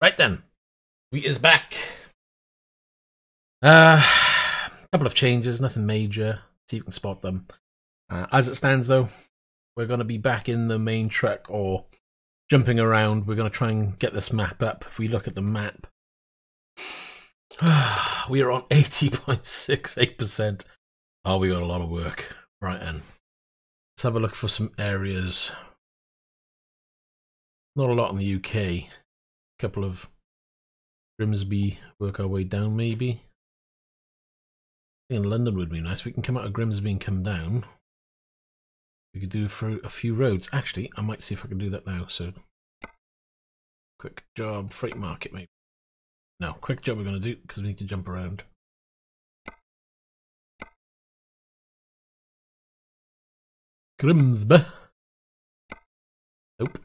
Right then, we is back. Couple of changes, nothing major. See if you can spot them. As it stands, though, we're going to be back in the main track or jumping around. We're going to try and get this map up. If we look at the map, we are on 80.68%. Oh, we got a lot of work. Right then, let's have a look for some areas. Not a lot in the UK. A couple of Grimsby, work our way down maybe. I think in London would be nice. We can come out of Grimsby and come down. We could do for a few roads. Actually, I might see if I can do that now. So, quick job, freight market maybe. No, quick job we're going to do because we need to jump around. Grimsby. Nope.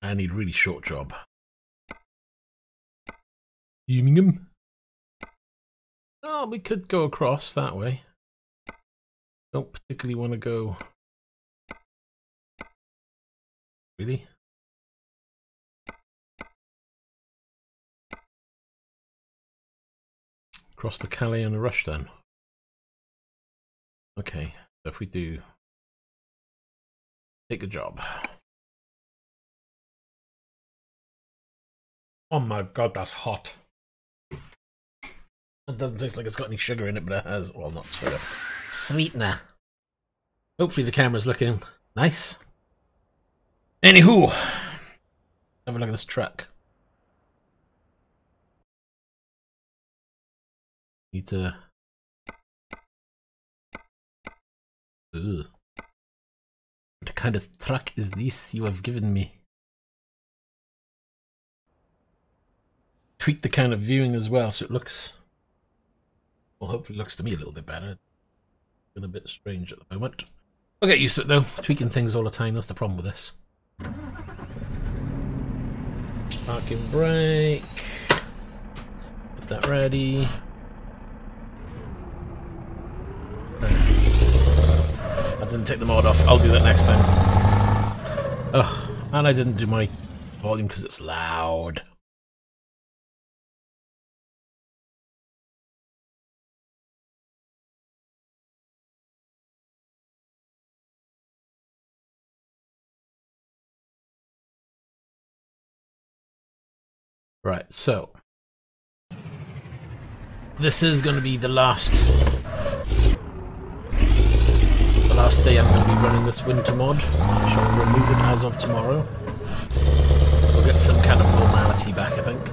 I need really short job. Birmingham. Oh, we could go across that way. Don't particularly want to go. Really? Across the Calais and a rush then. Okay, so if we do take a job. Oh my god, that's hot. It doesn't taste like it's got any sugar in it, but it has. Well, not sugar. Sweetener. Hopefully the camera's looking nice. Anywho, have a look at this truck. Need to. Ugh. What kind of truck is this you have given me? Tweak the kind of viewing as well so it looks. Well, hopefully it looks to me a little bit better. It's been a bit strange at the moment. I'll get used to it though. Tweaking things all the time, that's the problem with this. Parking brake. Get that ready. I didn't take the mod off. I'll do that next time. Oh, and I didn't do my volume because it's loud. Right, so this is going to be the last day I'm going to be running this winter mod. I shall remove it as of tomorrow. We'll get some kind of normality back, I think.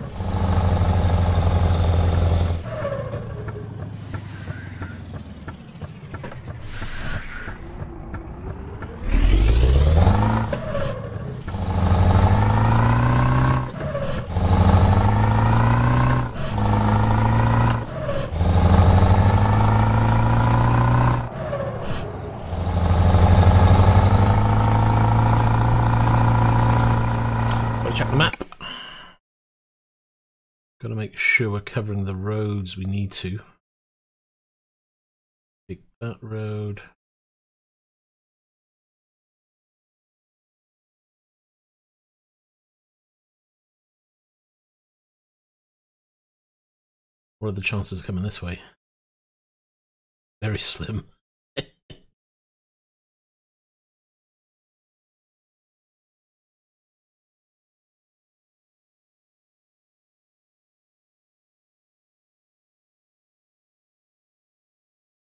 Check the map. Got to make sure we're covering the roads we need to. Take that road. What are the chances of coming this way? Very slim.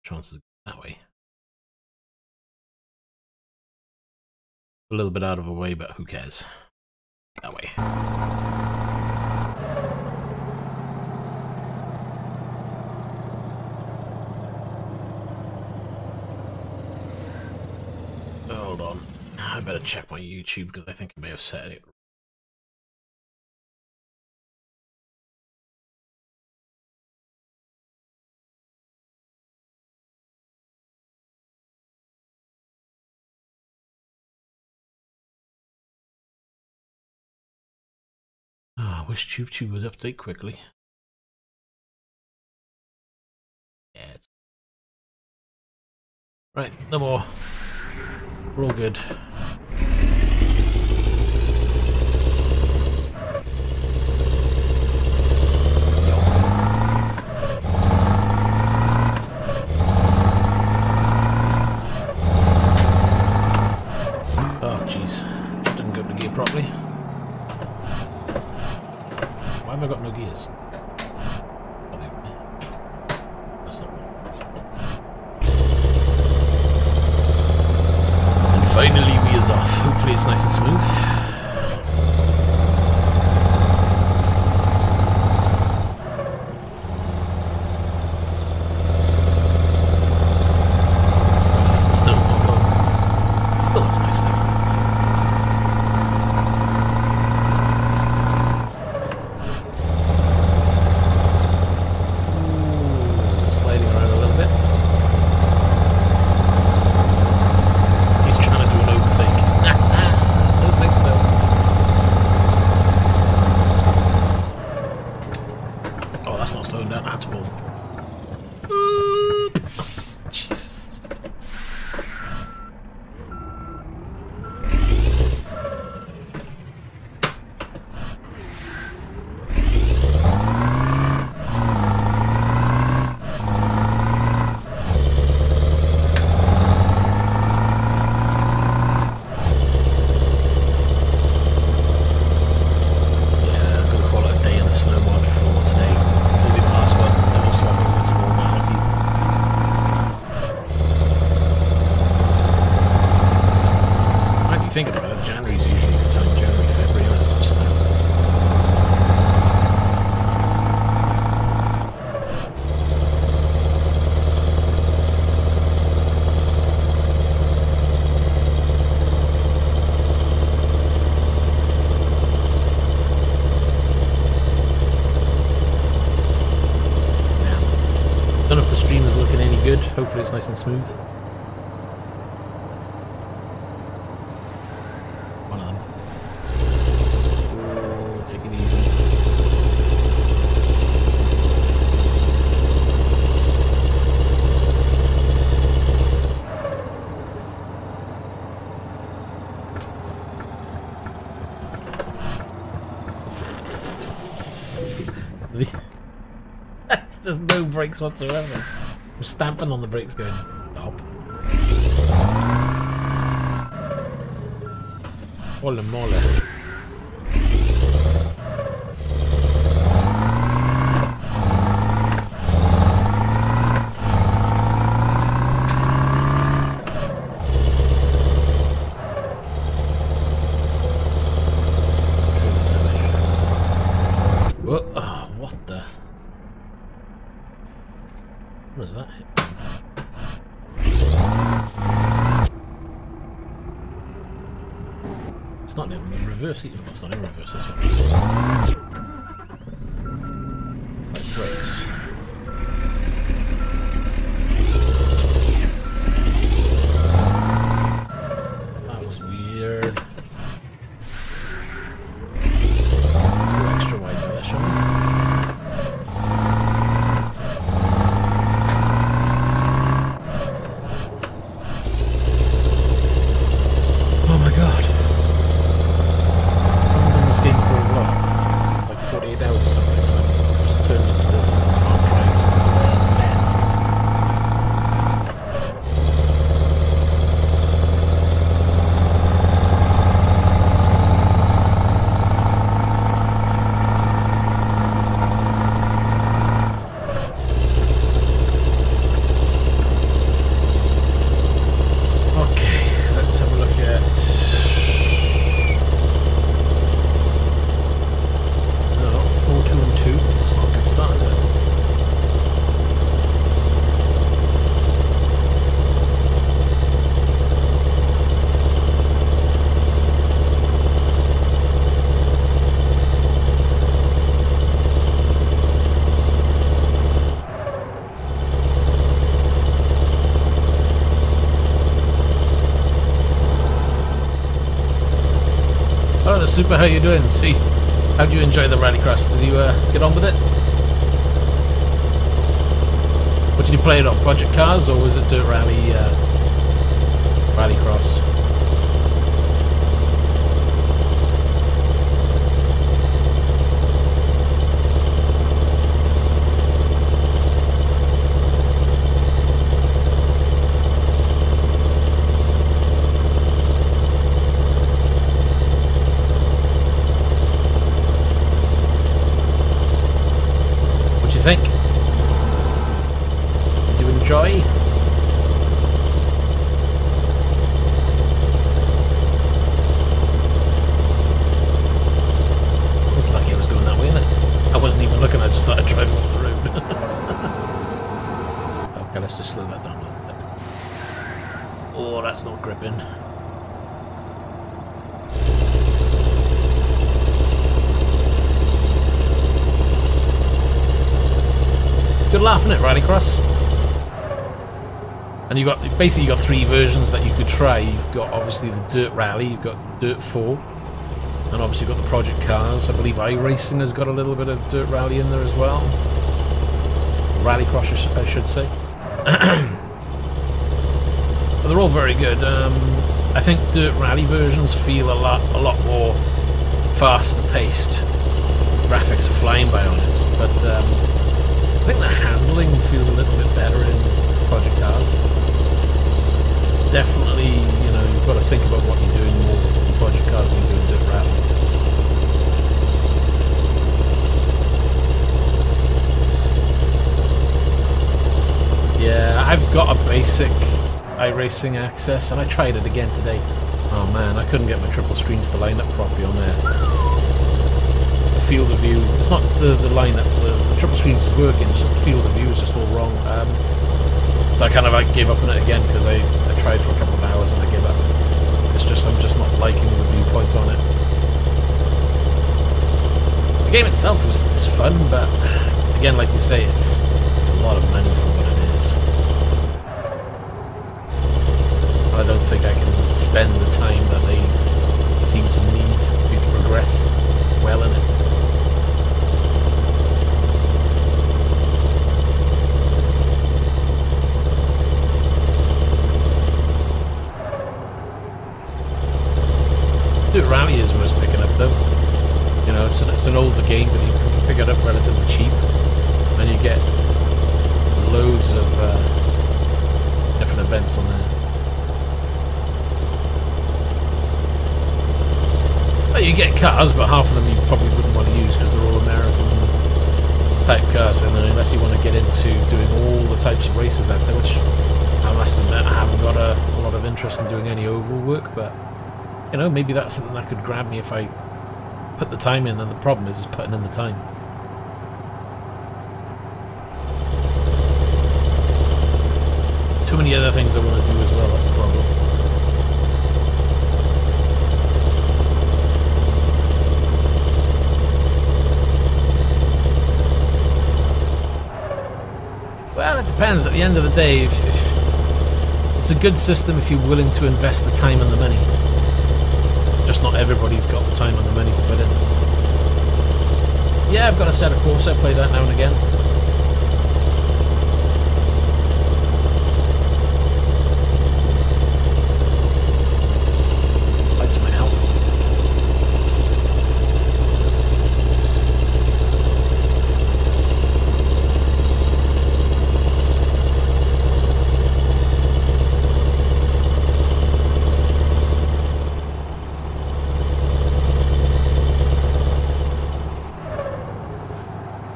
Chances that way. A little bit out of the way, but who cares? That way. Hold on. I better check my YouTube because I think I may have set it. I wish TubeTube would update quickly. Yeah. Right, no more. We're all good. Oh jeez, that didn't go to gear properly. Why have I got no gears? That's not one. And finally wheels off. Hopefully it's nice and smooth. Think about it, January's usually the time, January, February, and snow. Yeah. Don't know if the stream is looking any good, hopefully it's nice and smooth. There's no brakes whatsoever. I'm stamping on the brakes going, stop. Holy moly. What the? What is that? It's not in reverse either. It's not in reverse, this one. Like brakes. That was weird. Too extra wide for this one. Oh, Super, how you doing? See, how'd you enjoy the rallycross? Did you get on with it? What did you play it on? Project Cars or was it Dirt Rally Rallycross? joy. I was lucky I was going that way, innit? I wasn't even looking, I just started driving off the road. Okay, let's just slow that down a little bit. Oh, that's not gripping. Good laugh, innit, Rallycross? And you got basically you got three versions that you could try. You've got obviously the Dirt Rally, you've got Dirt 4, and obviously you've got the Project Cars. I believe iRacing has got a little bit of Dirt Rally in there as well. Rallycross, I should say. But they're all very good. I think Dirt Rally versions feel a lot more faster paced. Graphics are flying by on it, but I think the handling feels a little bit better in Project Cars. It's definitely, you know, you've got to think about what you're doing more in Project Cars than you do in Dirt Rally. Yeah, I've got a basic iRacing access, and I tried it again today. Oh man, I couldn't get my triple screens to line up properly on there. The field of view, it's not the lineup, the triple screens is working, it's just the field of view is just all wrong. So I kind of gave up on it again because I tried for a couple of hours and I gave up. It's just, I'm just not liking the viewpoint on it. The game itself is fun, but again, like you say, it's a lot of money for what it is. I don't think I can spend the time that they seem to need to progress well in it. Dirt Rally is worth picking up though. You know, it's an older game, but you can pick it up relatively cheap, and you get loads of different events on there. Well, you get cars, but half of them you probably wouldn't want to use because they're all American type cars, and unless you want to get into doing all the types of races out there, which I must admit I haven't got a lot of interest in doing any oval work, but you know, maybe that's something that could grab me if I put the time in, and the problem is putting in the time. Too many other things I want to do as well, that's the problem. Well, it depends. At the end of the day, if it's a good system if you're willing to invest the time and the money. Just not everybody's got the time and the money to put in. Yeah, I've got a set of course, I play that now and again. Lights might help.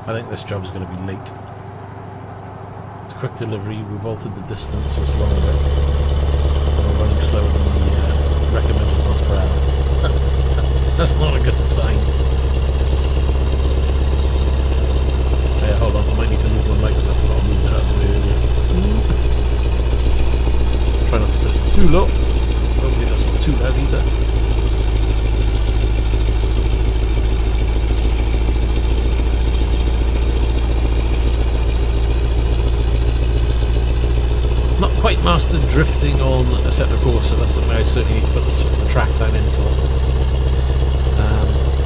I think this job is going to be late. It's a quick delivery, we've altered the distance so it's longer. And we're running slower than the recommended miles per hour. That's not a good sign. Yeah, hold on, I might need to move my mic because I forgot to move it out of the way earlier. Try not to put it too low. Hopefully that's not too loud either. Not quite mastered drifting on a set of course, so that's something I certainly need to put the track time in for.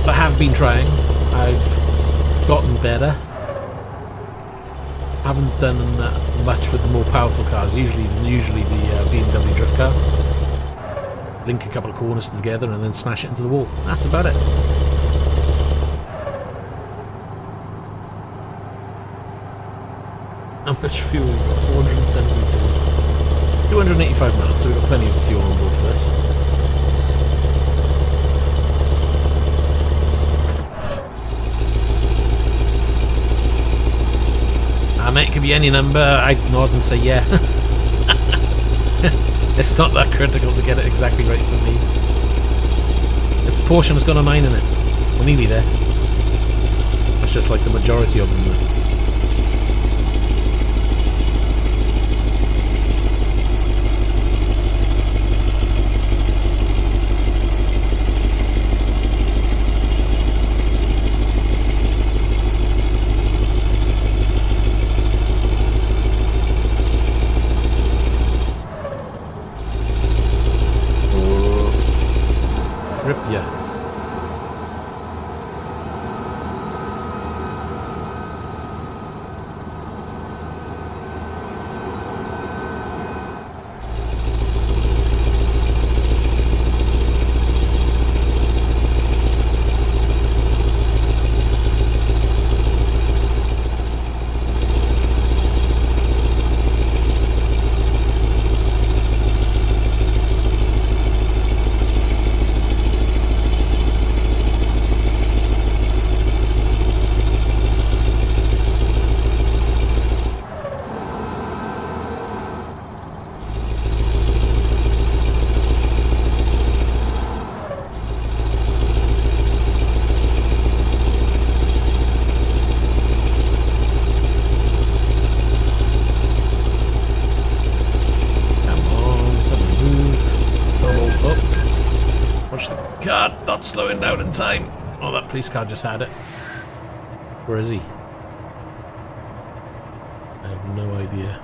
But I have been trying. I've gotten better. Haven't done much with the more powerful cars. Usually the BMW drift car. Link a couple of corners together and then smash it into the wall. That's about it. How much fuel we've got? 472. 285 miles, so we've got plenty of fuel on board for this. Mate, it could be be any number, I'd nod and say yeah. It's not that critical to get it exactly right for me. Its portion has got a 9 in it. We're nearly there. That's just like the majority of them though. Not slowing down in time. Oh, that police car just had it. Where is he? I have no idea.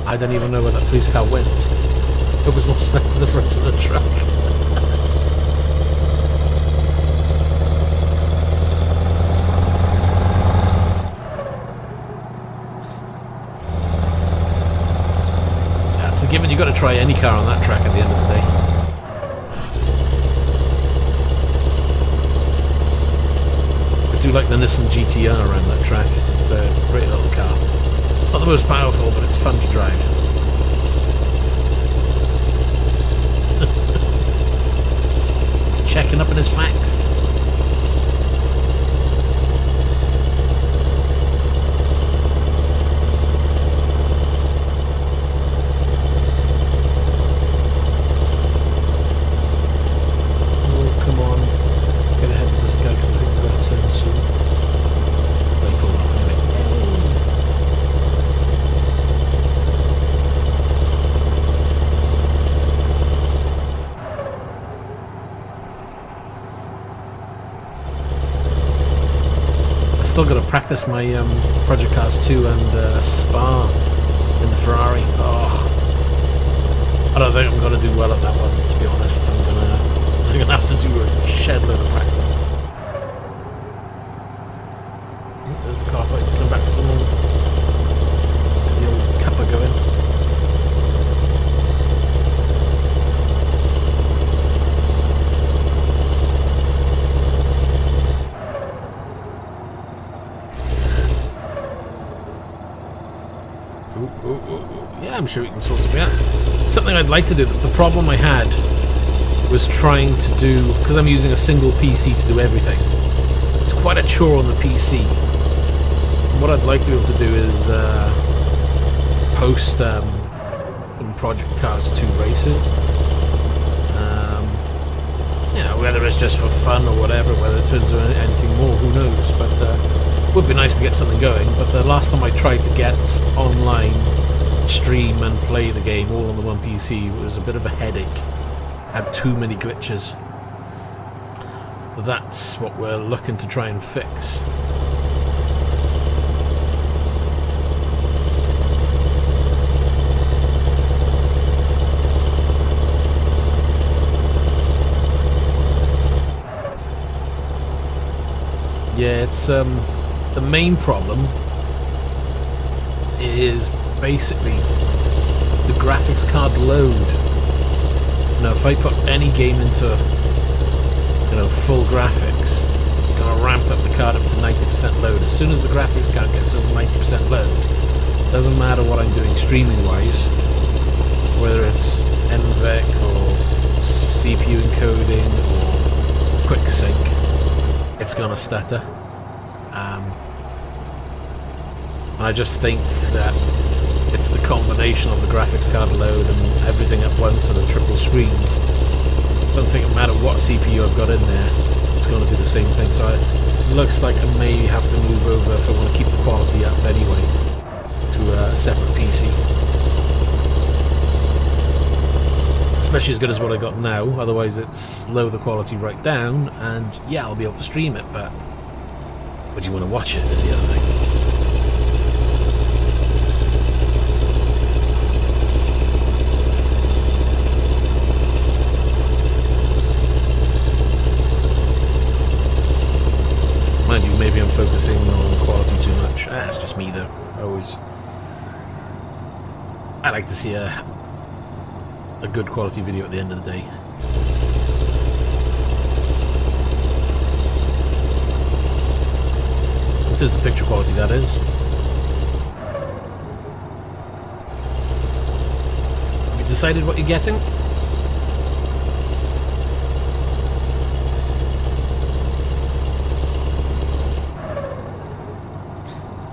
I don't even know where that police car went. It was lost next to the front of the truck. Given you've got to try any car on that track at the end of the day. I do like the Nissan GTR around that track. It's a great little car. Not the most powerful, but it's fun to drive. He's checking up on his facts. Still got to practice my Project Cars 2 and Spa in the Ferrari. Oh, I don't think I'm going to do well at that one, to be honest. I'm gonna have to do a shed load of practice. There's the car park. He's coming back for some more. Get the old cuppa going. Yeah, I'm sure we can sort something out. Something I'd like to do, the problem I had was trying to do, because I'm using a single PC to do everything, it's quite a chore on the PC. And what I'd like to be able to do is host some Project Cars 2 races. You know, whether it's just for fun or whatever, whether it turns into anything more, who knows, but it would be nice to get something going. But the last time I tried to get online, stream and play the game all on the one PC was a bit of a headache. Had too many glitches. That's what we're looking to try and fix. Yeah, it's the main problem is basically the graphics card load. Now, if I put any game into, you know, full graphics, it's going to ramp up the card up to 90% load. As soon as the graphics card gets over 90% load, doesn't matter what I'm doing streaming wise, whether it's NVEC or CPU encoding or quick sync, it's gonna stutter. And I just think that it's the combination of the graphics card load and everything at once and the triple screens. I don't think it matters what CPU I've got in there, it's going to do the same thing. So it looks like I may have to move over if I want to keep the quality up anyway to a separate PC. Especially as good as what I got now, otherwise it's lower the quality right down, and yeah, I'll be able to stream it, but would you want to watch it is the other thing. Mind you, maybe I'm focusing on quality too much. It's just me though. I like to see a good quality video at the end of the day. In terms of picture quality, that is. Have you decided what you're getting?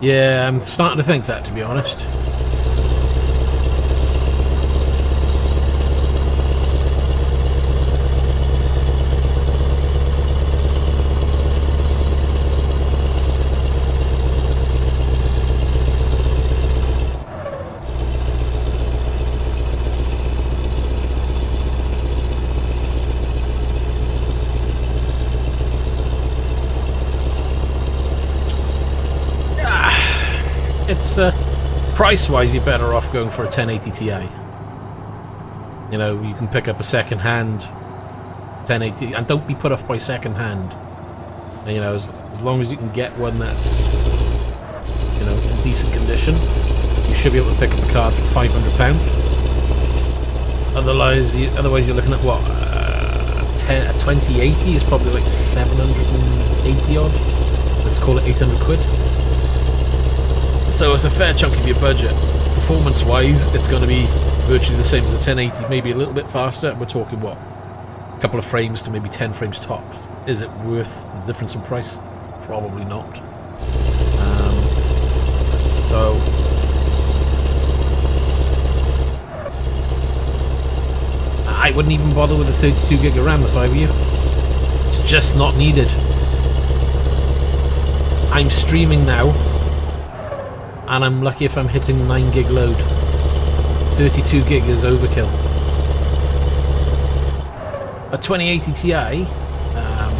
Yeah, I'm starting to think that, to be honest. It's price-wise, you're better off going for a 1080 Ti. You know, you can pick up a second-hand 1080, and don't be put off by second-hand. You know, as long as you can get one that's, you know, in decent condition, you should be able to pick up a card for £500. Otherwise, you're looking at what? A 2080 is probably like 780 odd. Let's call it 800 quid. So it's a fair chunk of your budget. Performance-wise, it's going to be virtually the same as a 1080, maybe a little bit faster. We're talking, what, a couple of frames to maybe 10 frames top. Is it worth the difference in price? Probably not. So I wouldn't even bother with a 32 gig of RAM if I were you. It's just not needed. I'm streaming now, and I'm lucky if I'm hitting 9 gig load. 32 gig is overkill. A 2080 Ti,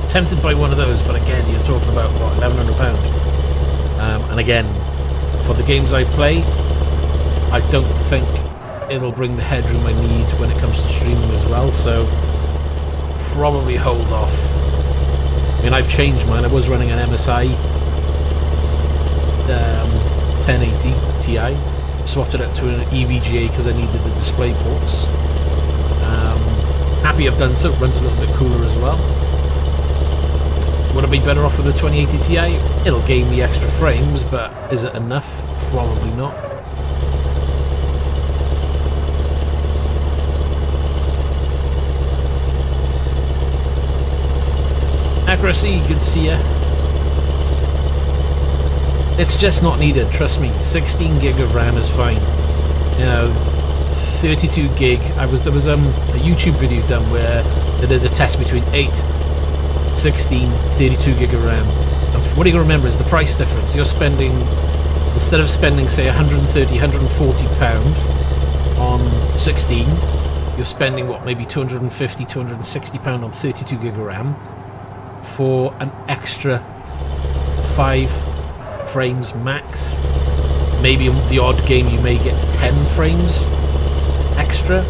tempted by one of those, but again, you're talking about, what, £1,100? And again, for the games I play, I don't think it'll bring the headroom I need when it comes to streaming as well, so probably hold off. I mean, I've changed mine. I was running an MSI 1080 Ti, swapped it out to an EVGA because I needed the display ports. Happy I've done so. It runs a little bit cooler as well. Would I be better off with a 2080 Ti? It'll gain me extra frames, but is it enough? Probably not. Accuracy, good to see ya. It's just not needed, trust me. 16 gig of RAM is fine. You know, 32 gig. There was a YouTube video done where they did a test between 8, 16, 32 gig of RAM. And what you got to remember is the price difference. You're spending, instead of spending say 130, 140 pound on 16, you're spending what, maybe 250, 260 pound on 32 gig of RAM for an extra 5 frames max. Maybe in the odd game you may get 10 frames extra,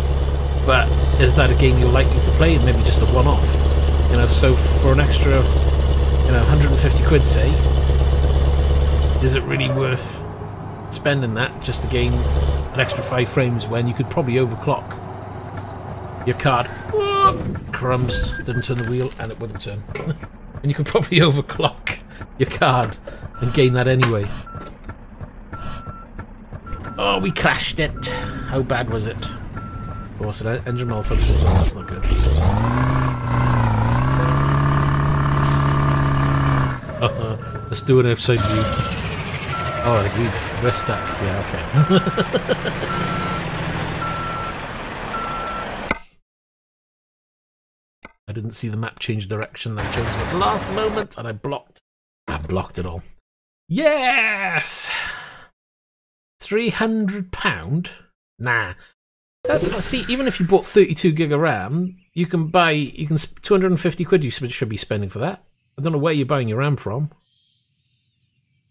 but is that a game you're likely to play? Maybe just a one-off, you know. So for an extra, you know, 150 quid, say, is it really worth spending that just to gain an extra 5 frames when you could probably overclock your card? Crumbs, didn't turn the wheel, and it wouldn't turn. And you could probably overclock your card and gain that anyway. Oh, we crashed it. How bad was it? Oh, what's it? Engine malfunction as well. That's not good. Let's do an outside view. Oh, we're stuck. Yeah, okay. I didn't see the map change direction. I chose at the last moment and I blocked it all. Yes! £300? Nah. See, even if you bought 32 gig of RAM, you can 250 quid you should be spending for that. I don't know where you're buying your RAM from.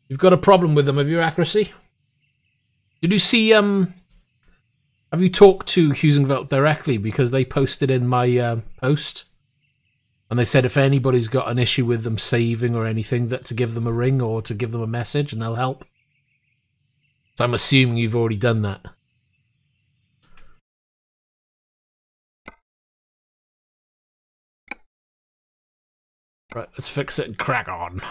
You've got a problem with them, have you, accuracy? Did you see, have you talked to Heusinkveld directly? Because they posted in my post. And they said if anybody's got an issue with them saving or anything, that to give them a ring or to give them a message and they'll help. So I'm assuming you've already done that. Right, let's fix it and crack on.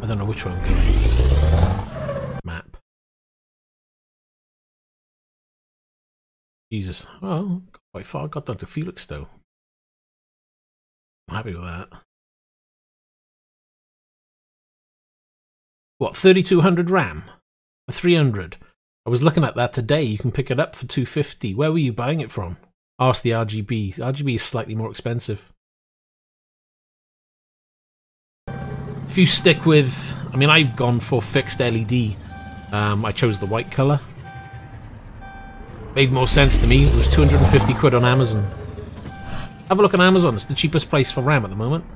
I don't know which way I'm going. Map. Jesus. Oh, quite far. Got that to Felix though. I'm happy with that. What, 3200 RAM? 300. I was looking at that today. You can pick it up for 250. Where were you buying it from? Ask the RGB. RGB is slightly more expensive. If you stick with, I mean, I've gone for fixed LED. I chose the white color. Made more sense to me. It was 250 quid on Amazon. Have a look on Amazon. It's the cheapest place for RAM at the moment.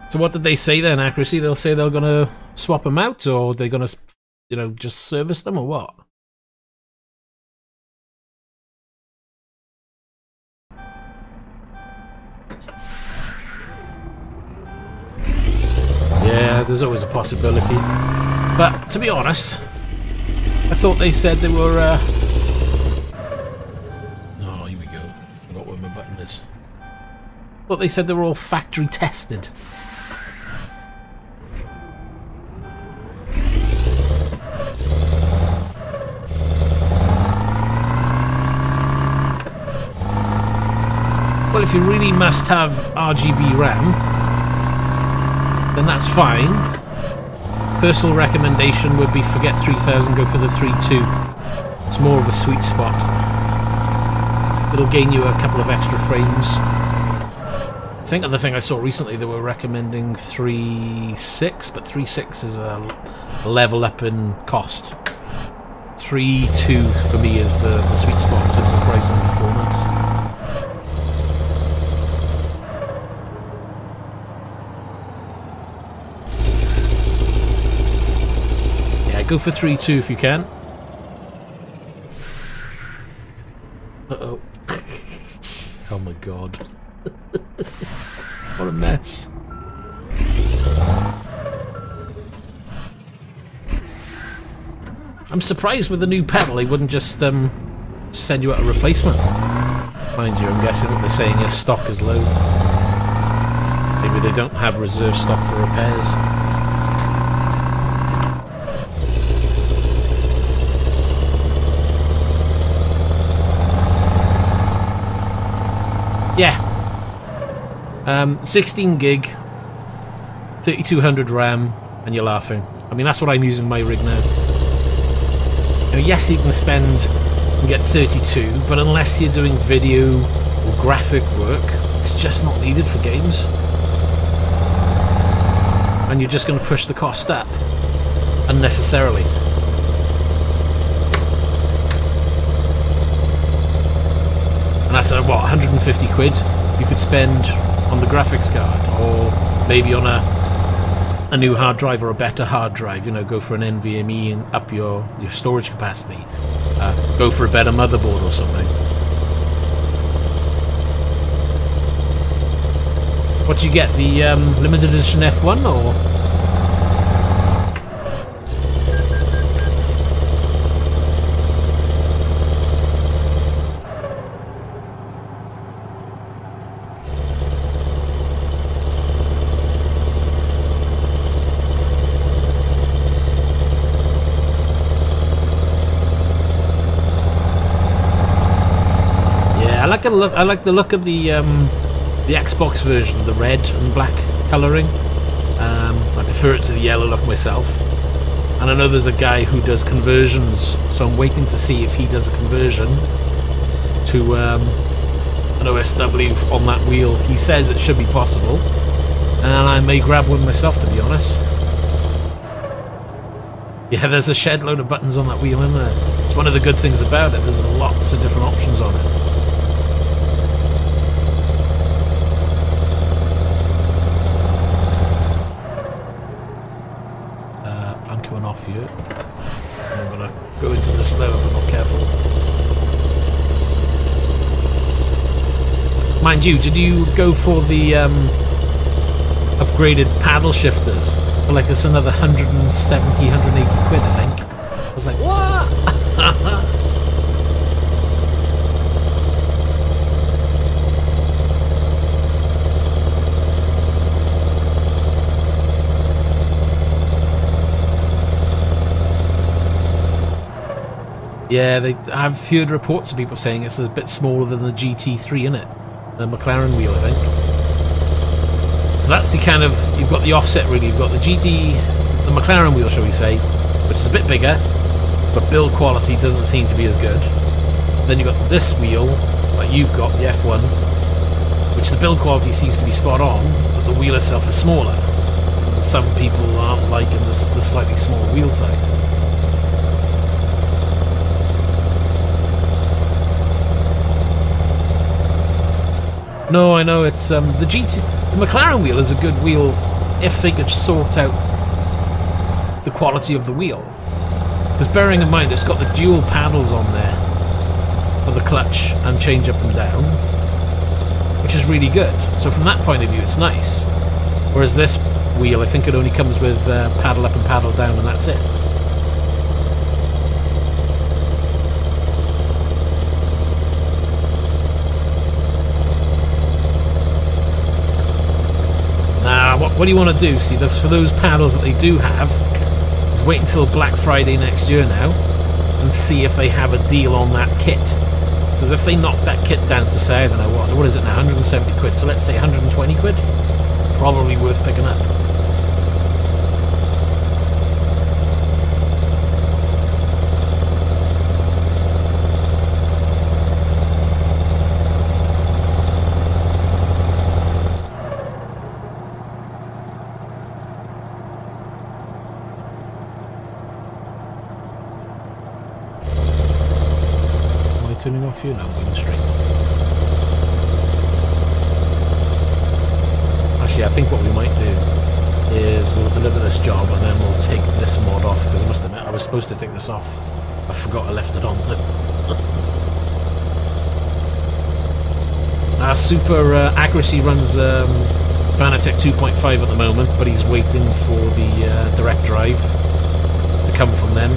So what did they say then, accuracy? They'll say they're going to swap them out, or they're going to, you know, just service them, or what? Yeah, there's always a possibility. But to be honest, I thought they said they were. Oh, here we go. I forgot where my button is. I thought they said they were all factory tested. Well, if you really must have RGB RAM, then that's fine. Personal recommendation would be forget 3000, go for the 3.2. It's more of a sweet spot. It'll gain you a couple of extra frames. I think other thing I saw recently, they were recommending 3.6, but 3.6 is a level up in cost. 3.2 for me is the sweet spot in terms of price and performance. Go for 3.2 if you can. Uh-oh. Oh my god. What a mess. I'm surprised with the new pedal they wouldn't just send you out a replacement. Mind you, I'm guessing what they're saying is stock is low. Maybe they don't have reserve stock for repairs. Yeah, 16 gig, 3200 RAM, and you're laughing. I mean, that's what I'm using my rig now. Now, yes, you can spend and get 32, but unless you're doing video or graphic work, it's just not needed for games. And you're just going to push the cost up unnecessarily. And that's what, 150 quid you could spend on the graphics card, or maybe on a new hard drive or a better hard drive. You know, go for an NVMe and up your storage capacity. Go for a better motherboard or something. What do you get? The limited edition F1 or? like the look of the Xbox version, the red and black colouring. I prefer it to the yellow look myself. And I know there's a guy who does conversions, so I'm waiting to see if he does a conversion to an OSW on that wheel. He says it should be possible, and I may grab one myself, to be honest. Yeah, there's a shed load of buttons on that wheel, isn't there? It's one of the good things about it. There's lots of different options on it. I'm coming off here. I'm going to go into the snow if I'm not careful. Mind you, did you go for the upgraded paddle shifters? For like it's another 170, 180 quid, I think. I was like, what? Yeah, I've heard reports of people saying it's a bit smaller than the GT3, innit? The McLaren wheel, I think. So that's the kind of, you've got the offset really, you've got the McLaren wheel, shall we say, which is a bit bigger, but build quality doesn't seem to be as good. Then you've got this wheel, like you've got, the F1, which the build quality seems to be spot on, but the wheel itself is smaller. Some people aren't liking the slightly smaller wheel size. No, I know, it's the McLaren wheel is a good wheel if they could sort out the quality of the wheel. Because bearing in mind it's got the dual paddles on there for the clutch and change up and down, which is really good. So from that point of view it's nice. Whereas this wheel, I think it only comes with paddle up and paddle down and that's it. What do you want to do? See, for those paddles that they do have, is wait until Black Friday next year now and see if they have a deal on that kit. Because if they knock that kit down to, say, I don't know, what is it now, 170 quid, so let's say 120 quid, probably worth picking up. Turning off here now, I'm going straight. Actually, I think what we might do is we'll deliver this job and then we'll take this mod off, because I must admit I was supposed to take this off. I forgot I left it on. Super Accuracy runs Vanatech 2.5 at the moment, but he's waiting for the direct drive to come from them.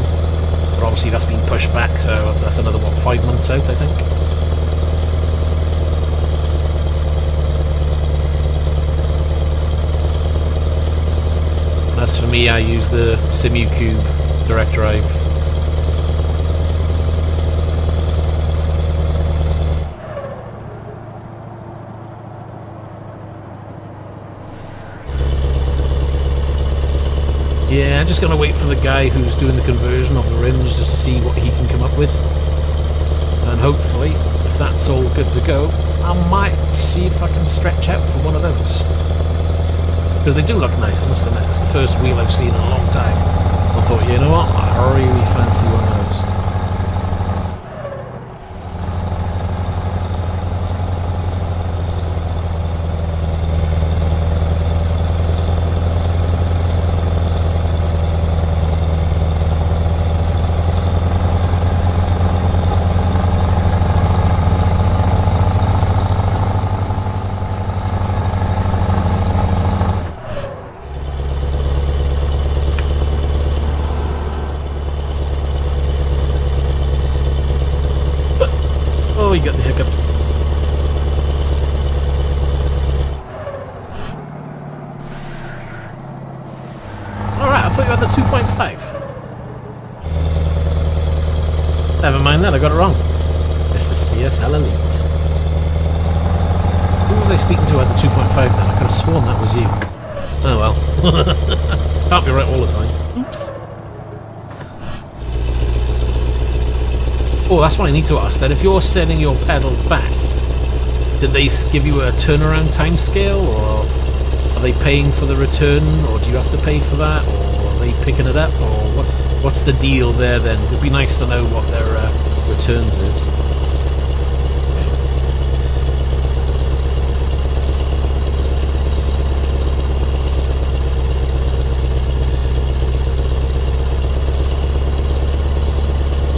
But obviously that's been pushed back, so that's another, what, 5 months out, I think? As for me, I use the SimuCube direct drive. Yeah, I'm just going to wait for the guy who's doing the conversion of the rims just to see what he can come up with. And hopefully, if that's all good to go, I might see if I can stretch out for one of those. Because they do look nice, I must admit. It's the first wheel I've seen in a long time. I thought, you know what, I really fancy one of those. You got the hiccups. Alright, I thought you had the 2.5. Never mind that, I got it wrong. It's the CSL Elite. Who was I speaking to at the 2.5 then? I could have sworn that was you. Oh well. Can't be right all the time. Oops. Oh, that's what I need to ask then. If you're sending your pedals back, did they give you a turnaround time scale, or are they paying for the return, or do you have to pay for that, or are they picking it up, or what's the deal there then? It'd be nice to know what their returns is.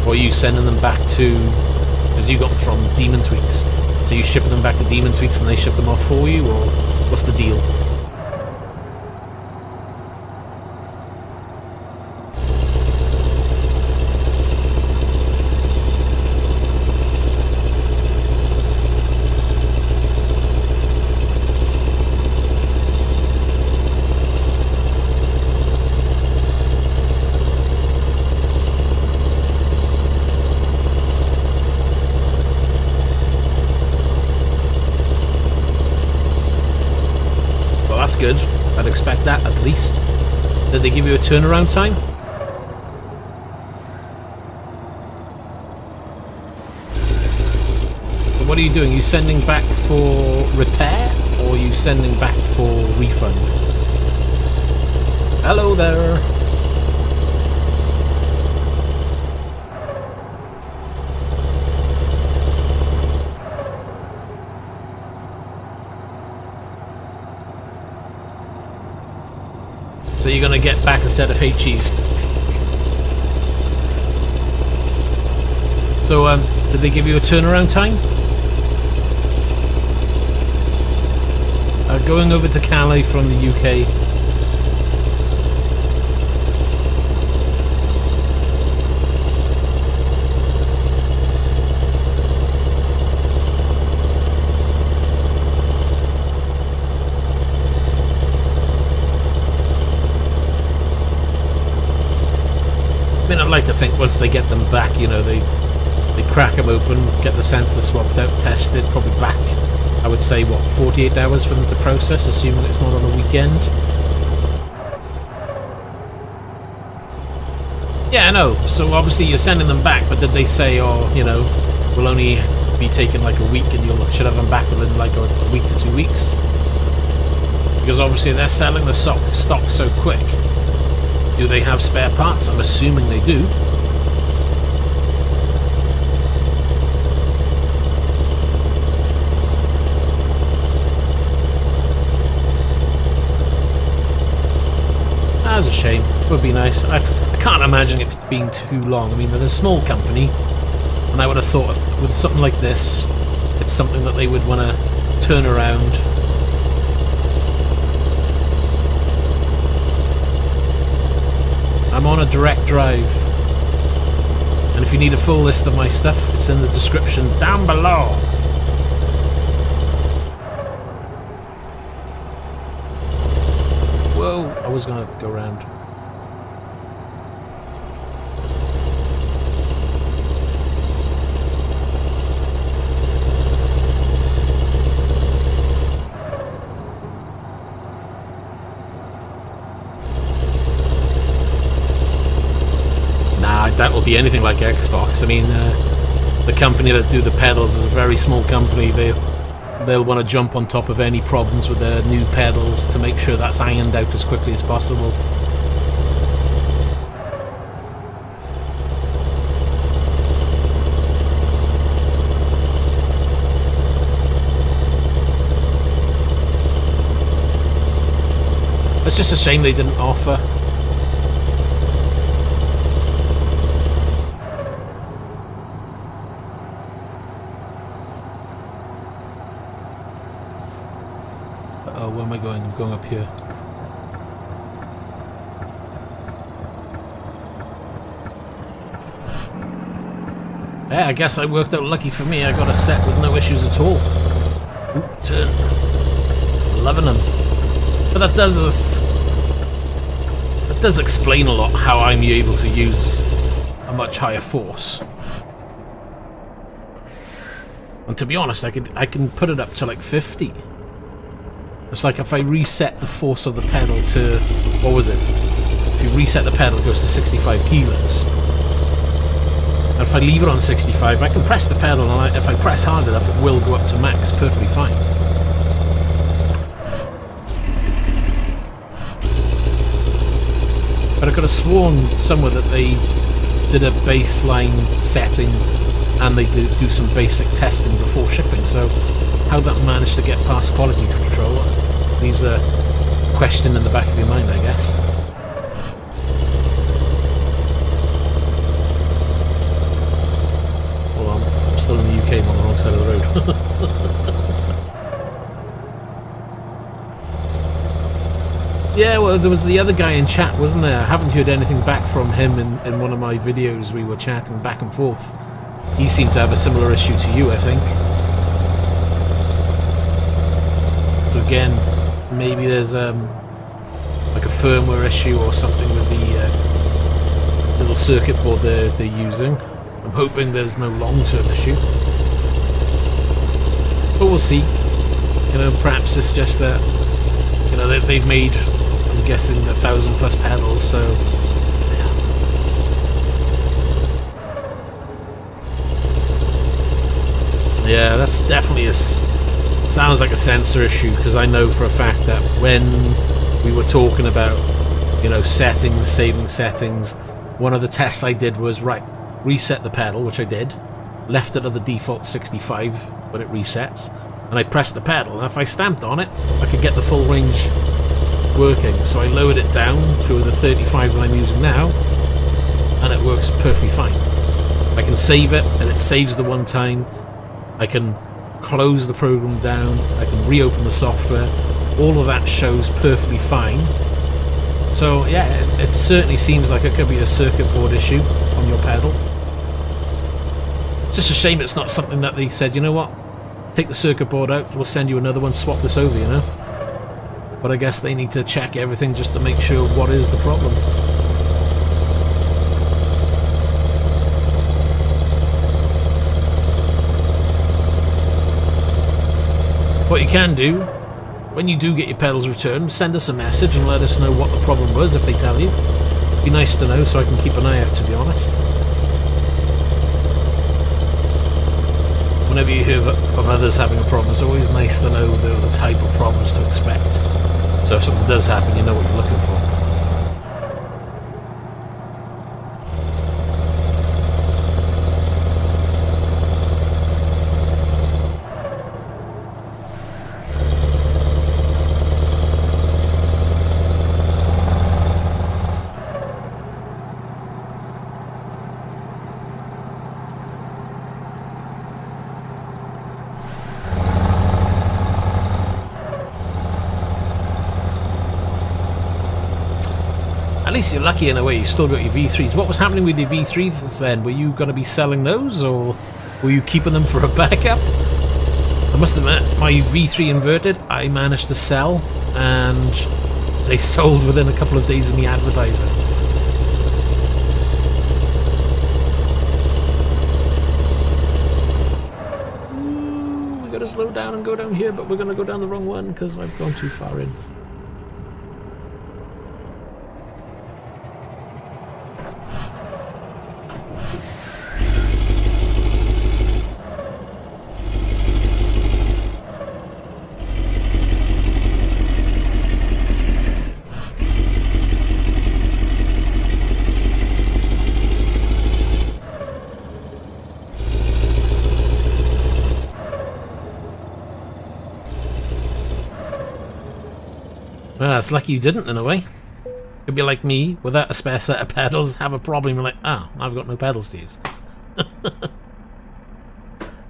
Or are you sending them back to, because you got them from Demon Tweaks, so you shipping them back to Demon Tweaks and they ship them off for you, or what's the deal? Good. I'd expect that at least. Did they give you a turnaround time? But what are you doing? Are you sending back for repair, or are you sending back for refund? Hello there. So you're going to get back a set of HEs. So, did they give you a turnaround time? Going over to Calais from the UK. I mean, I'd like to think once they get them back, you know, they crack them open, get the sensor swapped out, tested, probably back, I would say, what, 48 hours for them to process, assuming it's not on a weekend? Yeah, I know. So obviously you're sending them back, but did they say, oh, you know, we'll only be taking like a week and you should have them back within like a week to 2 weeks? Because obviously they're selling the stock so quick. Do they have spare parts? I'm assuming they do. That's a shame. It would be nice. I can't imagine it being too long. I mean, they're a small company, and I would have thought with something like this, it's something that they would want to turn around. I'm on a direct drive, and if you need a full list of my stuff, it's in the description down below. Whoa, I was gonna go round. That will be anything like Xbox. I mean, the company that do the pedals is a very small company. They'll want to jump on top of any problems with their new pedals to make sure that's ironed out as quickly as possible. It's just a shame they didn't offer. Oh, where am I going? I'm going up here. Yeah, I guess I worked out lucky for me. I got a set with no issues at all. Oop, turn. Loving them. But that does explain a lot how I'm able to use a much higher force. And to be honest, I can put it up to like 50. It's like if I reset the force of the pedal to, what was it? If you reset the pedal, it goes to 65 kilos. And if I leave it on 65, I can press the pedal, and if I press hard enough, it will go up to max perfectly fine. But I could have sworn somewhere that they did a baseline setting and they did do some basic testing before shipping, so how that managed to get past quality control leaves a question in the back of your mind, I guess. Hold on, I'm still in the UK, I'm on the wrong side of the road. Yeah, well, there was the other guy in chat, wasn't there? I haven't heard anything back from him in one of my videos. We were chatting back and forth. He seemed to have a similar issue to you, I think. So again, maybe there's like a firmware issue or something with the little circuit board they're using. I'm hoping there's no long-term issue. But we'll see. You know, perhaps it's just that, you know, they've made, I'm guessing, 1,000+ pedals, so yeah, that's definitely sounds like a sensor issue, because I know for a fact that when we were talking about, you know, settings, saving settings, one of the tests I did was, right, reset the pedal, which I did, left it at the default 65 when it resets, and I pressed the pedal, and if I stamped on it, I could get the full range working. So I lowered it down to the 35 that I'm using now, and it works perfectly fine. I can save it, and it saves the one time. I can close the program down, I can reopen the software, all of that shows perfectly fine. So yeah, it certainly seems like it could be a circuit board issue on your pedal. Just a shame it's not something that they said, you know what, take the circuit board out, we'll send you another one, swap this over, you know. But I guess they need to check everything just to make sure what is the problem. What you can do, when you do get your pedals returned, send us a message and let us know what the problem was if they tell you. It'd be nice to know so I can keep an eye out, to be honest. Whenever you hear of others having a problem, it's always nice to know the type of problems to expect. So if something does happen, you know what you're looking for. At least you're lucky in a way, you still got your V3s. What was happening with your V3s then? Were you going to be selling those, or were you keeping them for a backup? I must admit, my V3 inverted, I managed to sell, and they sold within a couple of days of me advertising. Ooh, we got to slow down and go down here, but we're going to go down the wrong one because I've gone too far in. Well, it's lucky you didn't, in a way. It'd be like me, without a spare set of pedals, have a problem, like, ah, I've got no pedals to use.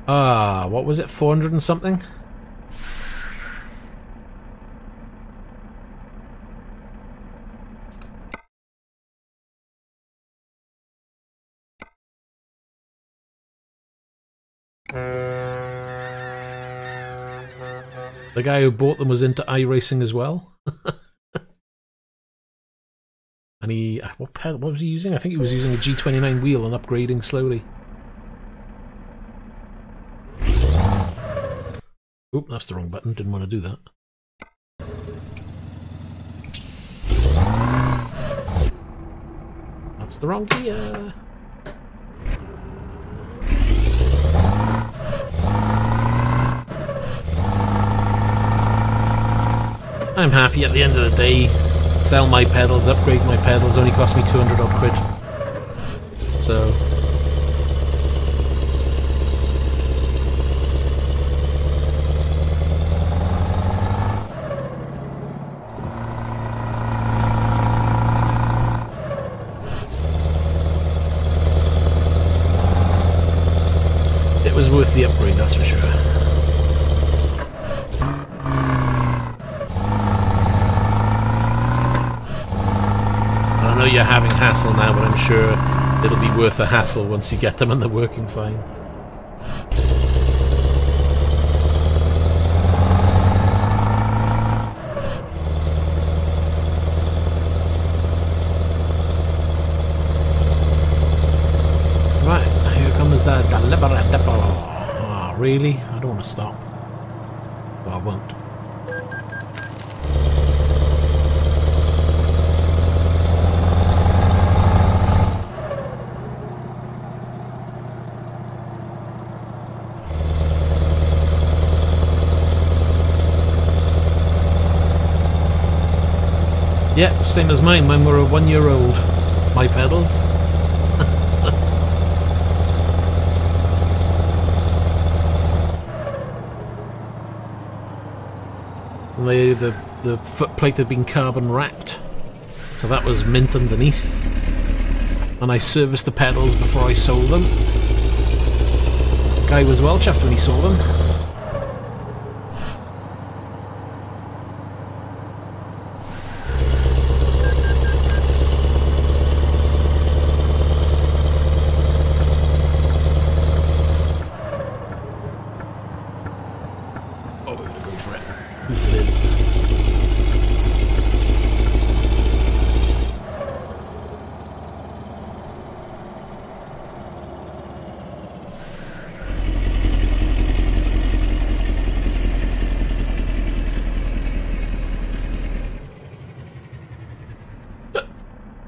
What was it, 400 and something? The guy who bought them was into iRacing as well. And he... what was he using? I think he was using a G29 wheel and upgrading slowly. Oop, that's the wrong button. Didn't want to do that. That's the wrong gear. I'm happy at the end of the day. Sell my pedals, upgrade my pedals, only cost me 200 odd quid. So it was worth the upgrade, that's for sure. I know you're having hassle now, but I'm sure it'll be worth the hassle once you get them and they're working fine. Right, here comes the delivery depot. Ah, really? I don't want to stop. Well, I won't. Yeah, same as mine. Mine were a 1 year old. My pedals. The foot plate had been carbon wrapped, so that was mint underneath. And I serviced the pedals before I sold them. Guy was well chuffed when he saw them.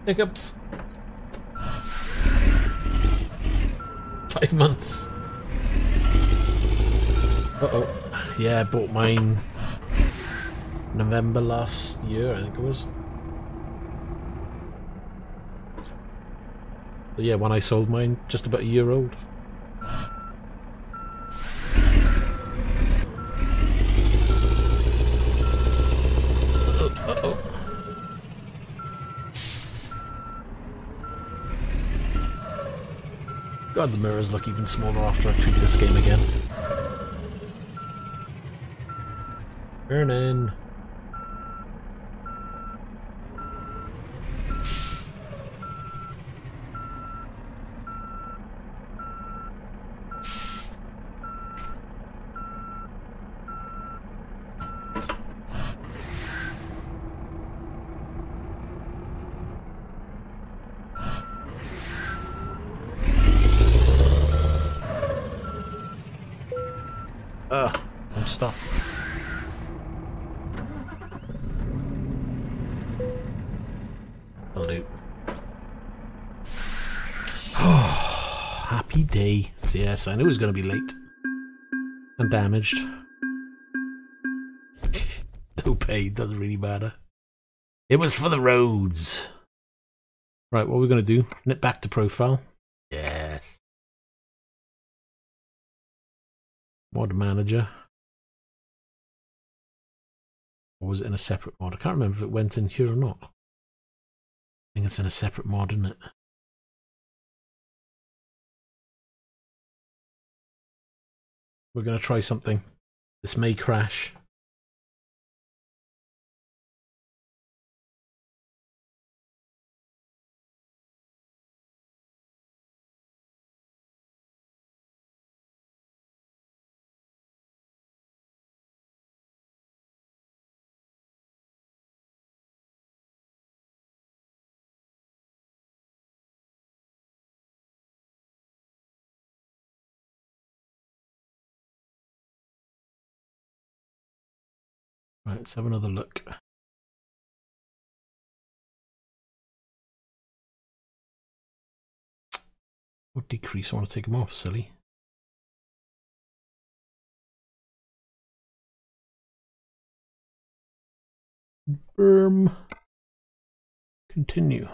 Hiccups. 5 months. Uh-oh. Yeah, I bought mine November last year, I think it was. So yeah, when I sold mine, just about a year old. Uh-oh. God, the mirrors look even smaller after I've tweaked this game again. Burning. Won't stop. That'll do. Oh, happy day. So yes, I knew it was going to be late. And damaged. No pay, doesn't really matter. It was for the roads. Right, what are we going to do? Nip back to profile. Yes. Mod manager. Or was it in a separate mod? I can't remember if it went in here or not. I think it's in a separate mod, isn't it? We're going to try something. This may crash. Right, let's have another look. What decrease? I want to take them off, silly. Confirm. Continue.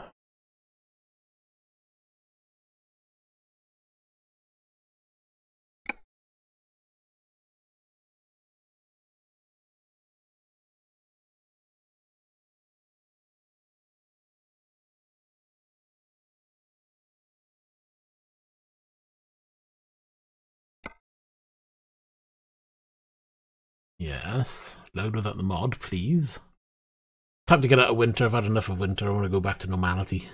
Yes, load without the mod, please. Time to get out of winter. I've had enough of winter. I want to go back to normality.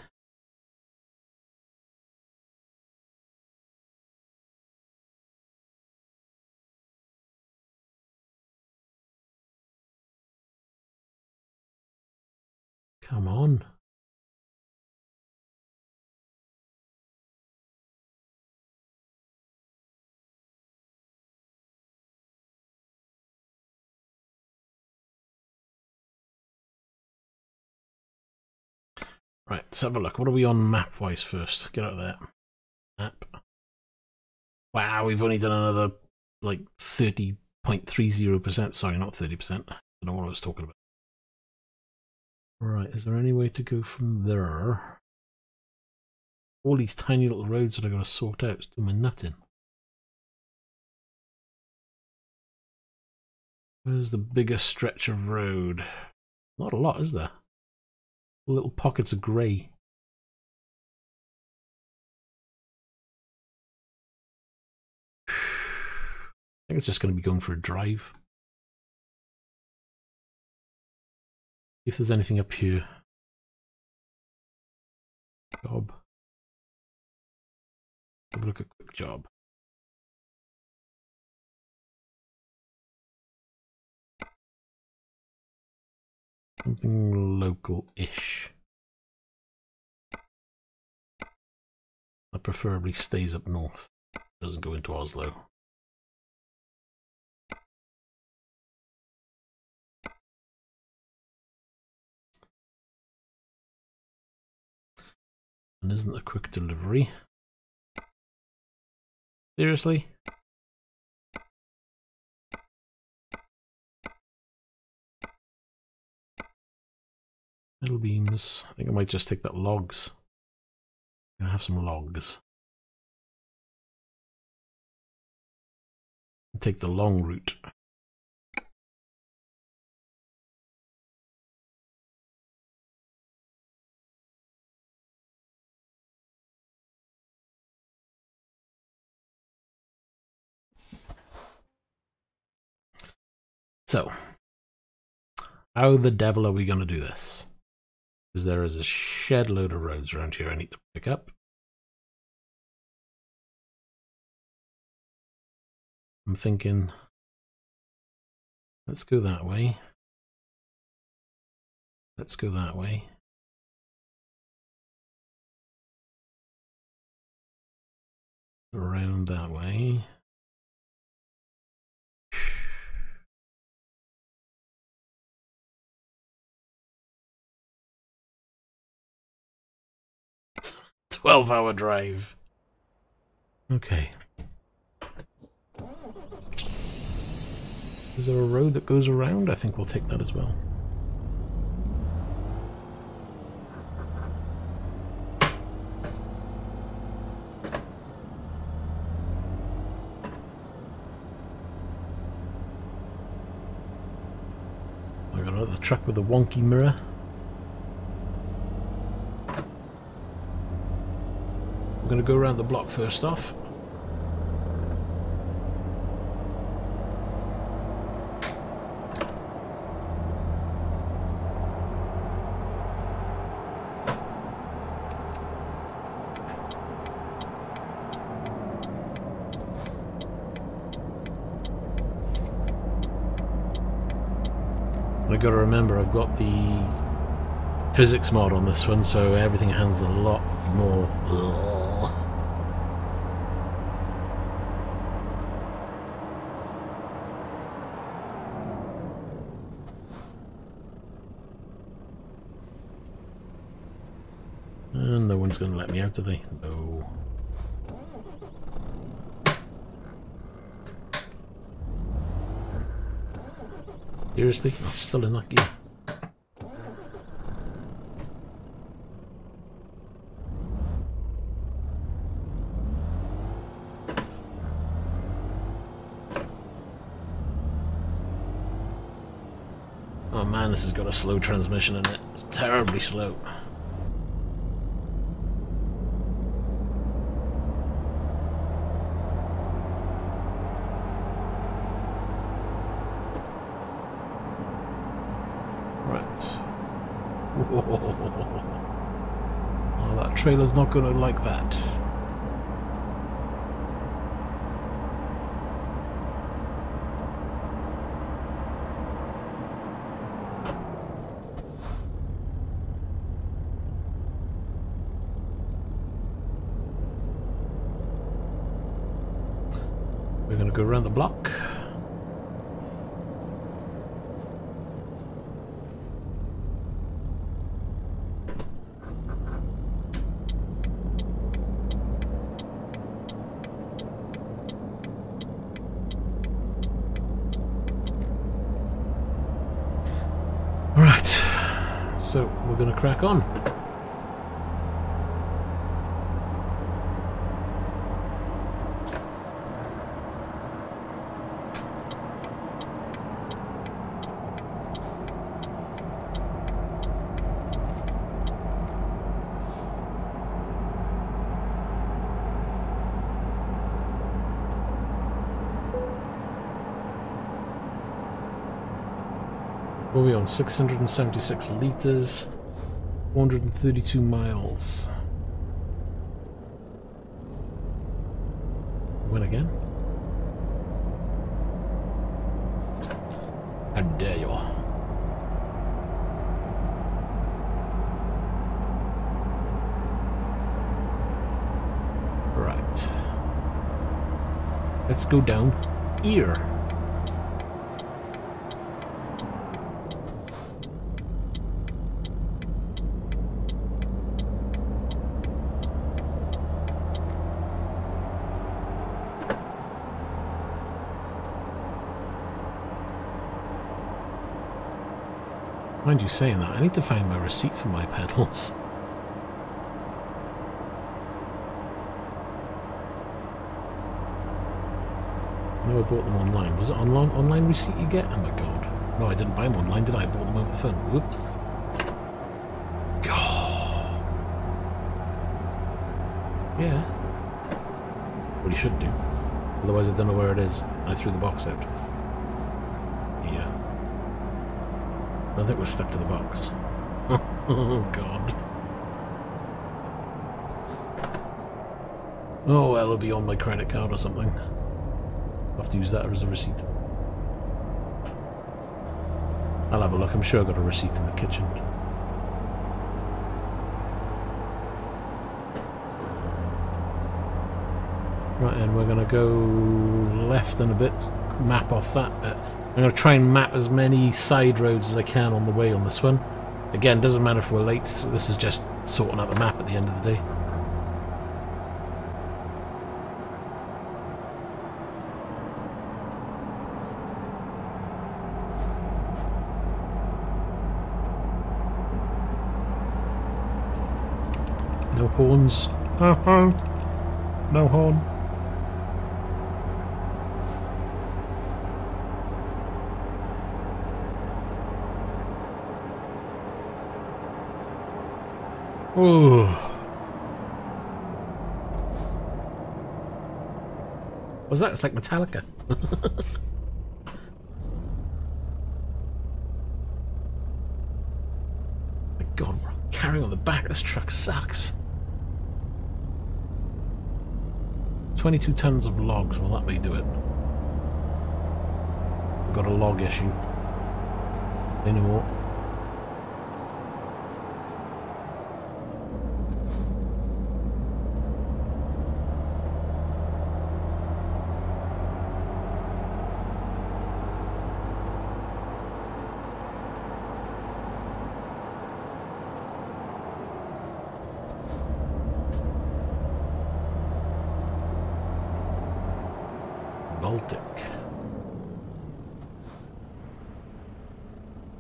Come on. Right, let's have a look. What are we on map-wise first? Get out of there. Map. Wow, we've only done another, like, 30.30%. Sorry, not 30%. I don't know what I was talking about. Right, is there any way to go from there? All these tiny little roads that I've got to sort out. It's doing my nut in. Where's the biggest stretch of road? Not a lot, is there? Little pockets of grey. I think it's just going to be going for a drive. See if there's anything up here. Job. Have a look at quick job. Something local-ish. That preferably stays up north. Doesn't go into Oslo. And isn't a quick delivery. Seriously? Metal beams. I think I might just take that logs. I'm gonna have some logs. And take the long route. So, how the devil are we going to do this? Because there is a shed load of roads around here I need to pick up. I'm thinking, let's go that way. Let's go that way. Around that way. "12-hour drive." Okay. Is there a road that goes around? I think we'll take that as well. I got another truck with a wonky mirror. We're going to go around the block first off. I got to remember I've got the physics mod on this one, so everything handles a lot more. one's going to let me out, are they? No. Seriously? I'm still in that gear. Oh man, this has got a slow transmission in it. It's terribly slow. Oh, that trailer's not going to like that. We're going to go around the block. So we're going to crack on. What are we on? 676 litres, 432 miles. Win again? How dare you? Right. Let's go down here. Mind you saying that, I need to find my receipt for my pedals. I know I bought them online. Was it online receipt you get? Oh my god. No, I didn't buy them online, did I? I bought them over the phone. Whoops. God. Yeah. Well, you should do. Otherwise I don't know where it is. I threw the box out. Yeah. I don't think we're stuck to the box. Oh god. Oh well, it'll be on my credit card or something. I'll have to use that as a receipt. I'll have a look. I'm sure I got a receipt in the kitchen. Right, and we're going to go left and a bit, map off that bit. I'm going to try and map as many side roads as I can on the way on this one. Again, doesn't matter if we're late, this is just sorting out the map at the end of the day. No horns. No horn. Ooh. What's that? It's like Metallica. My god, we're carrying on the back of this truck sucks. 22 tons of logs, well that may do it. We've got a log issue. Say no more. Baltic.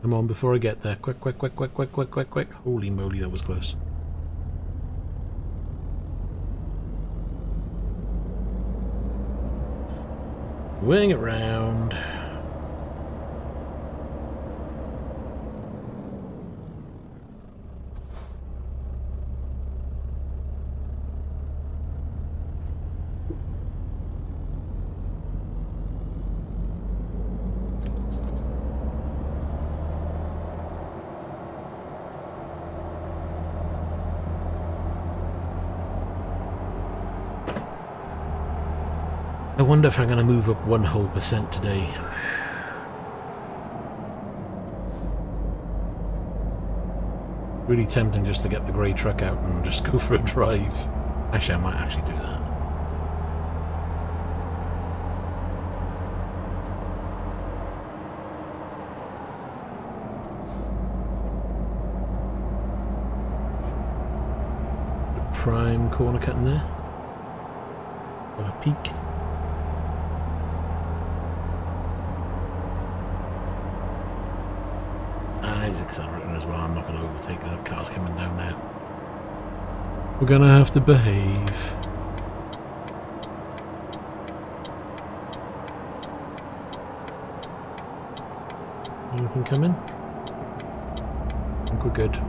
Come on, before I get there. Quick, quick, quick, quick, quick, quick, quick, quick. Holy moly, that was close. Wing it round. I wonder if I'm going to move up 1 whole % today. Really tempting just to get the grey truck out and just go for a drive. Actually, I might actually do that. The prime corner cutting there. Have a peek. He's accelerating as well. I'm not going to overtake the cars coming down now. We're going to have to behave. Anything coming? I think we're good.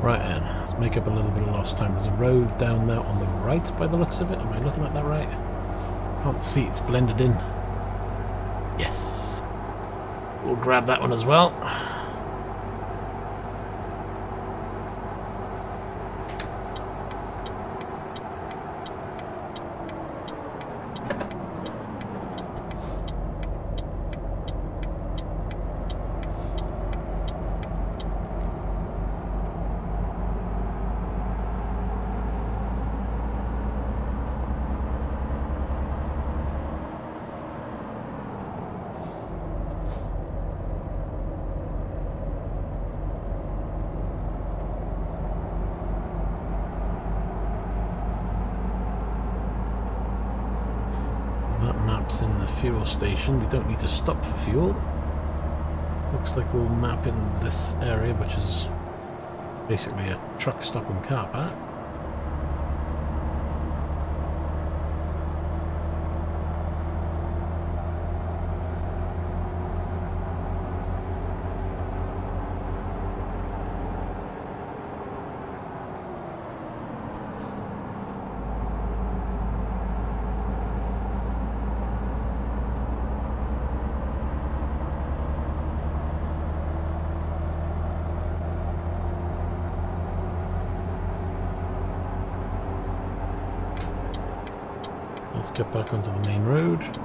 Right then, let's make up a little bit of lost time. There's a road down there on the right by the looks of it. Am I looking at that right? Can't see, it's blended in. Yes. We'll grab that one as well. In the fuel station. We don't need to stop for fuel. Looks like we'll map in this area, which is basically a truck stop and car park. Let's get back onto the main road.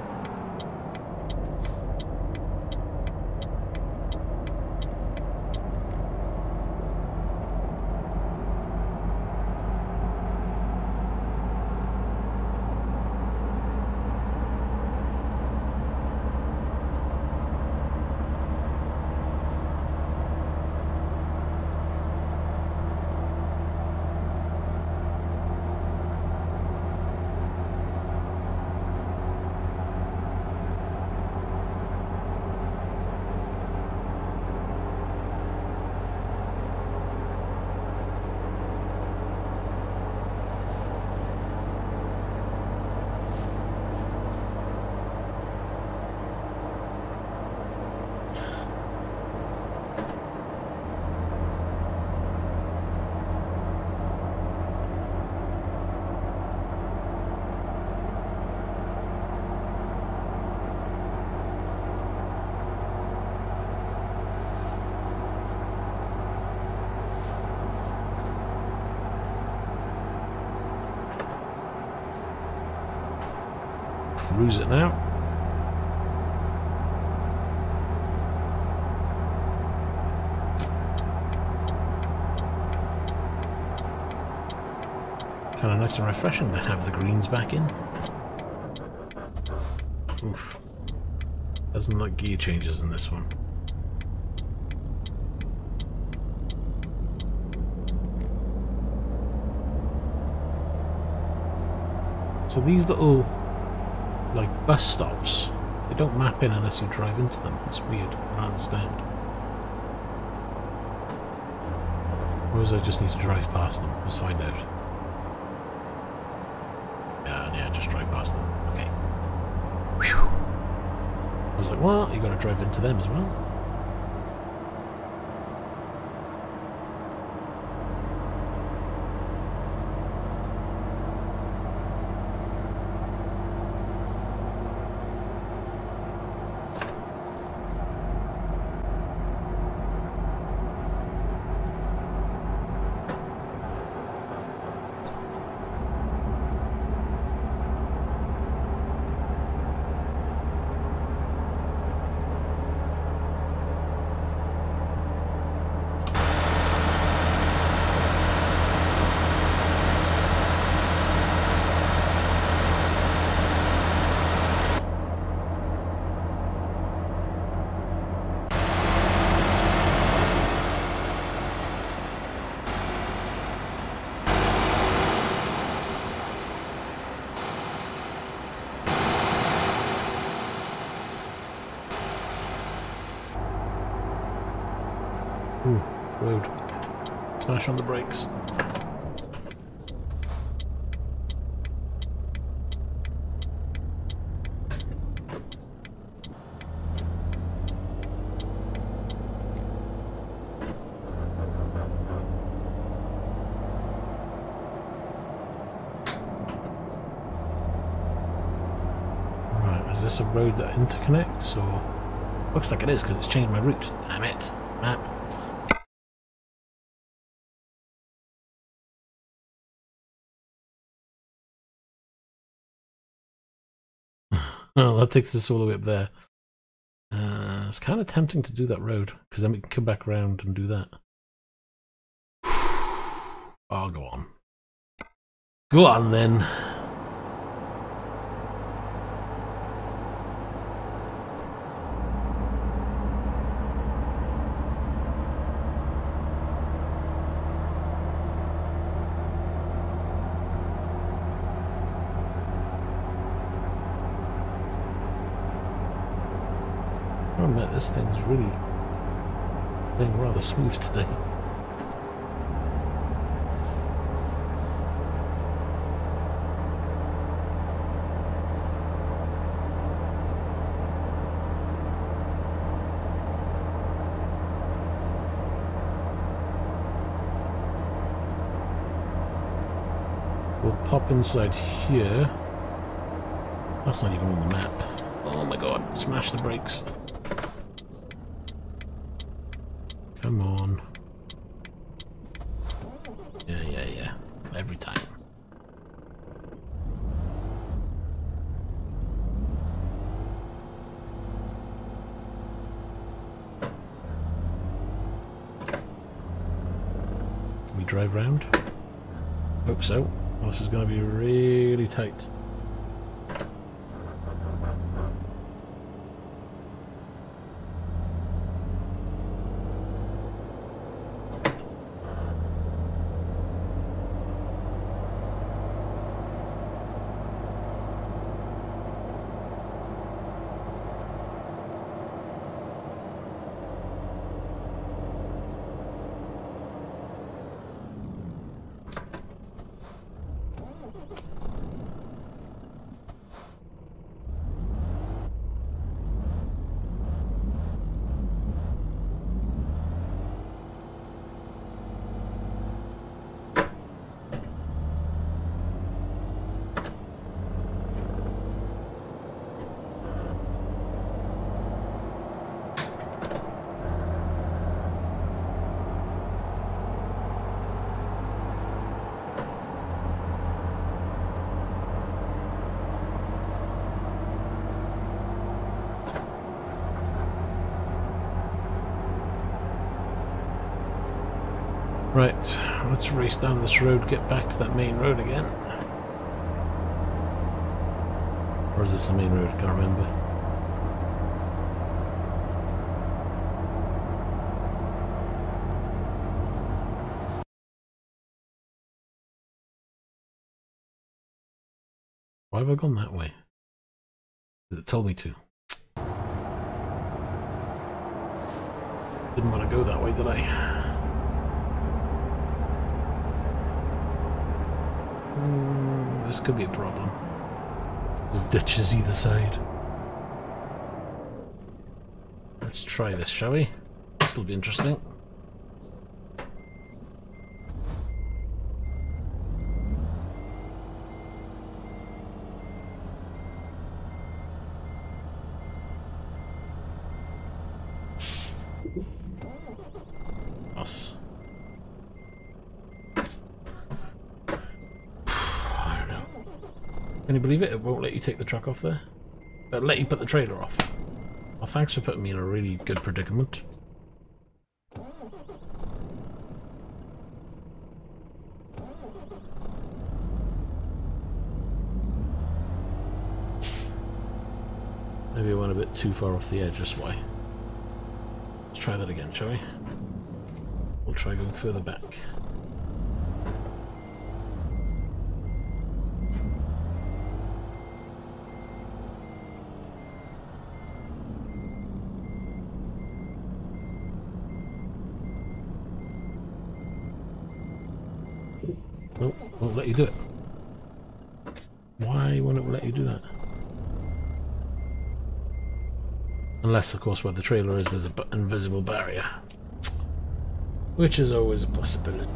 Cruise it now. kind of nice and refreshing to have the greens back in. Oof. Doesn't like gear changes in this one. So these little, like, bus stops, they don't map in unless you drive into them. It's weird. I don't understand. Or is I just need to drive past them? Let's find out. Yeah, just drive past them. Okay. Whew. I was like, what? You gotta drive into them as well? Ooh, road. Smash on the brakes. Right, is this a road that interconnects, or... Looks like it is, because it's changed my route. Damn it. Map. Oh, that takes us all the way up there. It's kind of tempting to do that road, because then we can come back around and do that. Oh, go on. Go on, then. I admit this thing's really being rather smooth today. We'll pop inside here. That's not even on the map. Oh my god, smash the brakes. Come on. Yeah. Every time. Can we drive round? Hope so. Well, this is going to be really tight. Right, let's race down this road, get back to that main road again. Or is this the main road? I can't remember. Why have I gone that way? It told me to. Didn't want to go that way, did I? This could be a problem. There's ditches either side. Let's try this, shall we? This will be interesting. Us. I don't know. Can you believe it? It won't let you take the truck off there. It'll let you put the trailer off. Well, thanks for putting me in a really good predicament. Maybe I went a bit too far off the edge, that's why. Let's try that again, shall we? We'll try going further back. Nope, won't let you do it. Why won't it let you do that? Unless, of course, where the trailer is, there's an invisible barrier. Which is always a possibility.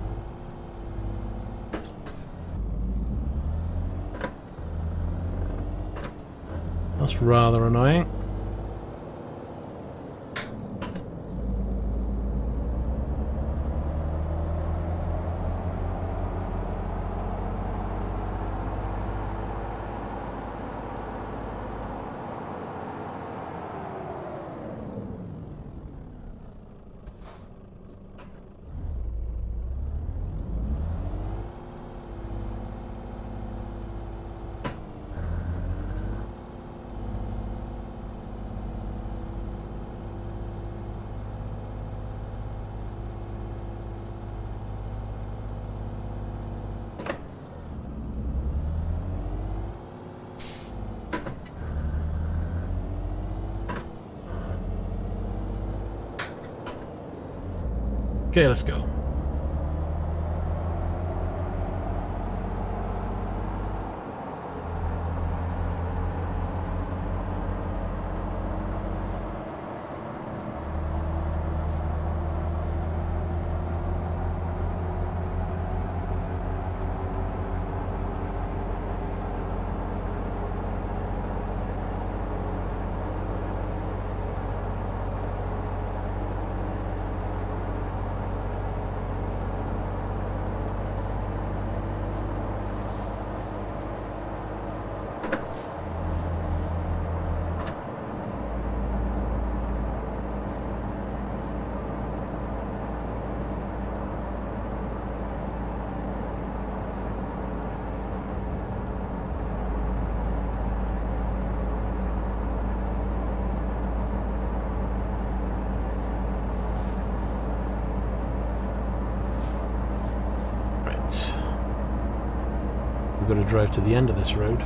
That's rather annoying. Okay, let's go. We've got to drive to the end of this road,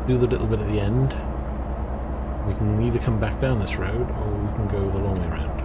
do the little bit at the end. We can either come back down this road or we can go the long way around.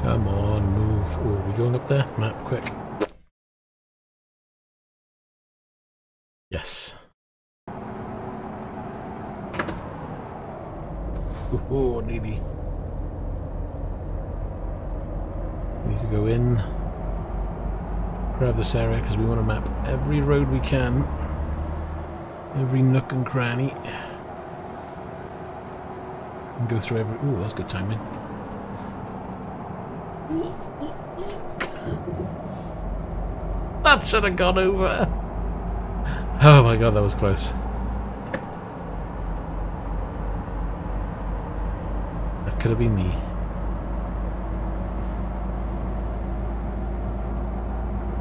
Come on, move. Oh, are we going up there? Map, quick. Yes. Oh, nearly. Need to go in. Grab this area because we want to map every road we can. Every nook and cranny. And go through every... Ooh, that's good timing. That should have gone over. Oh my god, that was close. That could have been me.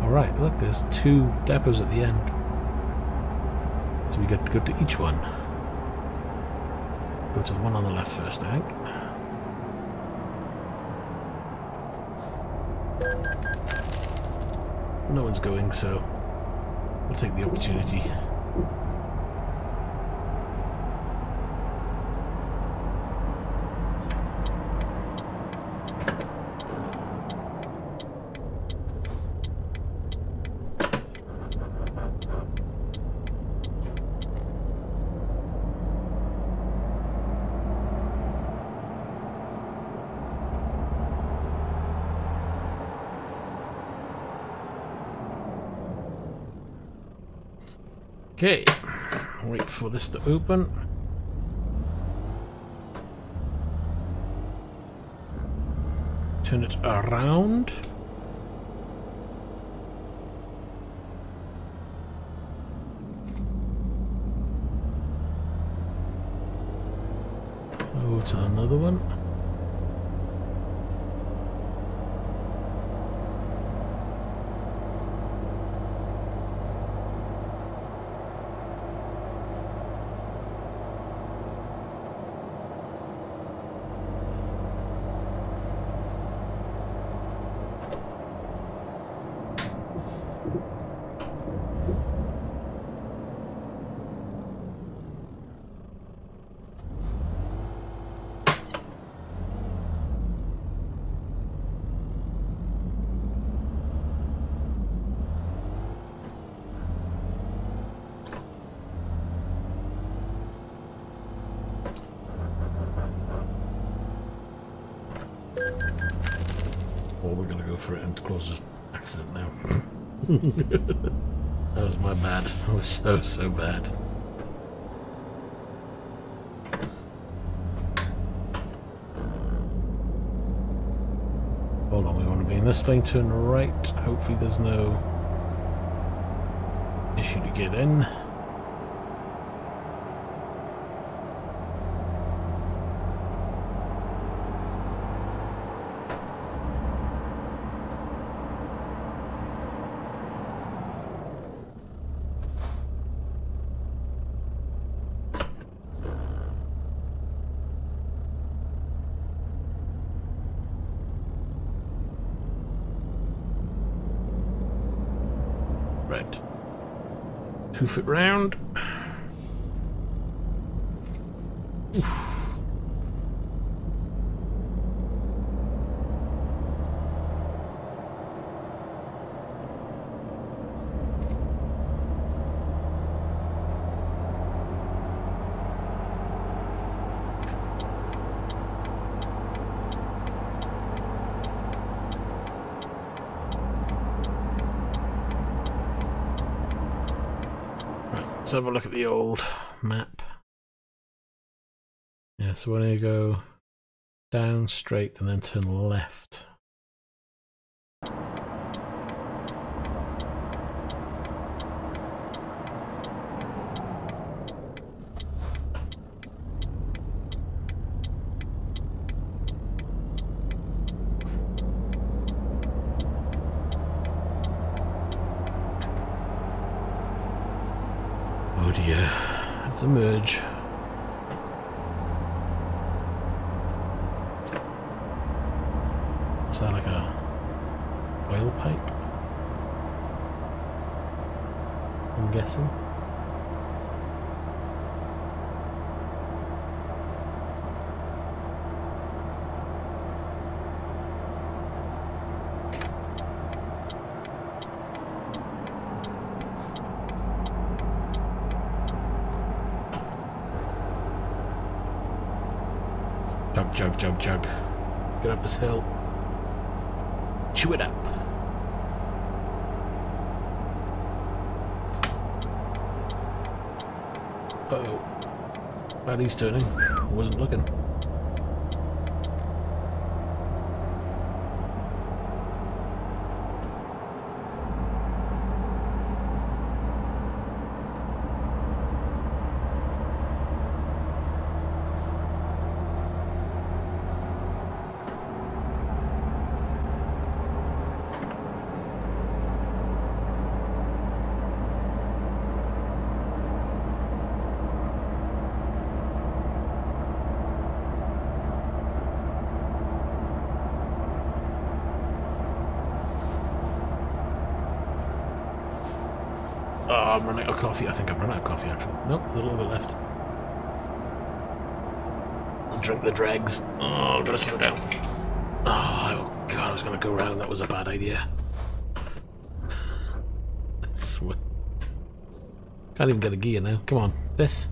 Alright, look, there's 2 depots at the end. So we get to go to each one. Go to the one on the left first, I think. No one's going, so we'll take the opportunity. Okay, wait for this to open. Turn it around. Go to another one. Or we're gonna go for it and cause an accident now. That was my bad. That was so bad. Hold on, we want to be in this lane, turn right. Hopefully there's no issue to get in. Right. 2 foot round. Oof. Let's have a look at the old map. Yeah, so we're going to go down straight and then turn left. Oh dear, it's a merge. Is that like a oil pipe? I'm guessing. Jug, jug, jug, jug. Get up this hill. Chew it up. Uh-oh. Glad he's turning. Wasn't looking. Oh, I'm running out of coffee. I think I've run out of coffee actually. Nope, a little bit left. I'll drink the dregs. Oh, I've got to slow down. Oh god, I was going to go round. That was a bad idea. I swear. Can't even get a gear now. Come on, fifth.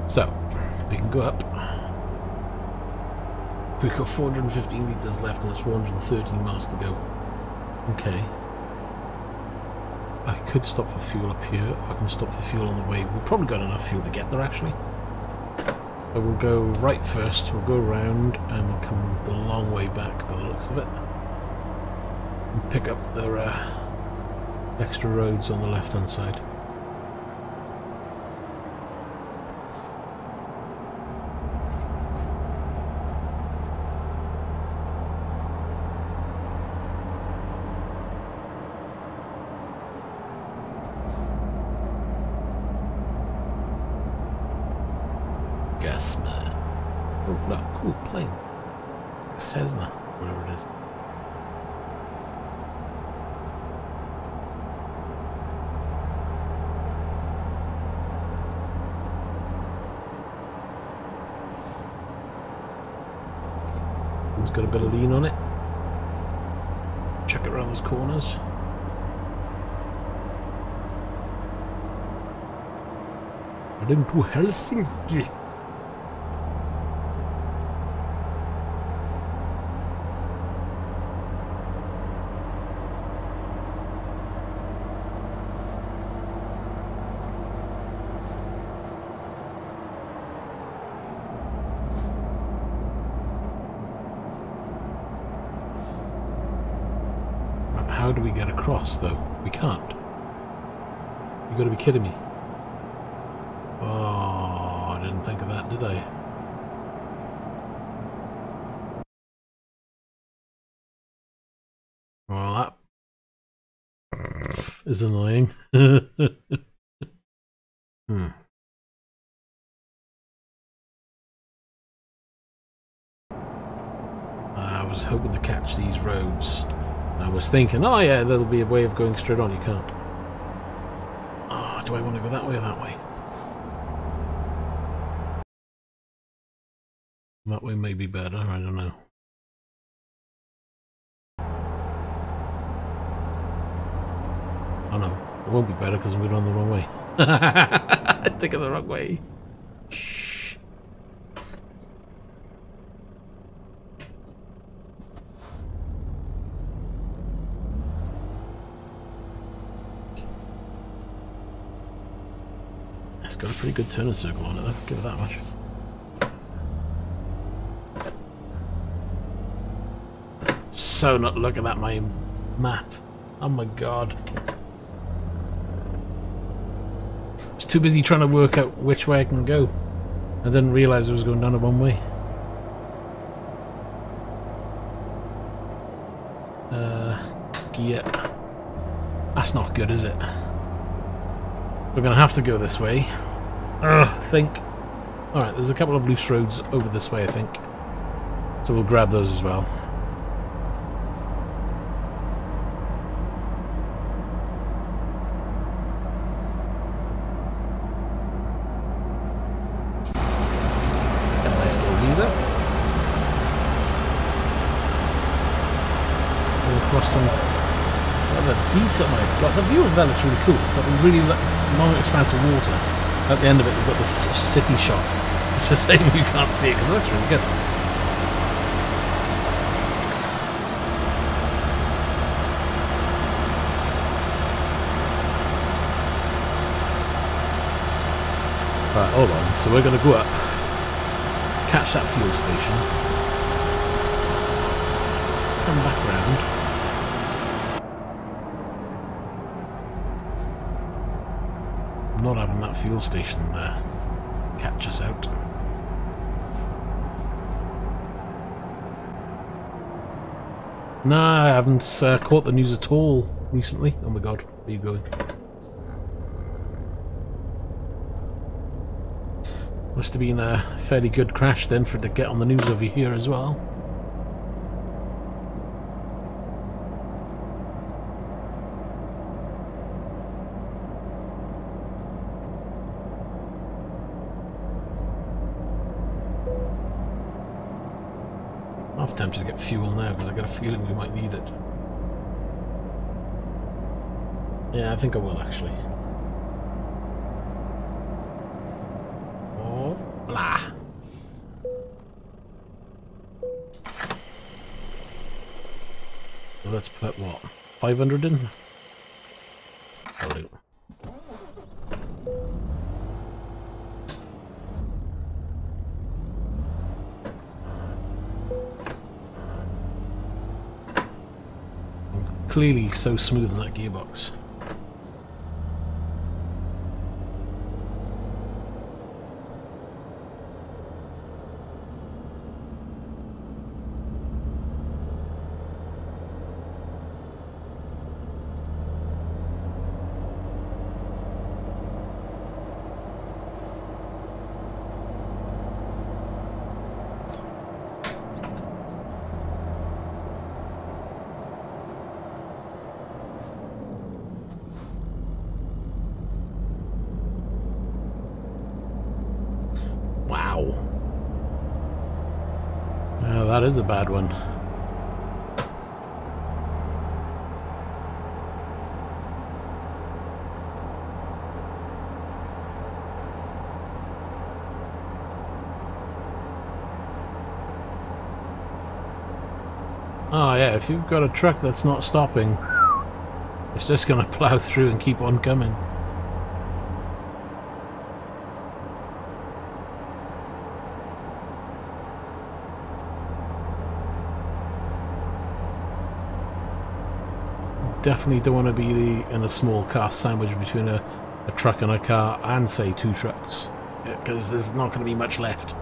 So, we can go up. We've got 415 litres left and there's 413 miles to go. Okay. I could stop for fuel up here. I can stop for fuel on the way. We've probably got enough fuel to get there actually. So we'll go right first, we'll go round and we'll come the long way back by the looks of it. And pick up the extra roads on the left hand side. Oh, no, cool plane. Cessna, whatever it is. It's got a bit of lean on it. Check it around those corners. Heading to Helsinki. How do we get across, though? We can't. You gotta be kidding me. Oh, I didn't think of that, did I? Well, that is annoying. I was hoping to catch these roads. I was thinking, oh yeah, there'll be a way of going straight on. You can't. Oh, do I want to go that way or that way? That way may be better, I don't know. Oh no, it won't be better because we're on the wrong way. I took it the wrong way. Shh. It's got a pretty good turning circle on it though, give it that much. So not looking at my map. Oh my god. I was too busy trying to work out which way I can go. I didn't realise I was going down a one way. Gear. That's not good, is it? We're going to have to go this way. I think. Alright, there's a couple of loose roads over this way, I think. So we'll grab those as well. Got a nice little view there. across some. Well, the detail, my God, the view of that looks really cool. Got a really long expanse of water. At the end of it, you've got this city shot. It's a shame you can't see it because it looks really good. Right, hold on. So we're going to go up, catch that fuel station, come back round. I'm not having that fuel station catch us out. No, I haven't caught the news at all recently. Oh my God, where are you going? Must have been a fairly good crash then for it to get on the news over here as well. I'm tempted to get fuel now because I got a feeling we might need it. Yeah, I think I will actually. Blah. So let's put what? 500 in? That'll do. I'm clearly so smooth in that gearbox. That is a bad one. Oh yeah, if you've got a truck that's not stopping, it's just gonna plow through and keep on coming. Definitely don't want to be in a small car sandwich between a truck and a car and say two trucks, because there's not going to be much left.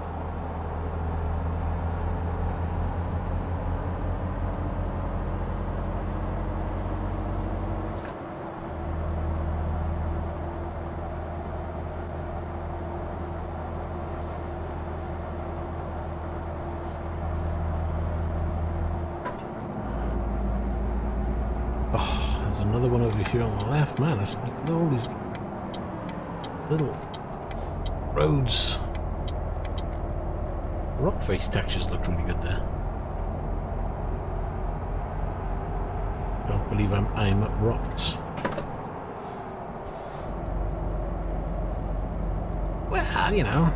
Another one over here on the left. Man, there's all these little roads. Rock face textures look really good there. Don't believe I'm up rocks. Well, you know,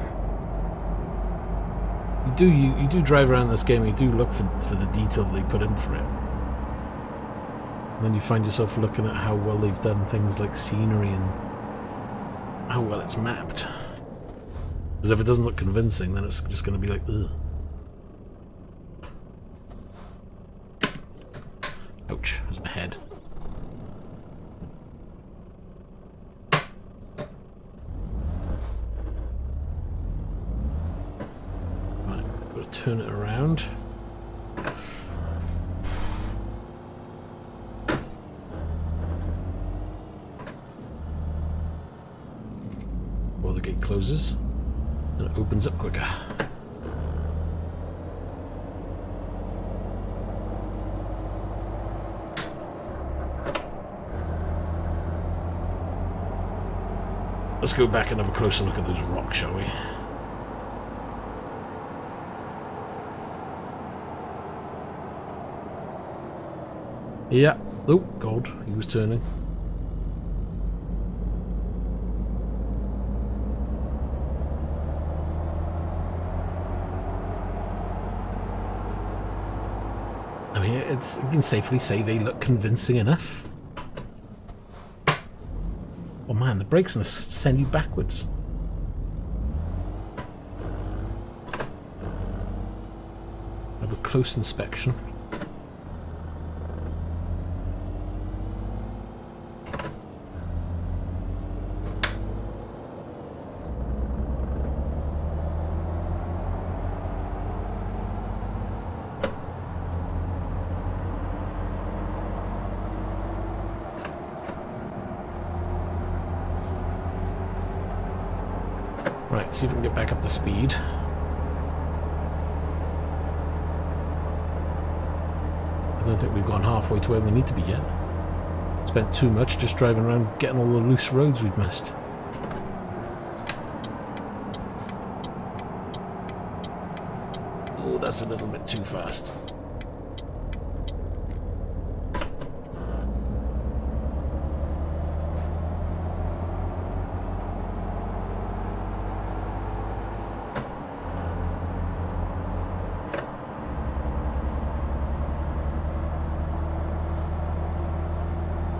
you do drive around this game. You do look for the detail they put in for it. And then you find yourself looking at how well they've done things like scenery and how well it's mapped. Because if it doesn't look convincing, then it's just going to be like, ugh. Ouch, there's my head. Right, got to turn it around. The gate closes and it opens up quicker. Let's go back and have a closer look at those rocks, shall we? Yeah. Oh, God. He was turning. I mean, you can safely say they look convincing enough. Oh man, the brake's gonna send you backwards. Have a close inspection. Right, see if we can get back up to speed. I don't think we've gone halfway to where we need to be yet. Spent too much just driving around getting all the loose roads we've missed. Oh, that's a little bit too fast.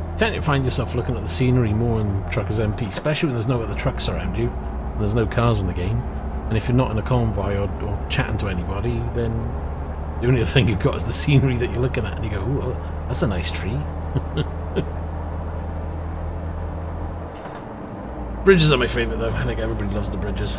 You tend to find yourself looking at the scenery more in Truckers MP, especially when there's no other trucks around you, and there's no cars in the game, and if you're not in a convoy or chatting to anybody, then the only other thing you've got is the scenery that you're looking at, and you go, "Ooh, well, that's a nice tree." Bridges are my favourite though, I think everybody loves the bridges.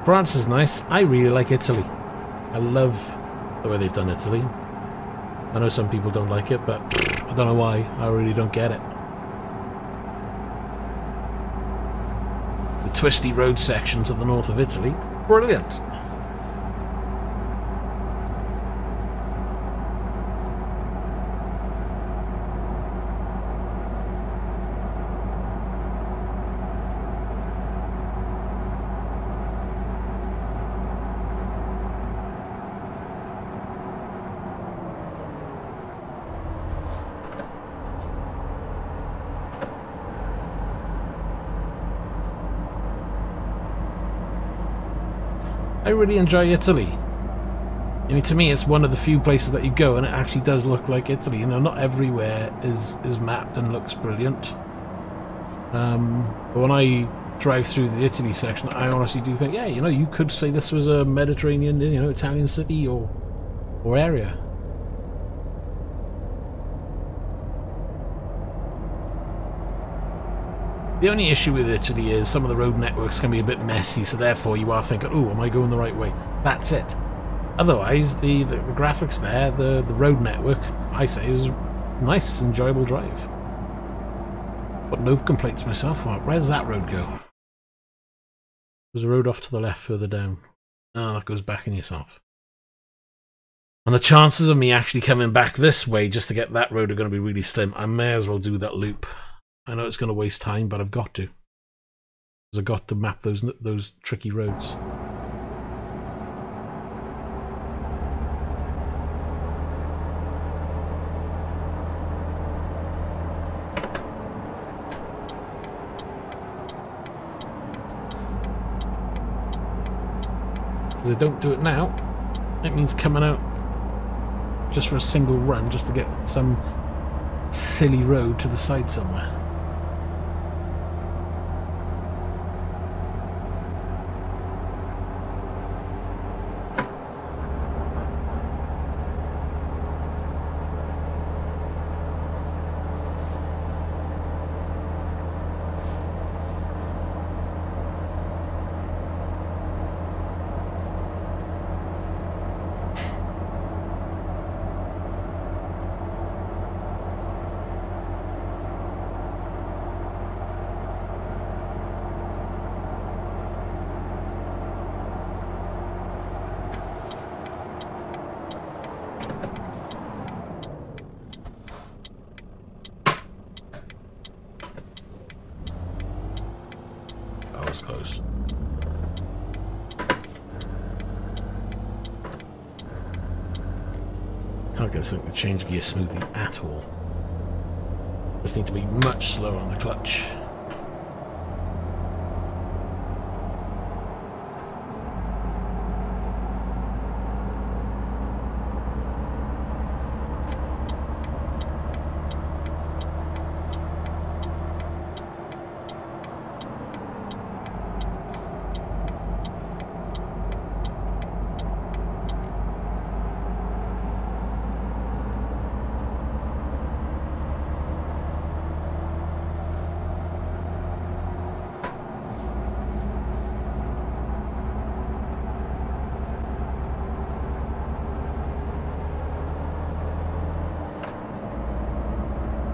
France is nice. I really like Italy. I love the way they've done Italy. I know some people don't like it, but I don't know why. I really don't get it. The twisty road section to the north of Italy, brilliant. I really enjoy Italy. I mean, to me, it's one of the few places that you go and it actually does look like Italy. You know, not everywhere is mapped and looks brilliant. But when I drive through the Italy section, I honestly do think, yeah, you know, you could say this was a Mediterranean, you know, Italian city or area. The only issue with Italy is some of the road networks can be a bit messy, so therefore you are thinking, oh, am I going the right way? That's it. Otherwise, the graphics there, the road network, I say, is nice, enjoyable drive. But no complaints myself. Where does that road go? There's a road off to the left further down. Oh, that goes back in yourself. And the chances of me actually coming back this way just to get that road are going to be really slim. I may as well do that loop. I know it's going to waste time, but I've got to. Because I've got to map those tricky roads. Because I don't do it now, it means coming out just for a single run, just to get some silly road to the side somewhere. can't get this thing to change gear smoothly at all. Just need to be much slower on the clutch.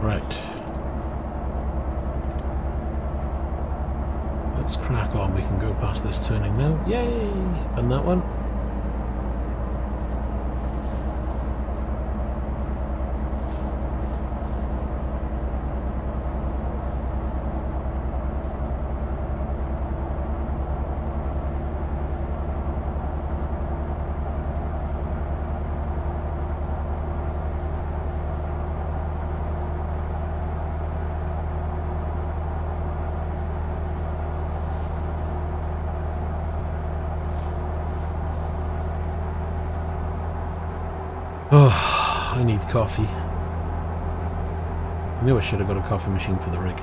Right. Let's crack on. We can go past this turning now. Yay! Done that one. Oh, I need coffee. I knew I should have got a coffee machine for the rig.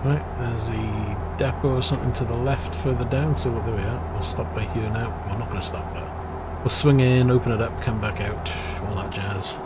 Right, there's a depot or something to the left further down, so there we are. We'll stop by here now. Well, I'm not going to stop there. We'll swing in, open it up, come back out, all that jazz.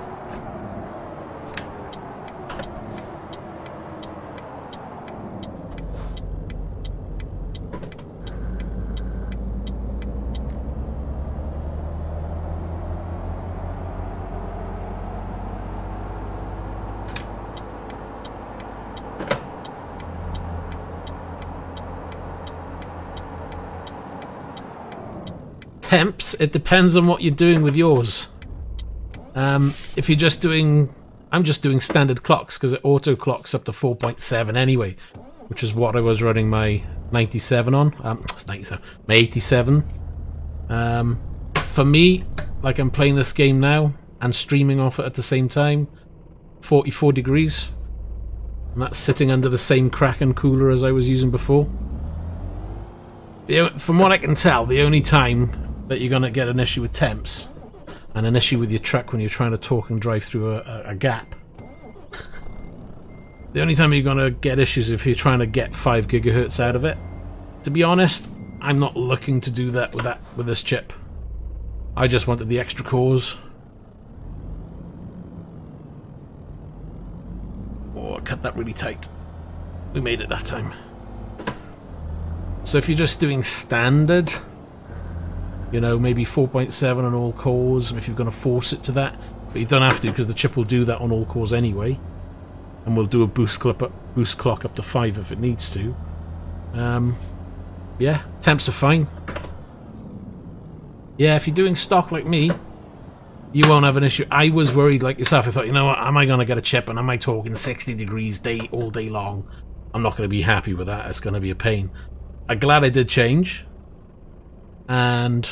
Temps, it depends on what you're doing with yours. If you're just doing, I'm just doing standard clocks because it auto clocks up to 4.7 anyway, which is what I was running my 97 on. It's 97, my 87. For me, like I'm playing this game now and streaming off it at the same time, 44 degrees, and that's sitting under the same Kraken cooler as I was using before. From what I can tell, the only time that you're going to get an issue with temps and an issue with your truck when you're trying to talk and drive through a gap. The only time you're going to get issues if you're trying to get 5 gigahertz out of it. To be honest, I'm not looking to do that with this chip. I just wanted the extra cores. Oh, I cut that really tight. We made it that time. So if you're just doing standard, you know, maybe 4.7 on all cores, if you're going to force it to that. But you don't have to, because the chip will do that on all cores anyway. And we'll do a boost clock up to 5 if it needs to. Yeah, temps are fine. Yeah, if you're doing stock like me, you won't have an issue. I was worried like yourself. I thought, you know what, am I going to get a chip and am I talking 60 degrees all day long? I'm not going to be happy with that. It's going to be a pain. I'm glad I did change. And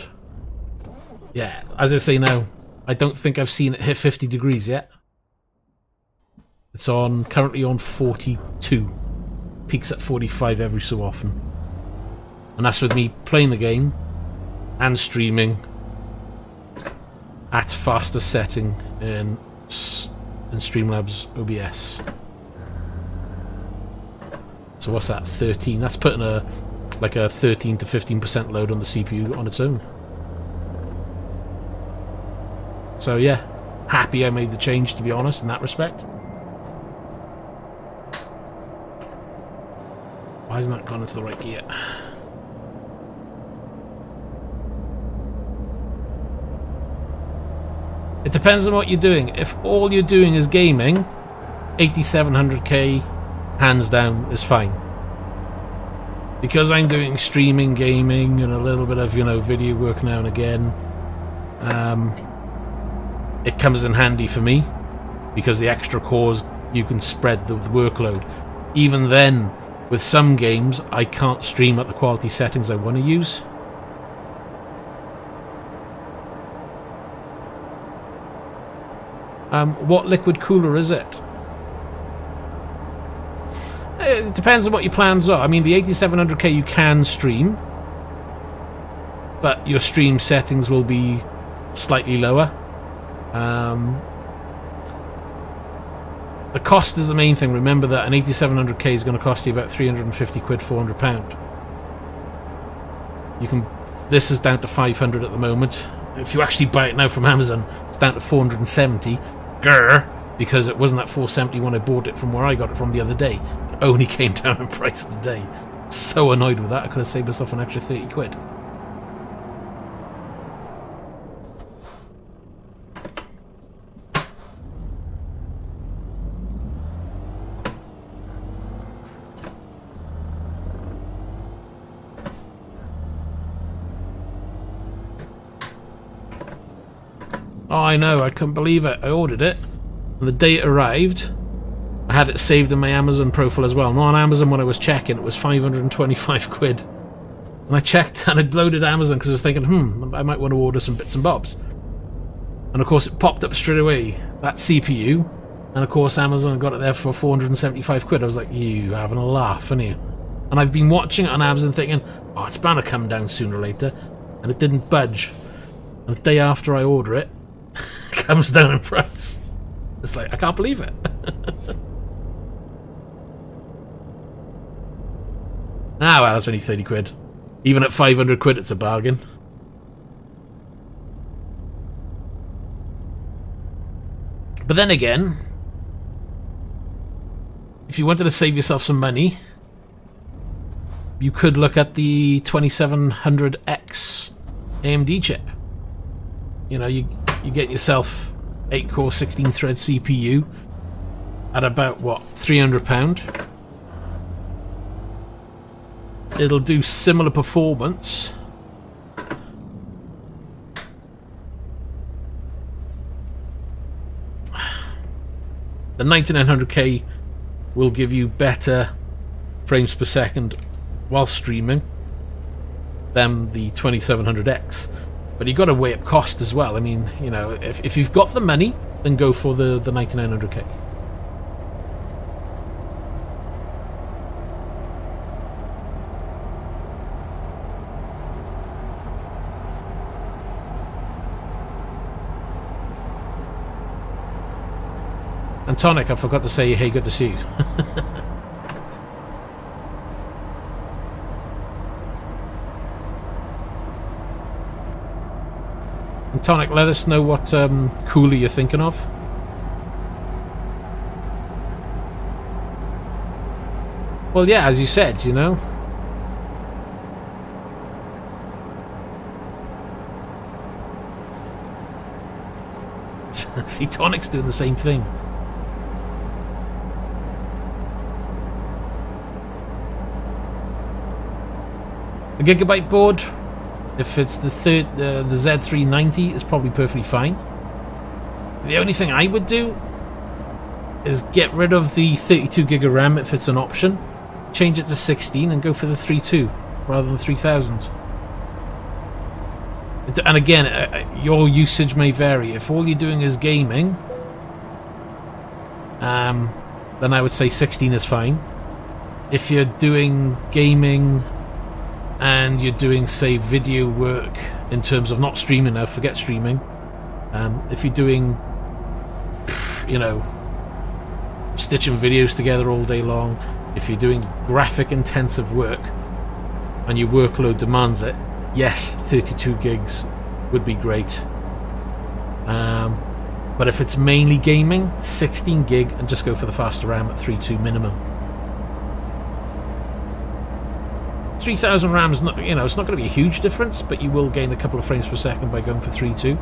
yeah, as I say now, I don't think I've seen it hit 50 degrees yet. It's currently on 42. Peaks at 45 every so often. And that's with me playing the game and streaming at faster setting in Streamlabs OBS. So what's that? 13. That's putting like a 13 to 15% load on the CPU on its own. So yeah, happy I made the change, to be honest, in that respect. Why hasn't that gone into the right gear? It depends on what you're doing. If all you're doing is gaming, 8700K, hands down, is fine. Because I'm doing streaming, gaming, and a little bit of, you know, video work now and again, it comes in handy for me because the extra cores, you can spread the workload. Even then, with some games, I can't stream at the quality settings I want to use. What liquid cooler is it? It depends on what your plans are. I mean, the 8700K you can stream, but your stream settings will be slightly lower. The cost is the main thing. Remember that an 8700K is going to cost you about 350 quid, £400. You can. This is down to 500 at the moment. If you actually buy it now from Amazon, it's down to 470. Grr, because it wasn't at 470 when I bought it from where I got it from the other day. It only came down in price today. So annoyed with that, I could have saved myself an extra 30 quid. Oh, I know, I couldn't believe it. I ordered it, and the day it arrived, I had it saved in my Amazon profile as well. And on Amazon, when I was checking, it was 525 quid. And I checked, and I'd loaded Amazon because I was thinking, I might want to order some bits and bobs. And of course, it popped up straight away, that CPU. And of course, Amazon got it there for 475 quid. I was like, you having a laugh, aren't you? And I've been watching it on Amazon thinking, oh, it's bound to come down sooner or later. And it didn't budge. And the day after I order it, comes down in price. It's like, I can't believe it. Ah, well, that's only 30 quid. Even at 500 quid, it's a bargain. But then again, if you wanted to save yourself some money, you could look at the 2700X AMD chip. You know, you get yourself 8-core 16-thread CPU at about, what, £300. It'll do similar performance. The 9900K will give you better frames per second while streaming than the 2700X. But you've got to weigh up cost as well. I mean, you know, if you've got the money, then go for the 9900K. And Tonic, I forgot to say, hey, good to see you. Tonic, let us know what cooler you're thinking of. Well, yeah, as you said, you know. See, Tonic's doing the same thing. A gigabyte board. If it's the Z390, it's probably perfectly fine. The only thing I would do is get rid of the 32 gig of RAM if it's an option, change it to 16 and go for the 3.2 rather than 3000. And again, your usage may vary. If all you're doing is gaming, then I would say 16 is fine. If you're doing gaming and you're doing, say, video work in terms of not streaming now, forget streaming. If you're doing, you know, stitching videos together all day long, if you're doing graphic intensive work and your workload demands it, yes, 32 gigs would be great. But if it's mainly gaming, 16 gig and just go for the faster RAM at 3.2 minimum. 3000 RAM's not, you know, it's not going to be a huge difference, but you will gain a couple of frames per second by going for 3.2.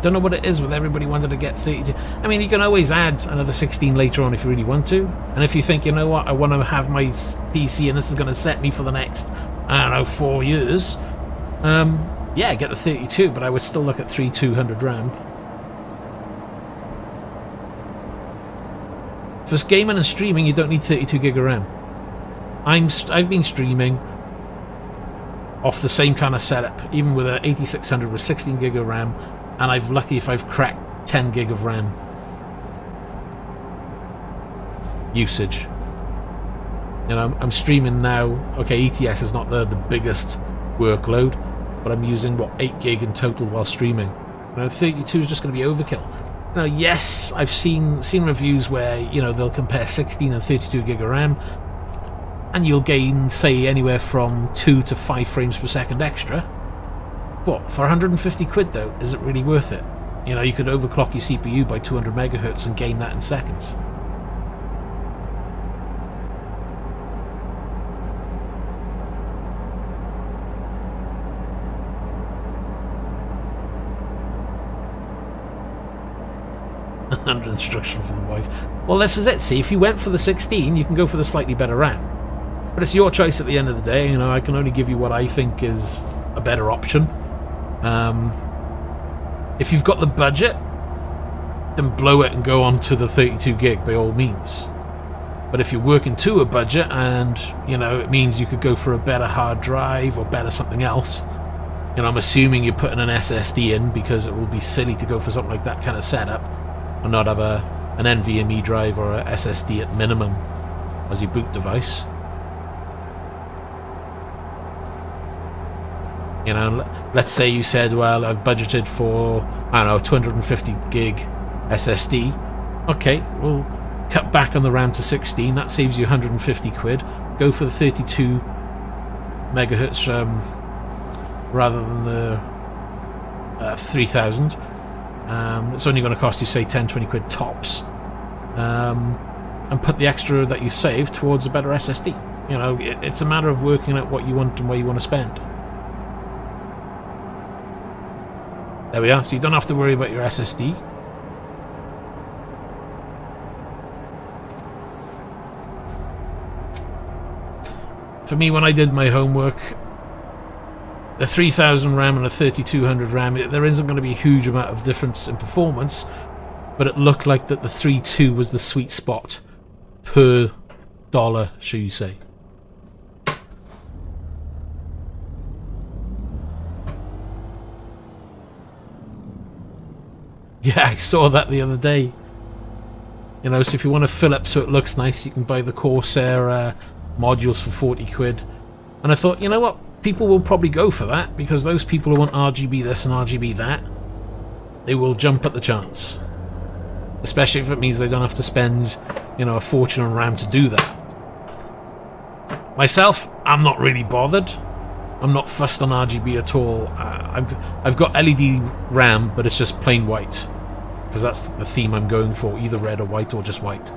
don't know what it is with everybody wanting to get 32. I mean, you can always add another 16 later on if you really want to. And if you think, you know what, I want to have my PC and this is going to set me for the next, I don't know, 4 years. Yeah, get the 32, but I would still look at 3200 RAM. For gaming and streaming, you don't need 32 gig of RAM. I've been streaming off the same kind of setup, even with an 8600 with 16 gig of RAM, and I've lucky if I've cracked 10 gig of RAM usage. You know, I'm streaming now. Okay, ETS is not the biggest workload, but I'm using what, 8 gig in total while streaming. You know, 32 is just going to be overkill. Now, yes, I've seen reviews where, you know, they'll compare 16 and 32 gig of RAM, and you'll gain, say, anywhere from 2 to 5 frames per second extra. But for 150 quid, though, is it really worth it? You know, you could overclock your CPU by 200 megahertz and gain that in seconds. Under instruction from the wife. Well, this is it. See, if you went for the 16, you can go for the slightly better RAM. But it's your choice at the end of the day. You know, I can only give you what I think is a better option. If you've got the budget, then blow it and go on to the 32 gig by all means. But if you're working to a budget and, you know, it means you could go for a better hard drive or better something else, you know, I'm assuming you're putting an SSD in because it will be silly to go for something like that kind of setup and not have an NVMe drive or a SSD at minimum as your boot device. You know, let's say you said, well, I've budgeted for, I don't know, 250 gig SSD. Okay, well, cut back on the RAM to 16. That saves you 150 quid. Go for the 32 megahertz rather than the 3000. It's only going to cost you, say, 10-20 quid tops. And put the extra that you save towards a better SSD. You know, it's a matter of working out what you want and where you want to spend. There we are, so you don't have to worry about your SSD. For me, when I did my homework, the 3000 RAM and the 3200 RAM, there isn't going to be a huge amount of difference in performance, but it looked like that the 3.2 was the sweet spot per dollar, shall you say. Yeah, I saw that the other day. You know, so if you want to fill up so it looks nice, you can buy the Corsair modules for 40 quid. And I thought, you know what? People will probably go for that, because those people who want RGB this and RGB that, they will jump at the chance. Especially if it means they don't have to spend, you know, a fortune on RAM to do that. Myself, I'm not really bothered. I'm not fussed on RGB at all. I've got LED RAM, but it's just plain white, because that's the theme I'm going for, either red or white or just white.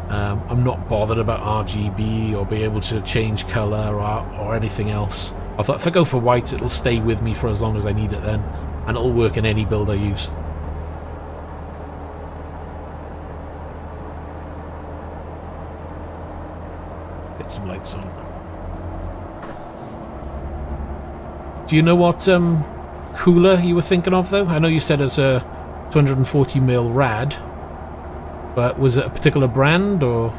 I'm not bothered about RGB or be able to change colour or anything else. I thought if I go for white, it'll stay with me for as long as I need it then, and it'll work in any build I use. Get some lights on. Do you know what cooler you were thinking of, though? I know you said it's a 240mm rad, but was it a particular brand, or?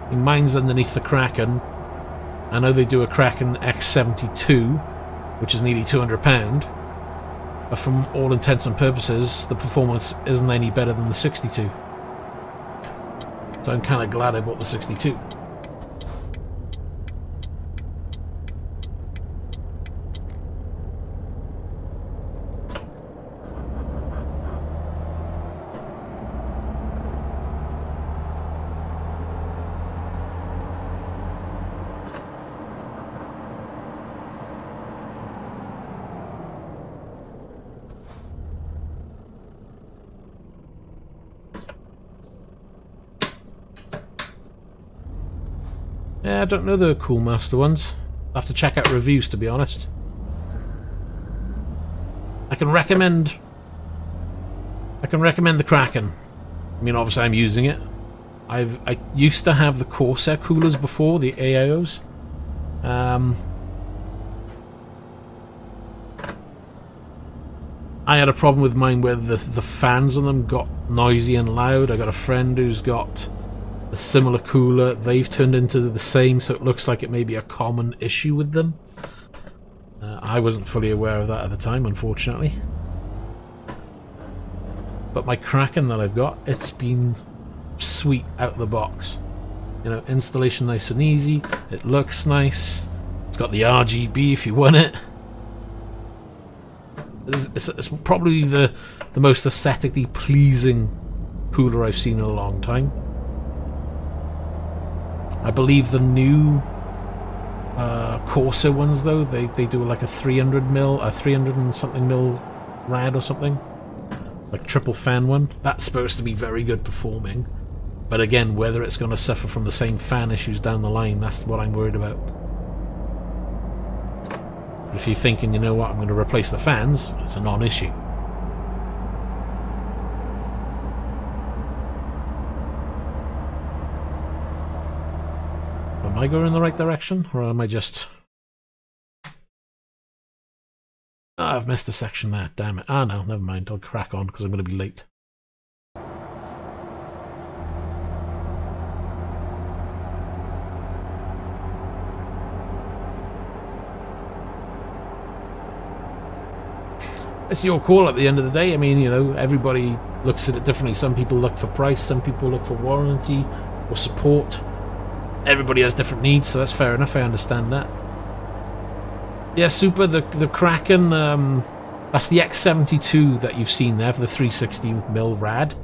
I mean, mine's underneath the Kraken. I know they do a Kraken X72, which is nearly £200, but from all intents and purposes, the performance isn't any better than the 62. So I'm kind of glad I bought the 62. Yeah, I don't know the Cool Master ones. I'll have to check out reviews, to be honest. I can recommend the Kraken. I mean, obviously I'm using it. I used to have the Corsair coolers before, the AIOs. I had a problem with mine where the fans on them got noisy and loud. I got a friend who's got a similar cooler. They've turned into the same, so it looks like it may be a common issue with them. I wasn't fully aware of that at the time, unfortunately. But my Kraken that I've got, it's been sweet out of the box. You know, installation nice and easy. It looks nice. It's got the RGB if you want it. It's probably the most aesthetically pleasing cooler I've seen in a long time. I believe the new Corsair ones, though, they do like a 300mm, a 300 and something mil rad or something, like triple fan one. That's supposed to be very good performing, but again, whether it's going to suffer from the same fan issues down the line, that's what I'm worried about. If you're thinking, you know what, I'm going to replace the fans, it's a non-issue. Am I going in the right direction, or am I just... Oh, I've missed a section there, damn it. Ah no, never mind, I'll crack on because I'm going to be late. It's your call at the end of the day. I mean, you know, everybody looks at it differently. Some people look for price, some people look for warranty or support. Everybody has different needs, so that's fair enough. I understand that. Yeah, super. The Kraken, that's the X72 that you've seen there for the 360mm rad.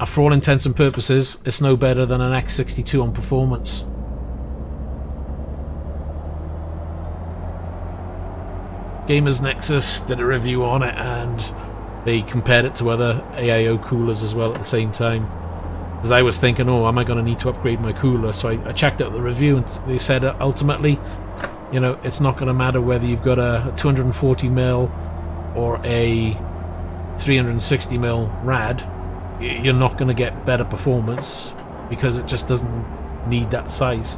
For all intents and purposes, it's no better than an X62 on performance. Gamers Nexus did a review on it, and they compared it to other AIO coolers as well at the same time. Because I was thinking, oh, am I going to need to upgrade my cooler? So I checked out the review, and they said ultimately, you know, it's not going to matter whether you've got a 240mm or a 360mm rad. You're not going to get better performance because it just doesn't need that size,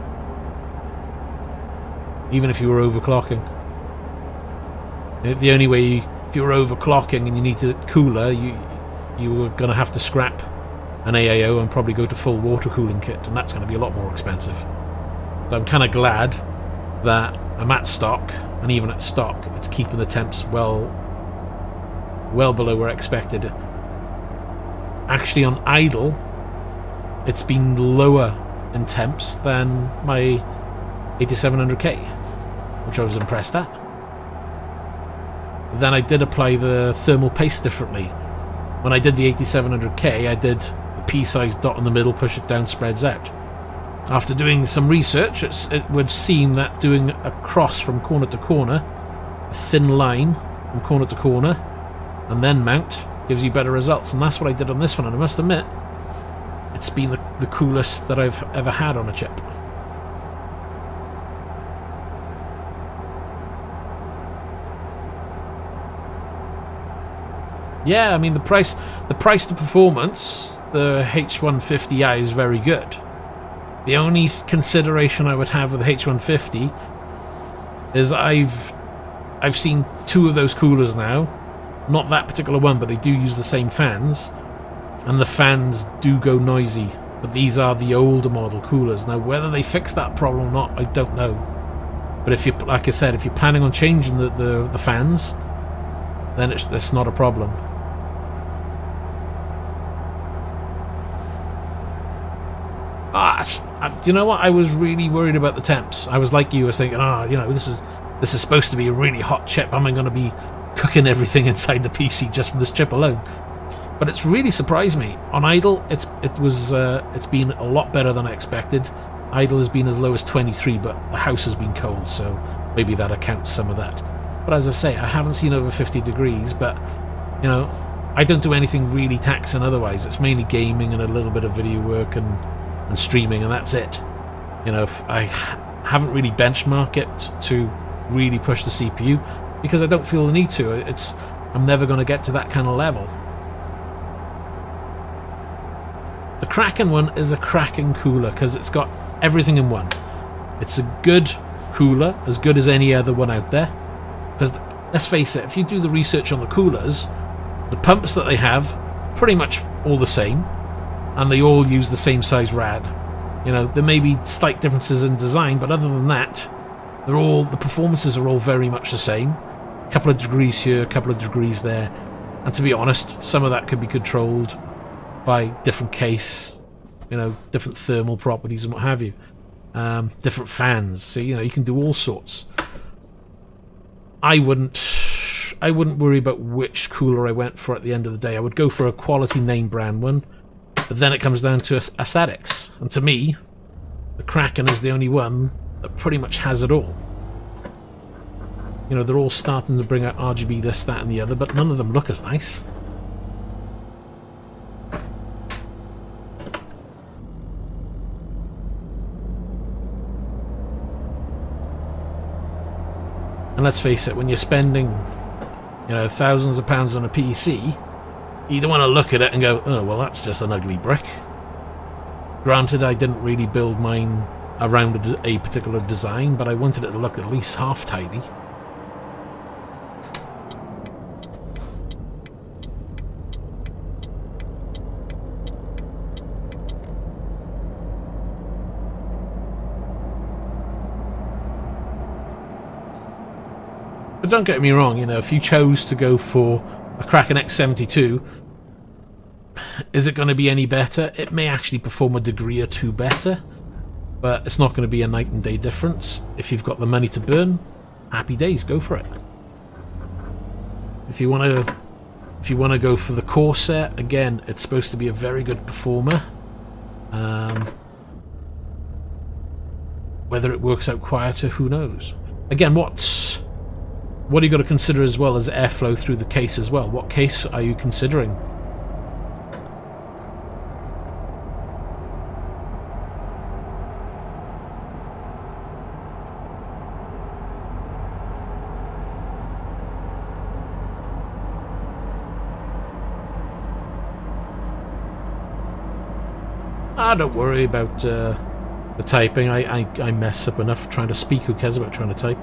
even if you were overclocking. The only way, if you were overclocking and you needed it cooler, you were going to have to scrap an AIO and probably go to full water cooling kit, and that's going to be a lot more expensive. So I'm kind of glad that I'm at stock, and even at stock, it's keeping the temps well below where I expected. Actually, on idle, it's been lower in temps than my 8700K, which I was impressed at. Then I did apply the thermal paste differently. When I did the 8700K, I did the P-size dot in the middle, push it down, spreads out. After doing some research, it would seem that doing a cross from corner to corner, a thin line from corner to corner, and then mount, gives you better results. And that's what I did on this one, and I must admit, it's been the coolest that I've ever had on a chip. Yeah, I mean, the price to performance, the H150i is very good. The only consideration I would have with the H150 is I've seen two of those coolers now. Not that particular one, but they do use the same fans, and the fans do go noisy. But these are the older model coolers. Now, whether they fix that problem or not, I don't know. But if you, like I said, if you're planning on changing the fans, then it's not a problem. You know what? I was really worried about the temps. I was like you, I was thinking, you know, this is supposed to be a really hot chip. Am I going to be cooking everything inside the PC just from this chip alone? But it's really surprised me. On idle, it's been a lot better than I expected. Idle has been as low as 23, but the house has been cold, so maybe that accounts some of that. But as I say, I haven't seen over 50 degrees, but, you know, I don't do anything really taxing otherwise. It's mainly gaming and a little bit of video work and streaming, and that's it. You know, if I haven't really benchmarked it to really push the CPU because I don't feel the need to. I'm never going to get to that kind of level. The Kraken one is a cracking cooler because it's got everything in one. It's a good cooler, as good as any other one out there. Because let's face it, if you do the research on the coolers, the pumps that they have, pretty much all the same, and they all use the same size rad. You know, there may be slight differences in design, but other than that, the performances are all very much the same. A couple of degrees here, a couple of degrees there, and to be honest, some of that could be controlled by different case, you know, different thermal properties and what have you, different fans. So you know, you can do all sorts. I wouldn't worry about which cooler I went for at the end of the day. I would go for a quality name brand one, but then it comes down to aesthetics. And to me, the Kraken is the only one that pretty much has it all. You know, they're all starting to bring out RGB this, that and the other, but none of them look as nice. And let's face it, when you're spending, you know, thousands of pounds on a PC, you don't want to look at it and go, oh, well, that's just an ugly brick. Granted, I didn't really build mine around a particular design, but I wanted it to look at least half tidy. But don't get me wrong, you know, if you chose to go for a Kraken X72, is it going to be any better? It may actually perform a degree or two better, but it's not going to be a night and day difference. If you've got the money to burn, happy days, go for it. If you want to go for the Corsair, again, it's supposed to be a very good performer. Whether it works out quieter, who knows? Again, what are you got to consider as well as airflow through the case as well? What case are you considering? Don't worry about the typing. I mess up enough trying to speak. Who cares about trying to type?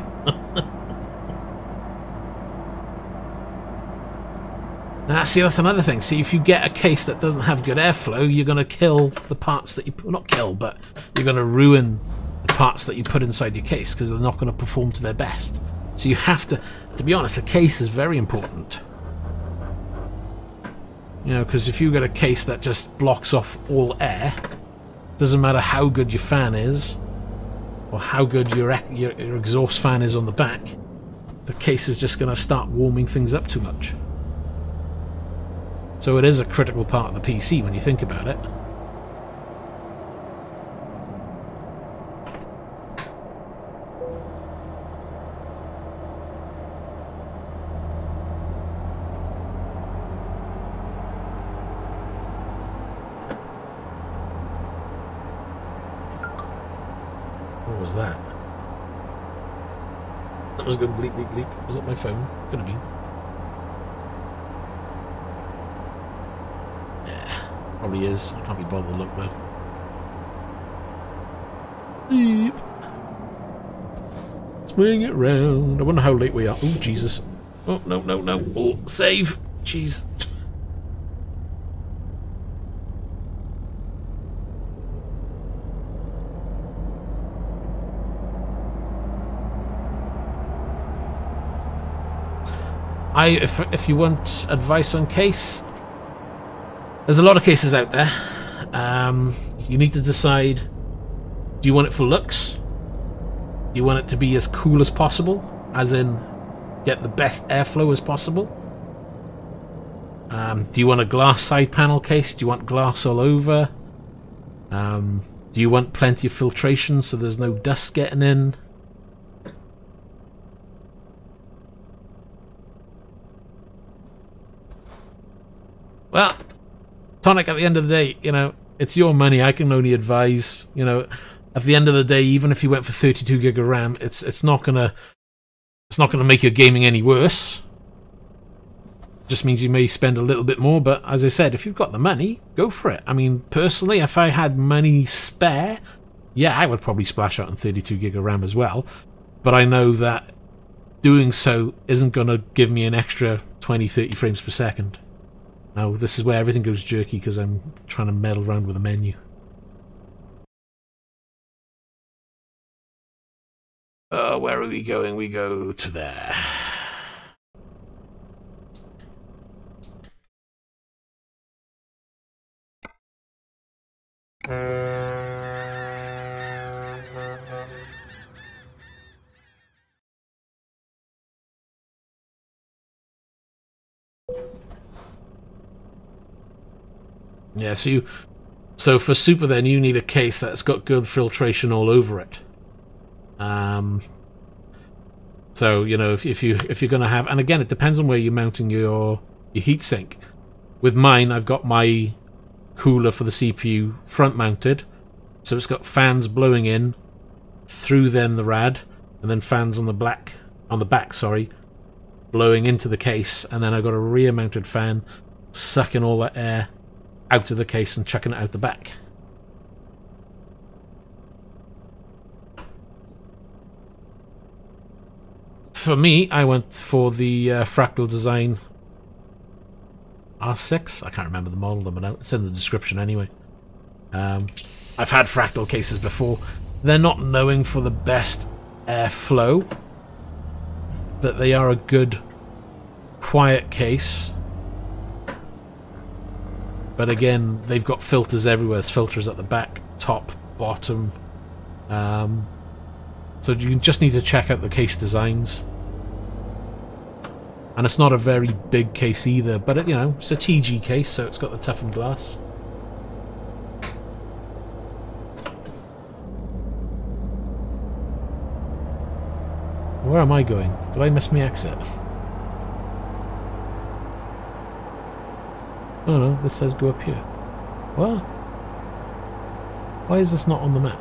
See, that's another thing. See, if you get a case that doesn't have good airflow, you're going to kill the parts that you put... Not kill, but you're going to ruin the parts that you put inside your case because they're not going to perform to their best. So you have to be honest, the case is very important. You know, because if you get a case that just blocks off all air, doesn't matter how good your fan is, or how good your exhaust fan is on the back, the case is just going to start warming things up too much. So it is a critical part of the PC when you think about it. What was that? That was going bleep, bleep, bleep. Was it my phone? Could have been. Probably is. I can't be bothered to look though. Beep. Swing it round. I wonder how late we are. Oh Jesus! Oh no no no! Oh save! Jeez. If you want advice on case. There's a lot of cases out there. You need to decide, do you want it for looks? Do you want it to be as cool as possible? As in, get the best airflow as possible? Do you want a glass side panel case? Do you want glass all over? Do you want plenty of filtration so there's no dust getting in? Well, Tonic, at the end of the day, you know, it's your money. I can only advise. You know, at the end of the day, even if you went for 32 gig of RAM, it's not gonna make your gaming any worse. Just means you may spend a little bit more, but as I said, if you've got the money, go for it. I mean, personally, if I had money spare, yeah, I would probably splash out on 32 gig of RAM as well. But I know that doing so isn't going to give me an extra 20-30 frames per second. Now, this is where everything goes jerky because I'm trying to meddle around with the menu. Where are we going? We go to there. Yeah, so for Super then you need a case that's got good filtration all over it. So you know if you're going to have, and again it depends on where you're mounting your heatsink. With mine, I've got my cooler for the CPU front mounted, so it's got fans blowing in through then the rad, and then fans on the back, blowing into the case, and then I've got a rear mounted fan sucking all that air out of the case and chucking it out the back. For me, I went for the Fractal Design R6. I can't remember the model number now. It's in the description anyway. I've had Fractal cases before. They're not known for the best airflow, but they are a good, quiet case. But again, they've got filters everywhere. There's filters at the back, top, bottom. So you just need to check out the case designs. And it's not a very big case either, but it, you know, it's a TG case, so it's got the toughened glass. Where am I going? Did I miss my exit? Oh no, this says go up here. What? Why is this not on the map?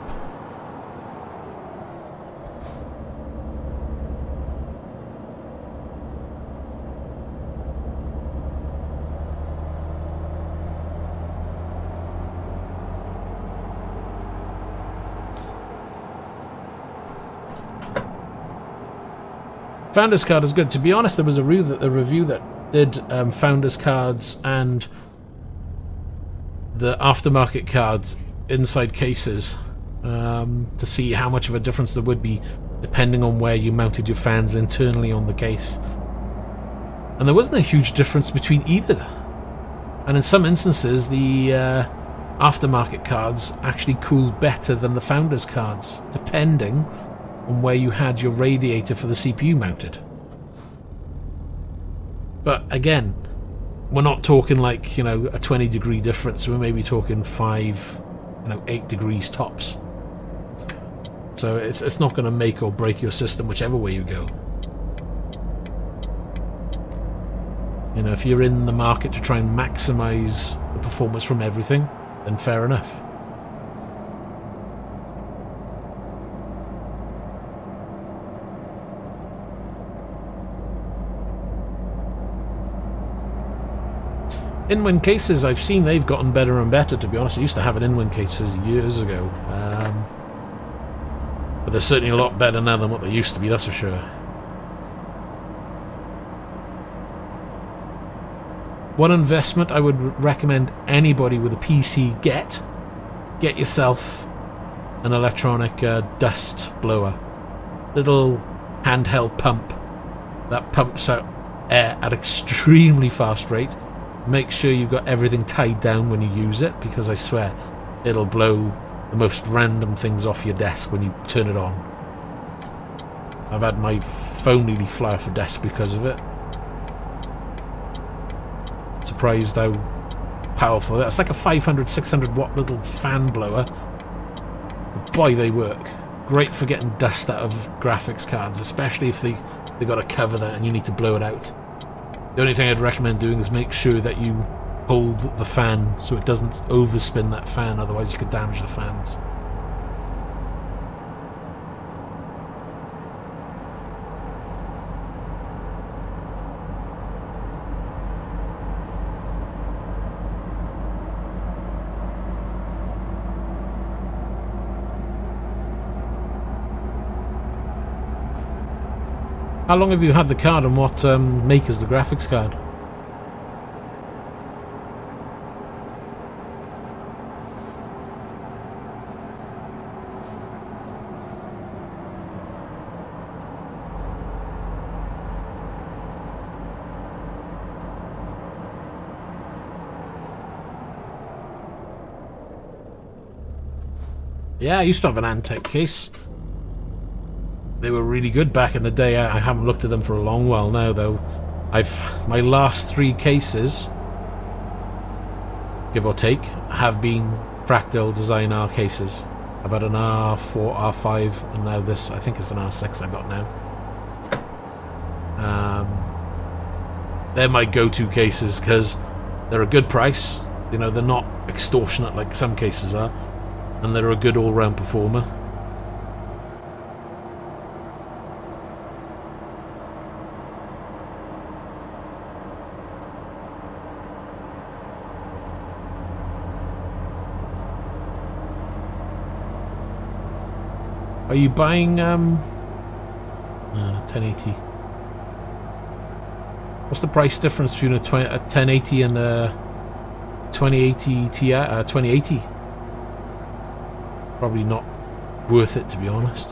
Founders card is good. To be honest, there was a review that did Founders cards and the aftermarket cards inside cases to see how much of a difference there would be depending on where you mounted your fans internally on the case. And there wasn't a huge difference between either. And in some instances, the aftermarket cards actually cooled better than the Founders cards, depending on where you had your radiator for the CPU mounted. But again, we're not talking like, you know, a 20-degree difference. We're maybe talking 8 degrees tops. So it's not going to make or break your system whichever way you go. You know, if you're in the market to try and maximize the performance from everything, then fair enough. In-wing cases, I've seen they've gotten better and better, to be honest. I used to have an in-wing cases years ago. But they're certainly a lot better now than what they used to be, that's for sure. One investment I would recommend anybody with a PC get yourself an electronic dust blower. Little handheld pump that pumps out air at extremely fast rate. Make sure you've got everything tied down when you use it, because I swear it'll blow the most random things off your desk when you turn it on. I've had my phone nearly fly off a desk because of it. Surprised how powerful. That's like a 500, 600 watt little fan blower. But boy, they work. Great for getting dust out of graphics cards, especially if they got a cover that and you need to blow it out. The only thing I'd recommend doing is make sure that you hold the fan so it doesn't overspin that fan, otherwise you could damage the fans. How long have you had the card, and what make is the graphics card? Yeah, I used to have an Antec case. They were really good back in the day. I haven't looked at them for a long while now, though. My last 3 cases, give or take, have been Fractal Design R cases. I've had an R4, R5, and now this, I think it's an R6 I've got now. They're my go-to cases because they're a good price. You know, they're not extortionate like some cases are. And they're a good all-round performer. Are you buying 1080? What's the price difference between a 1080 and a 2080 Ti? 2080? Probably not worth it, to be honest.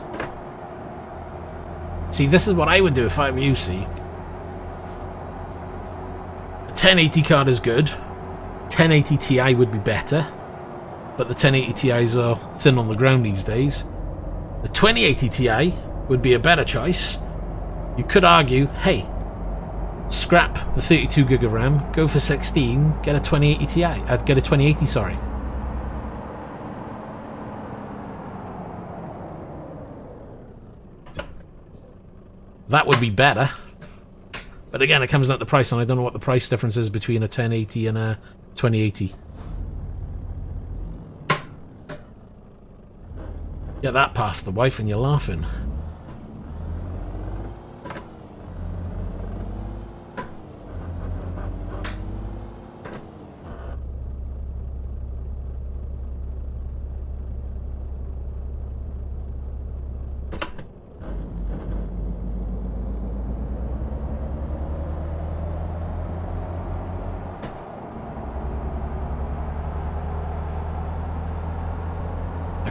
See, this is what I would do if I were you, see. A 1080 card is good. 1080 Ti would be better. But the 1080 Ti's are thin on the ground these days. The 2080 Ti would be a better choice. You could argue, hey, scrap the 32 gig of RAM, go for 16, get a 2080 Ti. Get a 2080, sorry. That would be better. But again, it comes down to price, and I don't know what the price difference is between a 1080 and a 2080. Get that past the wife and you're laughing.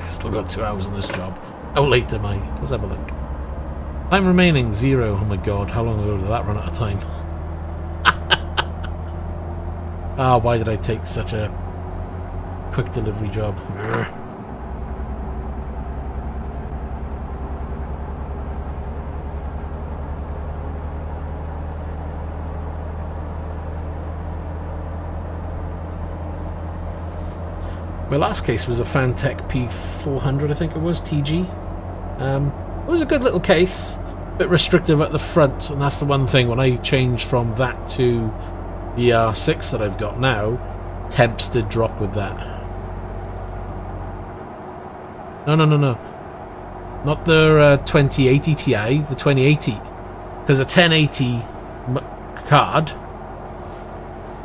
Still got 2 hours on this job. How late am I? Let's have a look. Time remaining 0. Oh my god, how long ago did that run out of time? Ah, why did I take such a quick delivery job? My last case was a Fantech P400, I think it was, TG. It was a good little case, a bit restrictive at the front, and that's the one thing. When I changed from that to the R6 that I've got now, temps did drop with that. No. Not the 2080 Ti, the 2080. Because a 1080 card,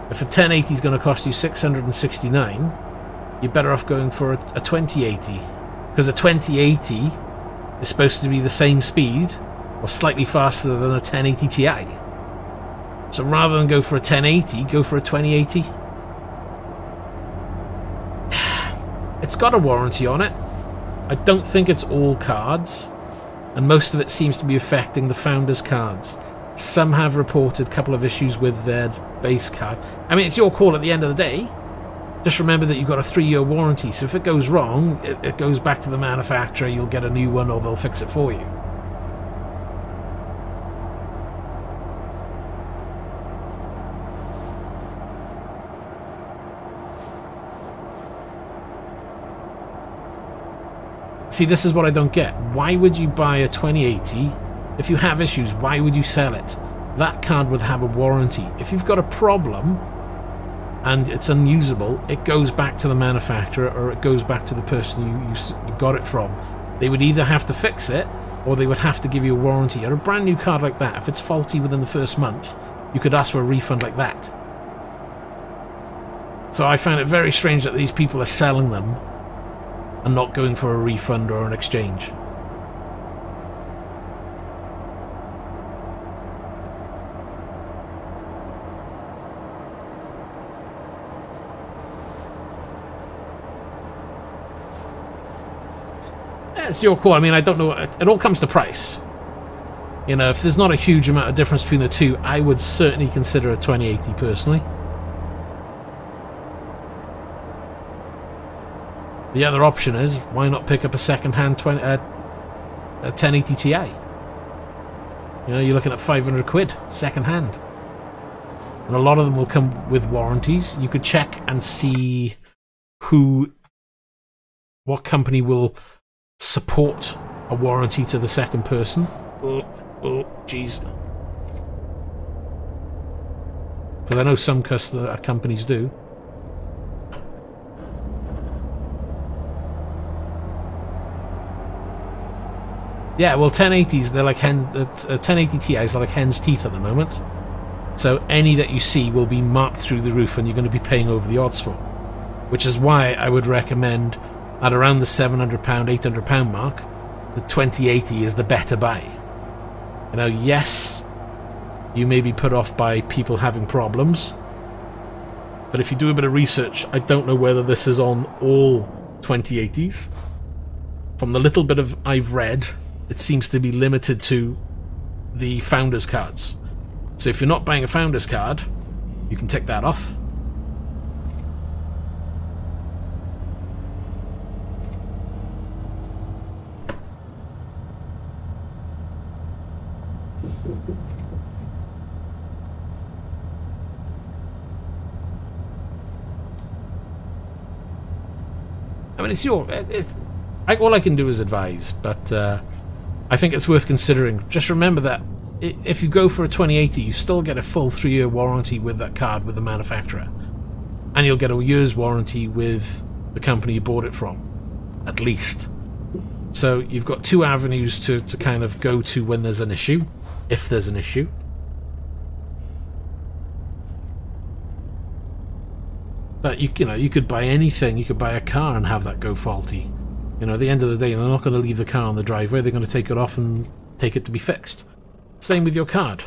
if a 1080 is going to cost you $669, you're better off going for a 2080, because a 2080 is supposed to be the same speed or slightly faster than a 1080 Ti. So rather than go for a 1080, go for a 2080. It's got a warranty on it. I don't think it's all cards, and most of it seems to be affecting the founders' cards. Some have reported a couple of issues with their base card. I mean, it's your call at the end of the day. Just remember that you've got a 3-year warranty, so if it goes wrong, it goes back to the manufacturer, you'll get a new one or they'll fix it for you. See, this is what I don't get. Why would you buy a 2080? If you have issues, why would you sell it? That card would have a warranty. If you've got a problem and it's unusable, it goes back to the manufacturer or it goes back to the person you got it from. They would either have to fix it or they would have to give you a warranty. Or a brand new card like that, if it's faulty within the first month, you could ask for a refund like that. So I find it very strange that these people are selling them and not going for a refund or an exchange. it's your call. I mean, I don't know. It all comes to price. You know, if there's not a huge amount of difference between the two, I would certainly consider a 2080 personally. The other option is, why not pick up a second-hand a 1080 Ti? You know, you're looking at 500 quid, second-hand. And a lot of them will come with warranties. You could check and see what company will support a warranty to the second person. Oh, jeez. Because I know some companies do. Yeah, well, 1080s, they're like 1080 Ti's are like hen's teeth at the moment. So any that you see will be marked through the roof and you're going to be paying over the odds for. Which is why I would recommend at around the £700, £800 mark, the 2080 is the better buy. You know, yes, you may be put off by people having problems, but if you do a bit of research, I don't know whether this is on all 2080s. From the little bit of I've read, it seems to be limited to the Founders cards. So if you're not buying a Founders card, you can tick that off. I mean, all I can do is advise, but I think it's worth considering. Just remember that if you go for a 2080, you still get a full 3-year warranty with that card with the manufacturer. And you'll get a year's warranty with the company you bought it from, at least. So you've got two avenues to kind of go to when there's an issue, if there's an issue. But you know, you could buy anything. You could buy a car and have that go faulty. You know, at the end of the day, they're not going to leave the car on the driveway. They're going to take it off and take it to be fixed. Same with your card.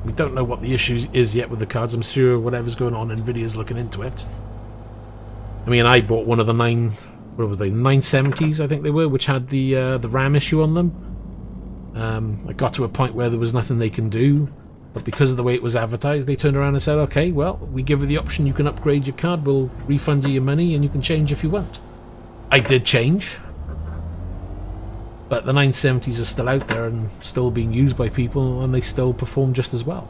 We don't know what the issue is yet with the cards. I'm sure whatever's going on, Nvidia's looking into it. I mean, I bought one of the 970s, I think they were, which had the RAM issue on them. I got to a point where there was nothing they can do, but because of the way it was advertised, they turned around and said, okay, well, we give you the option, you can upgrade your card, we'll refund you your money, and you can change if you want. I did change, but the 970s are still out there and still being used by people, and they still perform just as well.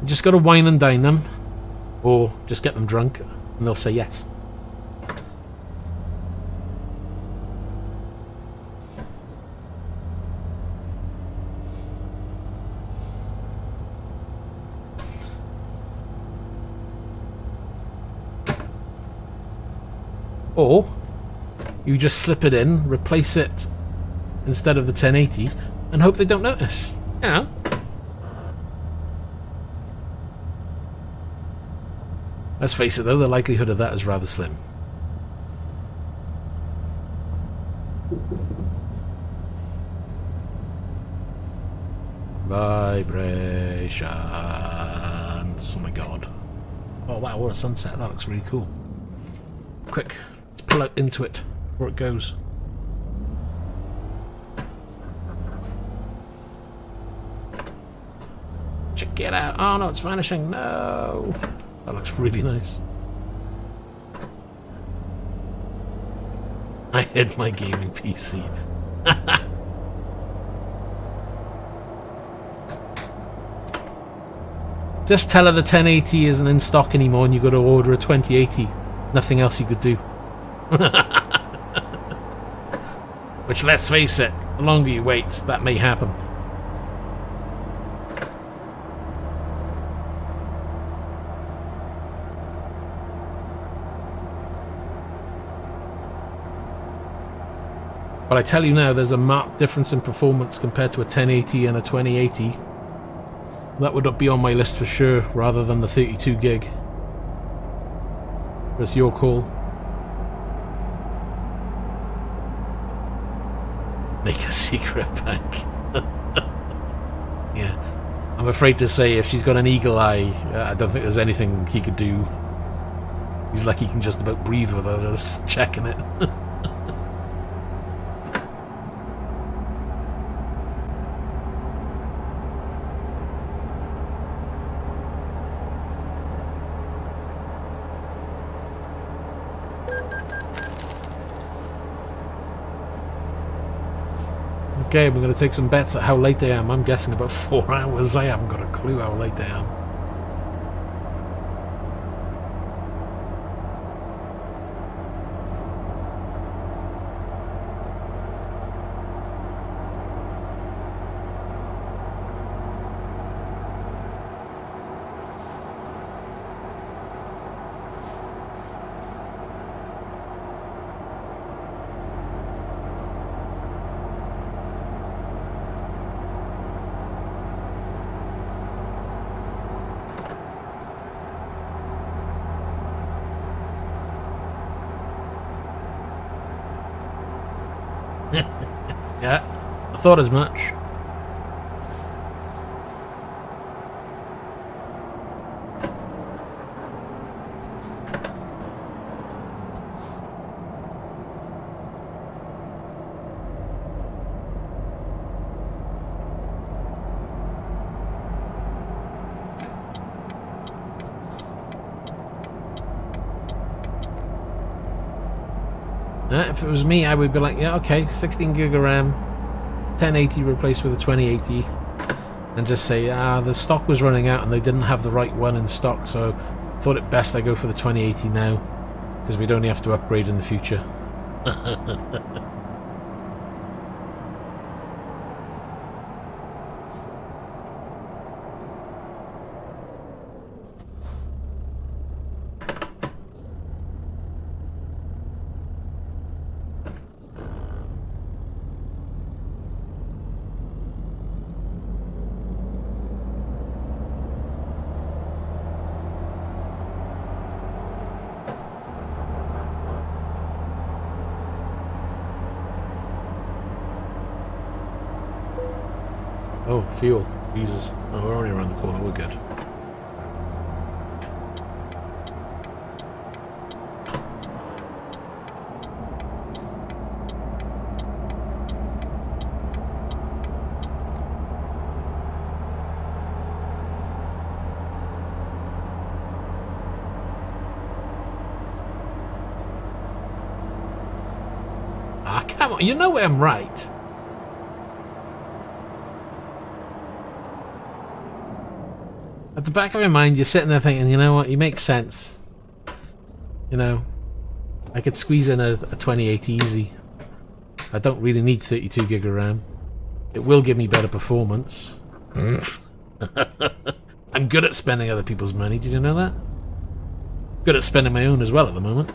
You just got to wine and dine them, or just get them drunk, and they'll say yes. Or you just slip it in, replace it instead of the 1080, and hope they don't notice. You know. Let's face it though, the likelihood of that is rather slim. Vibrations. Oh my god. Oh wow, what a sunset. That looks really cool. Quick, let's pull it into it before it goes. Check it out. Oh no, it's vanishing. No. That looks really nice. I hid my gaming PC. Just tell her the 1080 isn't in stock anymore and you got to order a 2080. Nothing else you could do. Which, let's face it, the longer you wait, that may happen. But I tell you now, there's a marked difference in performance compared to a 1080 and a 2080. That would be on my list for sure, rather than the 32 gig. It's your call. Make a secret bank. Yeah. I'm afraid to say if she's got an eagle eye, I don't think there's anything he could do. He's lucky he can just about breathe without us checking it. Okay, we're going to take some bets at how late I am. I'm guessing about 4 hours. I haven't got a clue how late I am. Yeah, I thought as much. If it was me, I would be like, yeah, okay, 16 gig of RAM, 1080 replaced with a 2080, and just say, the stock was running out and they didn't have the right one in stock, so I thought it best I go for the 2080 now, because we'd only have to upgrade in the future. Oh, fuel. Jesus. Oh, we're only around the corner. We're good. Ah, come on. You know I'm right. At the back of your mind, you're sitting there thinking, you know what, he makes sense. You know, I could squeeze in a 2080 easy. I don't really need 32 gig of RAM. It will give me better performance. I'm good at spending other people's money, did you know that? Good at spending my own as well at the moment.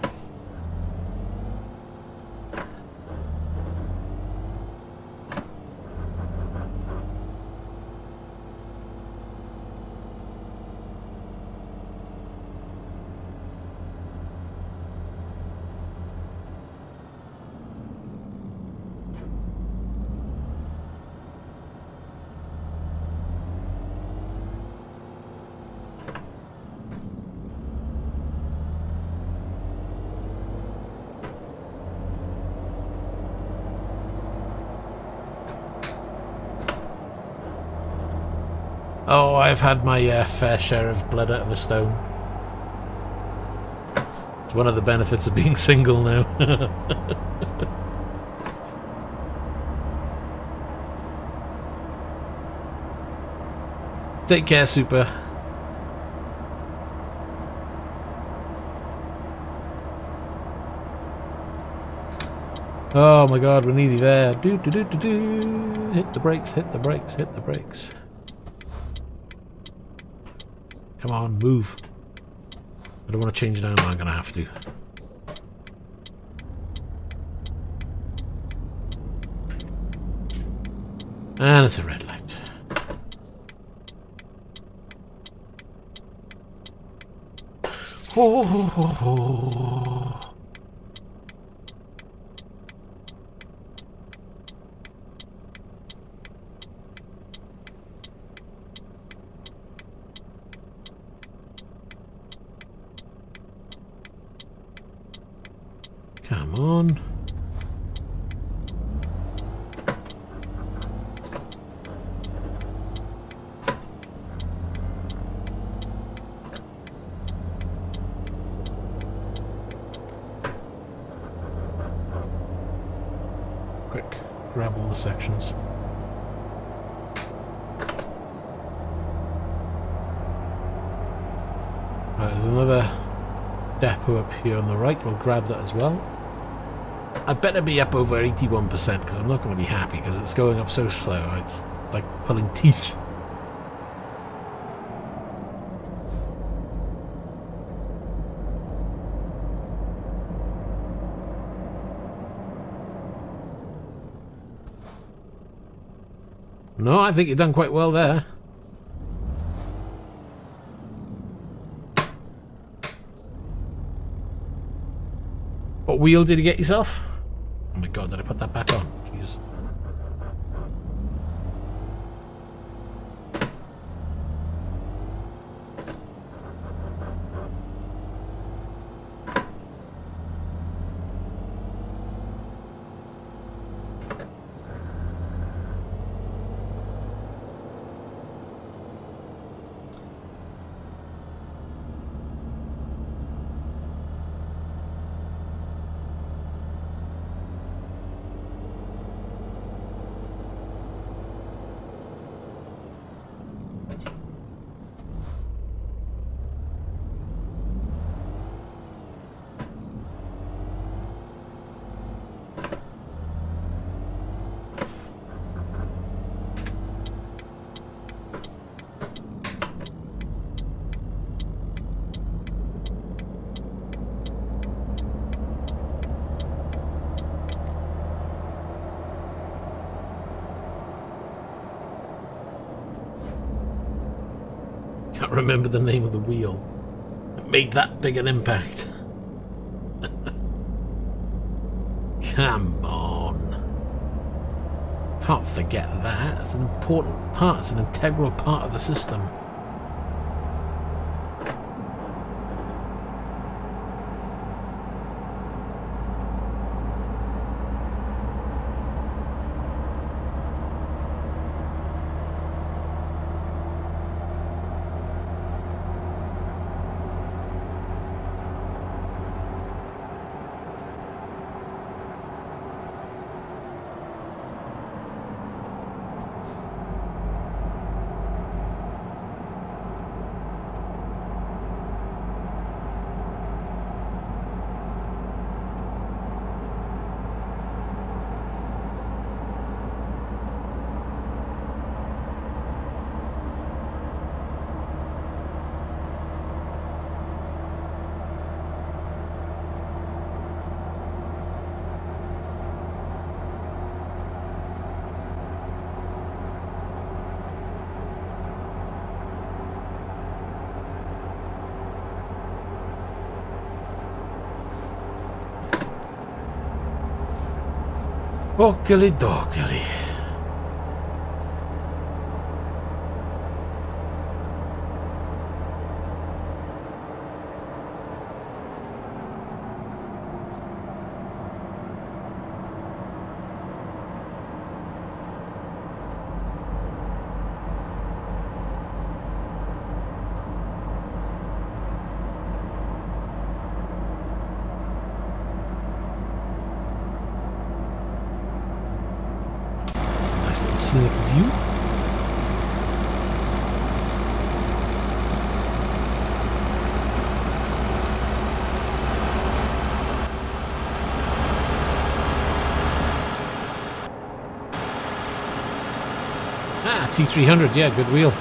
Oh, I've had my fair share of blood out of a stone. It's one of the benefits of being single now. Take care, Super. Oh my god, we're nearly there. Do do do do do. Hit the brakes, hit the brakes, hit the brakes. Come on, move. I don't want to change it now, I'm going to have to. And it's a red light. Oh. Come on. Quick, grab all the sections. Right, there's another depot up here on the right. We'll grab that as well. I better be up over 81% because I'm not going to be happy because it's going up so slow. It's like pulling teeth. No, I think you've done quite well there. What wheel did you get yourself? Oh my god, did I put that back on? Jeez. Can't remember the name of the wheel. It made that big an impact. Come on. Can't forget that. It's an important part. It's an integral part of the system. Oakley dokley. Scenic view. Ah, T300, yeah, good wheel.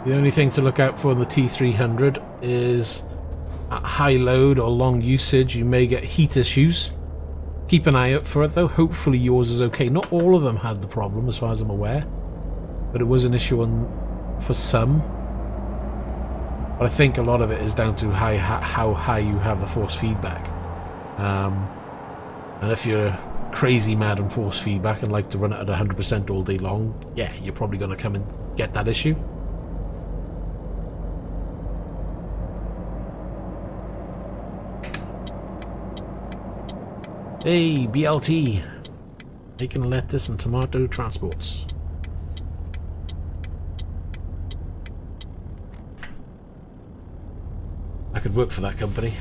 The only thing to look out for in the T300 is at high load or long usage you may get heat issues. Keep an eye out for it though. Hopefully yours is okay. Not all of them had the problem as far as I'm aware, but it was an issue for some. But I think a lot of it is down to how high you have the force feedback. And if you're crazy mad on force feedback and like to run it at 100% all day long, yeah, you're probably going to come and get that issue. Hey, BLT, making lettuce and tomato transports. I could work for that company.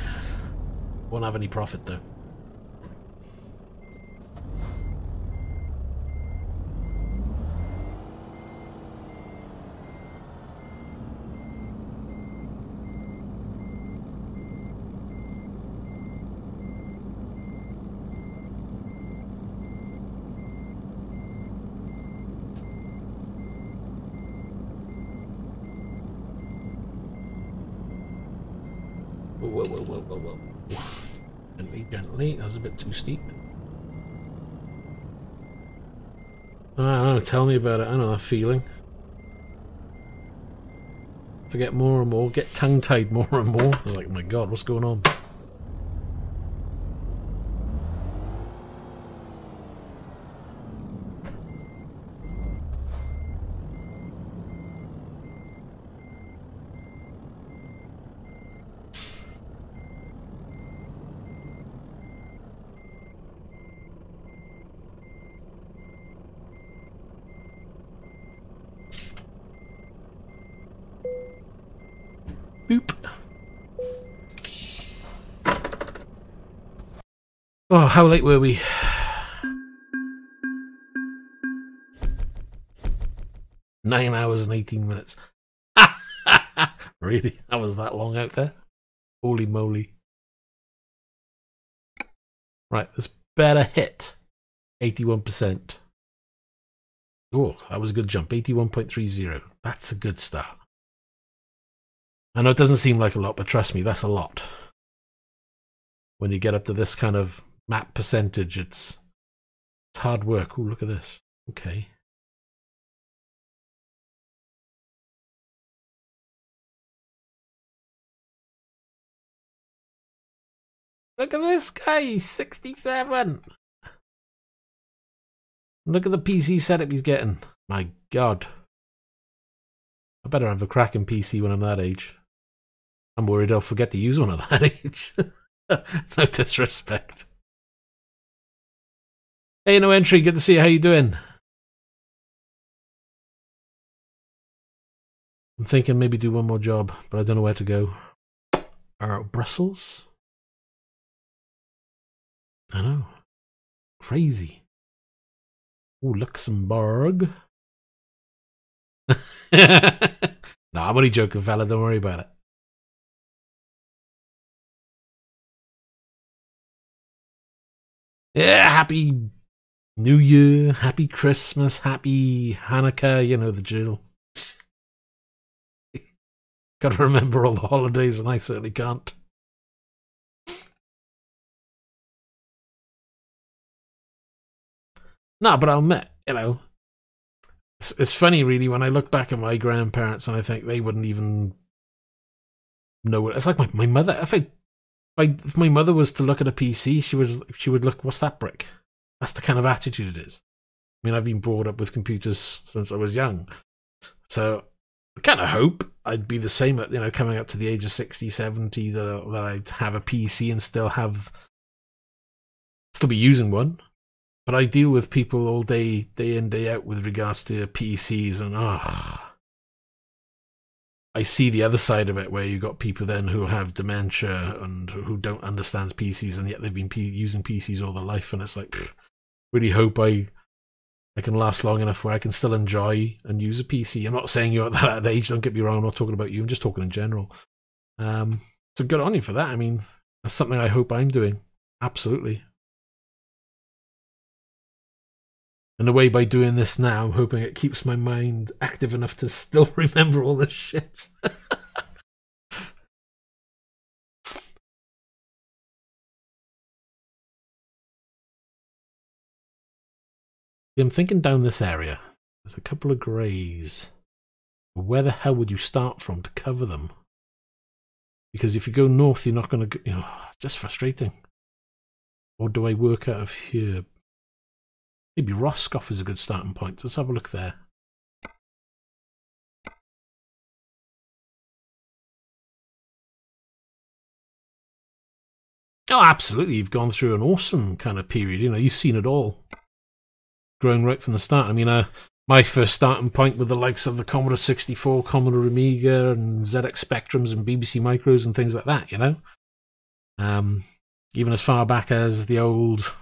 Won't have any profit though. Whoa. Gently, that was a bit too steep. I don't know, tell me about it. I know that feeling. Forget more and more, get tongue-tied more and more. I was like, oh my god, what's going on? Boop. Oh, how late were we? Nine hours and 18 minutes. Really? I was that long out there? Holy moly. Right, this better hit. 81%. Oh, that was a good jump. 81.30. That's a good start. I know it doesn't seem like a lot, but trust me, that's a lot. When you get up to this kind of map percentage, it's hard work. Oh, look at this. Okay. Look at this guy, 67. Look at the PC setup he's getting. My god. I better have a cracking PC when I'm that age. I'm worried I'll forget to use one at that age. No disrespect. Hey, no entry. Good to see you. How you doing? I'm thinking maybe do one more job, but I don't know where to go. Brussels? I know. Crazy. Ooh, Luxembourg. No, I'm only joking, fella. Don't worry about it. Yeah, happy New Year, happy Christmas, happy Hanukkah, you know the drill. Gotta remember all the holidays, and I certainly can't. No, but I'll admit, you know, it's funny really when I look back at my grandparents and I think they wouldn't even know what it's like. My mother, if my mother was to look at a PC, she would look, what's that brick? That's the kind of attitude it is. I mean, I've been brought up with computers since I was young, so I kind of hope I'd be the same at, you know, coming up to the age of 60, 70, that I'd have a PC and still be using one. But I deal with people all day in, day out with regards to PCs, and I see the other side of it, where you got people then who have dementia and who don't understand PCs, and yet they've been using PCs all their life, and it's like, really hope I can last long enough where I can still enjoy and use a PC. I'm not saying you're at that age, don't get me wrong, I'm not talking about you, I'm just talking in general. So good on you for that. I mean, that's something I hope I'm doing. Absolutely. In a way, by doing this now, I'm hoping it keeps my mind active enough to still remember all this shit. I'm thinking down this area. There's a couple of greys. Where the hell would you start from to cover them? Because if you go north, you're not going to, you know, it's just frustrating. Or do I work out of here? Maybe Roscoff is a good starting point. Let's have a look there. Oh, absolutely. You've gone through an awesome kind of period. You know, you've seen it all. Growing right from the start. I mean, my first starting point with the likes of the Commodore 64, Commodore Amiga, and ZX Spectrums and BBC Micros and things like that, you know? Even as far back as the old,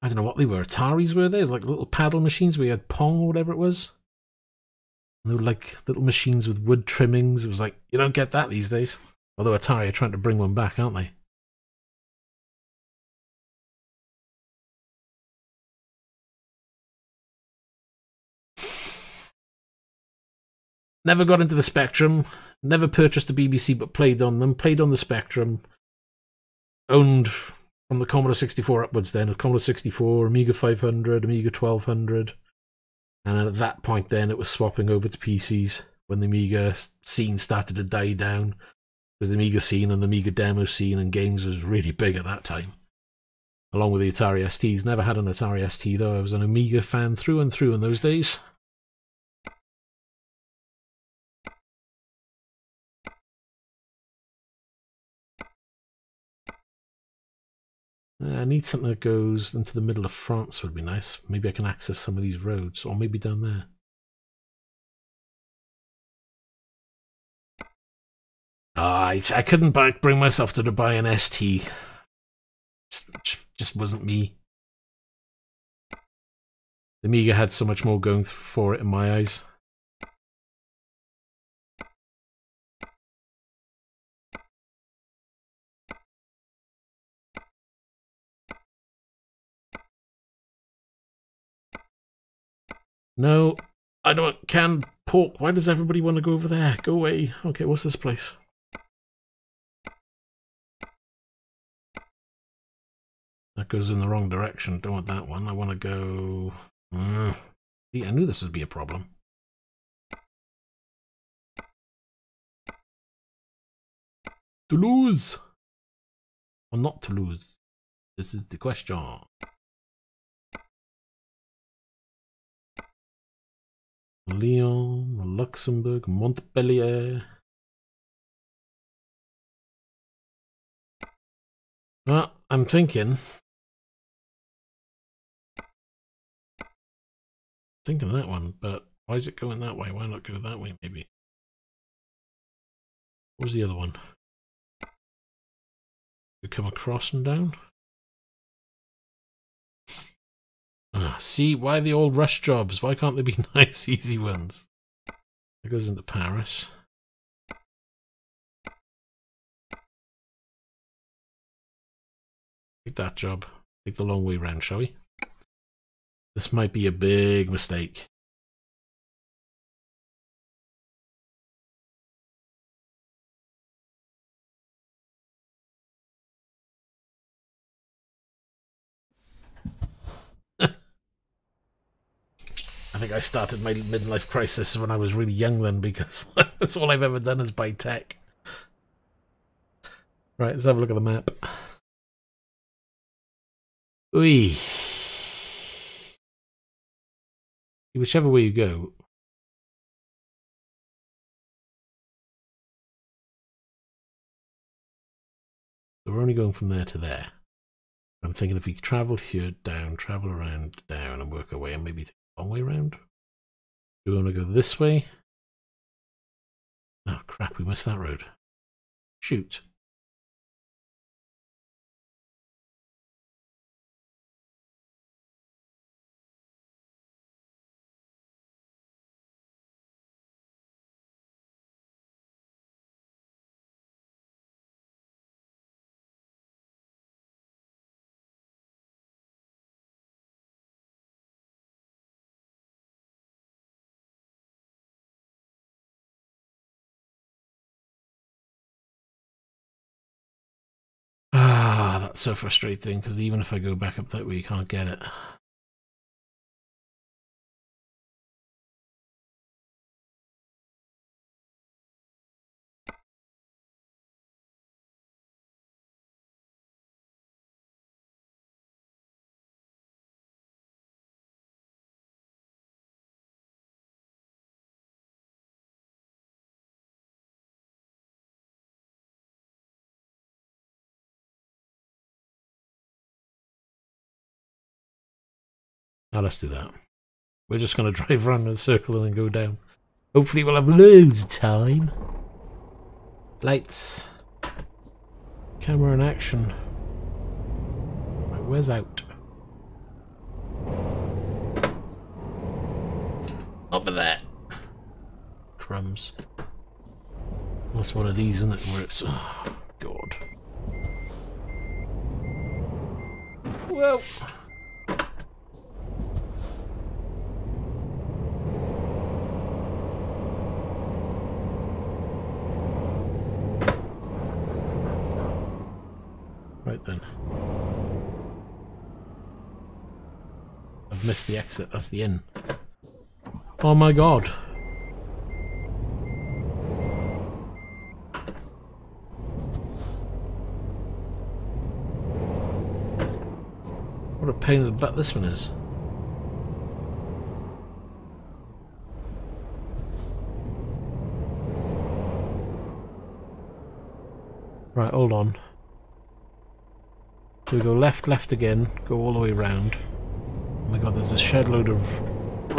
I don't know what they were, Ataris were they? Like little paddle machines where you had Pong or whatever it was. And they were like little machines with wood trimmings. It was like, you don't get that these days. Although Atari are trying to bring one back, aren't they? Never got into the Spectrum. Never purchased a BBC, but played on them. Played on the Spectrum. Owned from the Commodore 64 upwards then. A Commodore 64, Amiga 500, Amiga 1200. And at that point then, it was swapping over to PCs when the Amiga scene started to die down. Because the Amiga scene and the Amiga demo scene and games was really big at that time. Along with the Atari STs. Never had an Atari ST though. I was an Amiga fan through and through in those days. I need something that goes into the middle of France would be nice. Maybe I can access some of these roads, or maybe down there. I couldn't bring myself to buy an ST. Just wasn't me. The Amiga had so much more going for it in my eyes. No, I don't want canned pork. Why does everybody want to go over there? Go away. Okay, what's this place? That goes in the wrong direction. Don't want that one. I want to go... See, I knew this would be a problem. Toulouse! Or not Toulouse? This is the question. Lyon, Luxembourg, Montpellier. Well, I'm thinking that one, but why is it going that way? Why not go that way, maybe? What was the other one? We come across and down? See, why the old rush jobs? Why can't they be nice, easy ones? It goes into Paris. Take that job. Take the long way round, shall we? This might be a big mistake. I think I started my midlife crisis when I was really young then, because that's all I've ever done is buy tech. Right, let's have a look at the map. Oi. Whichever way you go. So we're only going from there to there. I'm thinking if we travel here down, travel around down and work our way and maybe take a long way around. Do we want to go this way? Oh crap, we missed that road. Shoot. That's so frustrating, because even if I go back up that way, you can't get it. Now let's do that. We're just going to drive around in a circle and then go down. Hopefully we'll have loads of time. Lights. Camera in action. Right, where's out? Over there. Crumbs. What's one of these, isn't it? Where it's... Oh, God. Whoa. Right then. I've missed the exit, that's the inn. Oh my God. What a pain in the butt this one is. Right, hold on. So we go left, left again, go all the way around. Oh my God, there's a shed load of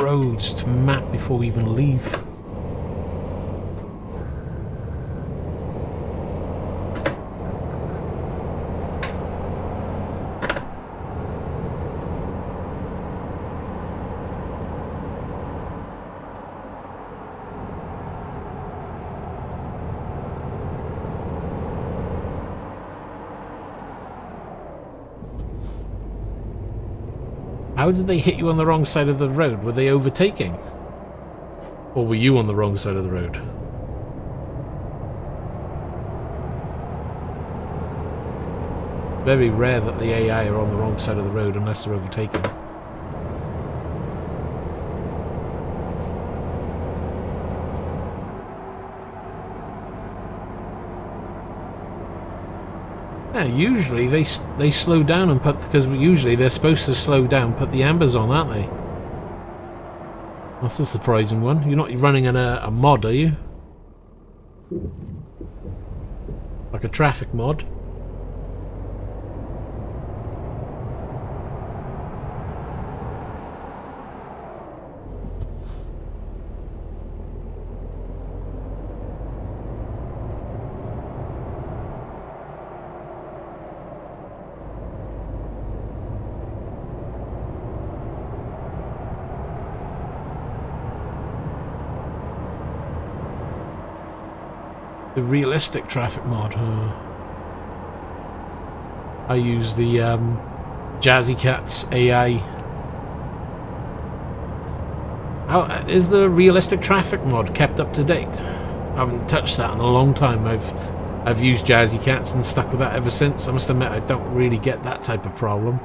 roads to map before we even leave. How did they hit you on the wrong side of the road? Were they overtaking? Or were you on the wrong side of the road? Very rare that the AI are on the wrong side of the road unless they're overtaking. Yeah, usually they slow down and put, because usually they're supposed to slow down, put the ambers on, aren't they? That's a surprising one. You're not running a mod, are you? Like a traffic mod? The realistic traffic mod. I use the Jazzy Cat's AI. How is the realistic traffic mod kept up to date? I haven't touched that in a long time. I've used Jazzy Cats and stuck with that ever since. I must admit I don't really get that type of problem.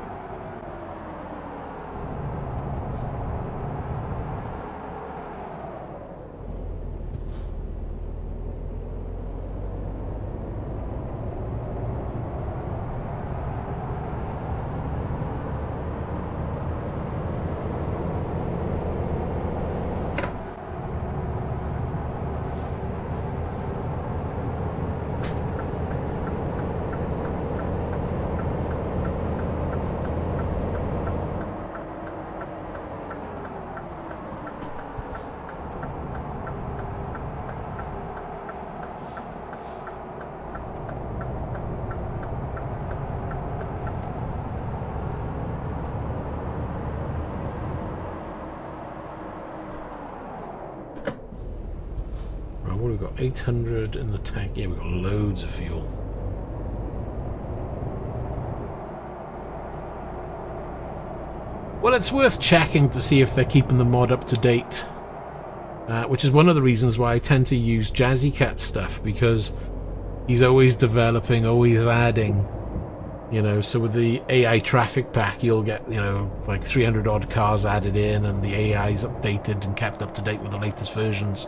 What have we got? 800 in the tank. Yeah, we've got loads of fuel. Well, it's worth checking to see if they're keeping the mod up to date. Which is one of the reasons why I tend to use Jazzy Cat stuff, because he's always developing, always adding, You know, so with the AI traffic pack, you'll get, you know, like 300 odd cars added in, and the AI is updated and kept up to date with the latest versions.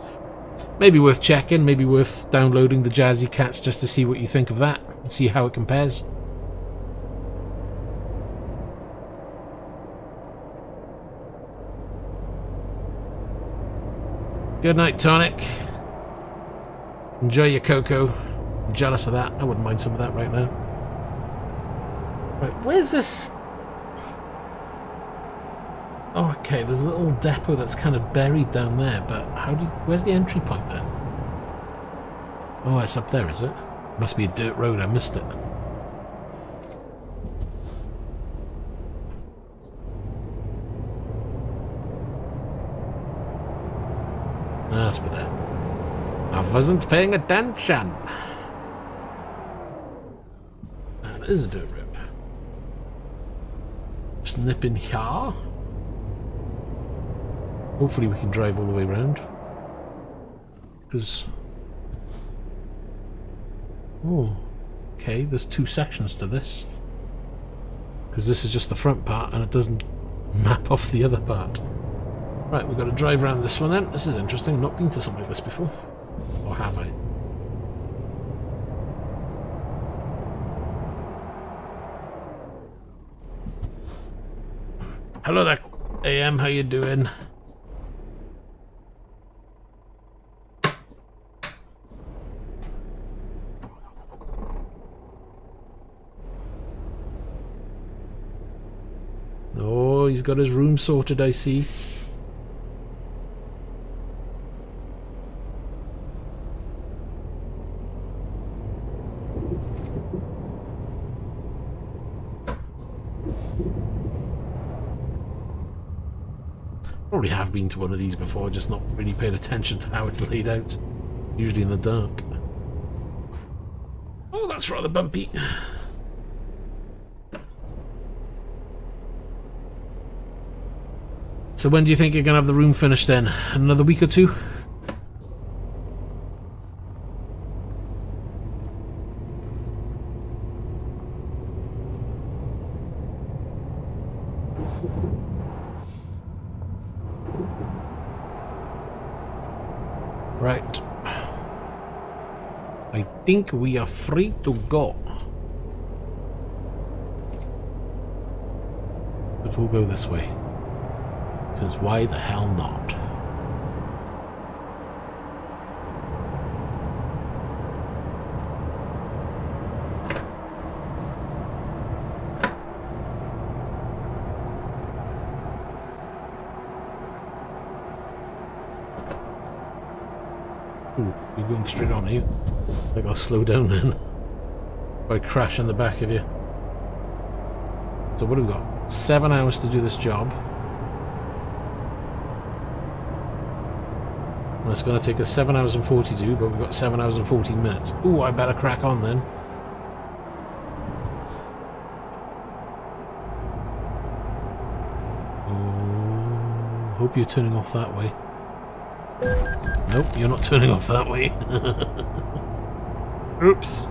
Maybe worth checking, maybe worth downloading the Jazzy Cats just to see what you think of that and see how it compares. Good night, Tonic. Enjoy your cocoa. I'm jealous of that. I wouldn't mind some of that right now. Right, where's this? Oh, okay, there's a little depot that's kind of buried down there, but how do you... Where's the entry point then? Oh, it's up there, is it? Must be a dirt road, I missed it. That's better. I wasn't paying attention. That is a dirt road. Just nip in here. Hopefully we can drive all the way around. Because... Oh, okay, there's two sections to this. Because this is just the front part and it doesn't map off the other part. Right, we've got to drive around this one then. This is interesting. I've not been to something like this before. Or have I? Hello there, AM. How you doing? Oh, he's got his room sorted, I see. Probably have been to one of these before, just not really paid attention to how it's laid out. Usually in the dark. Oh, that's rather bumpy. So when do you think you're going to have the room finished then? Another week or two? Right. I think we are free to go. But we'll go this way. Because why the hell not? Ooh, you're going straight on, are you? I think I'll slow down then. If I crash in the back of you. So what have we got? 7 hours to do this job. Well, it's going to take us 7 hours and 42, but we've got 7 hours and 14 minutes. Ooh, I better crack on then. Oh, hope you're turning off that way. Nope, you're not turning off that way. Oops.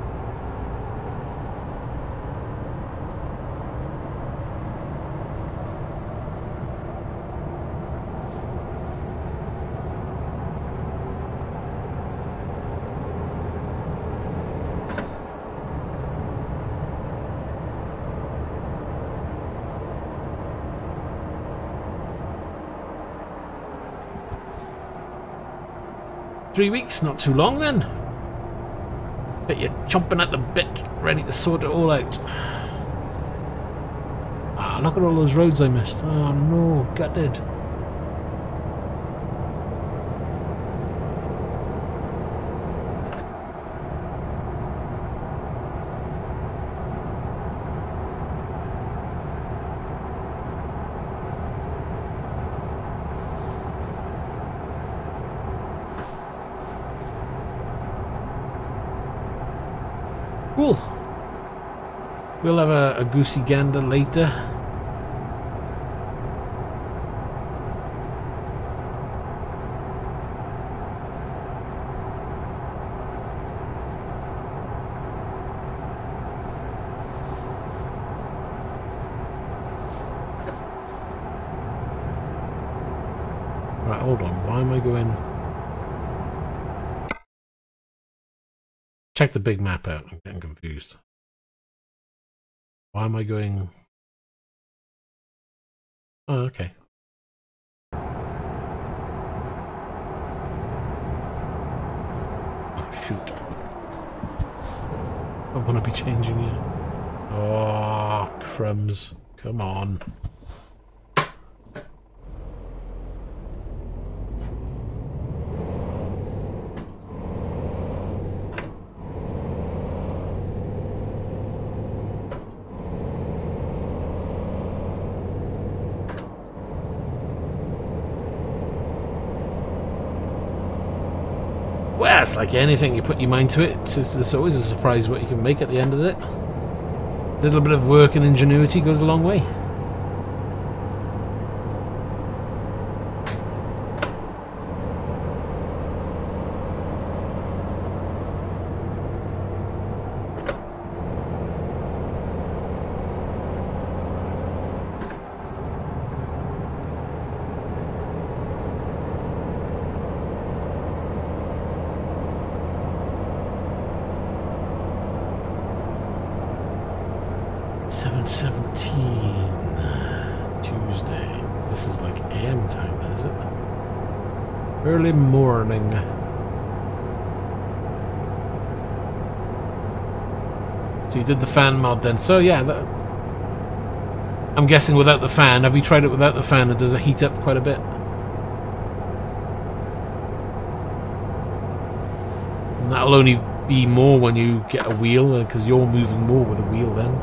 Three weeks, not too long then. Bet you're chomping at the bit, ready to sort it all out. Ah, look at all those roads I missed. Oh no, gutted. Cool. We'll have a goosey gander later. I going? Check the big map out. I'm getting confused. Why am I going? Oh, okay. Oh, shoot. I want to be changing you. Oh, crumbs. Come on. Well, it's like anything, you put your mind to it, it's always a surprise what you can make at the end of it. A little bit of work and ingenuity goes a long way. Tuesday. This is like AM time then, is it? Early morning. So you did the fan mod then. So yeah, I'm guessing without the fan. Have you tried it without the fan? Does it heat up quite a bit? And that'll only be more when you get a wheel, because you're moving more with a wheel then.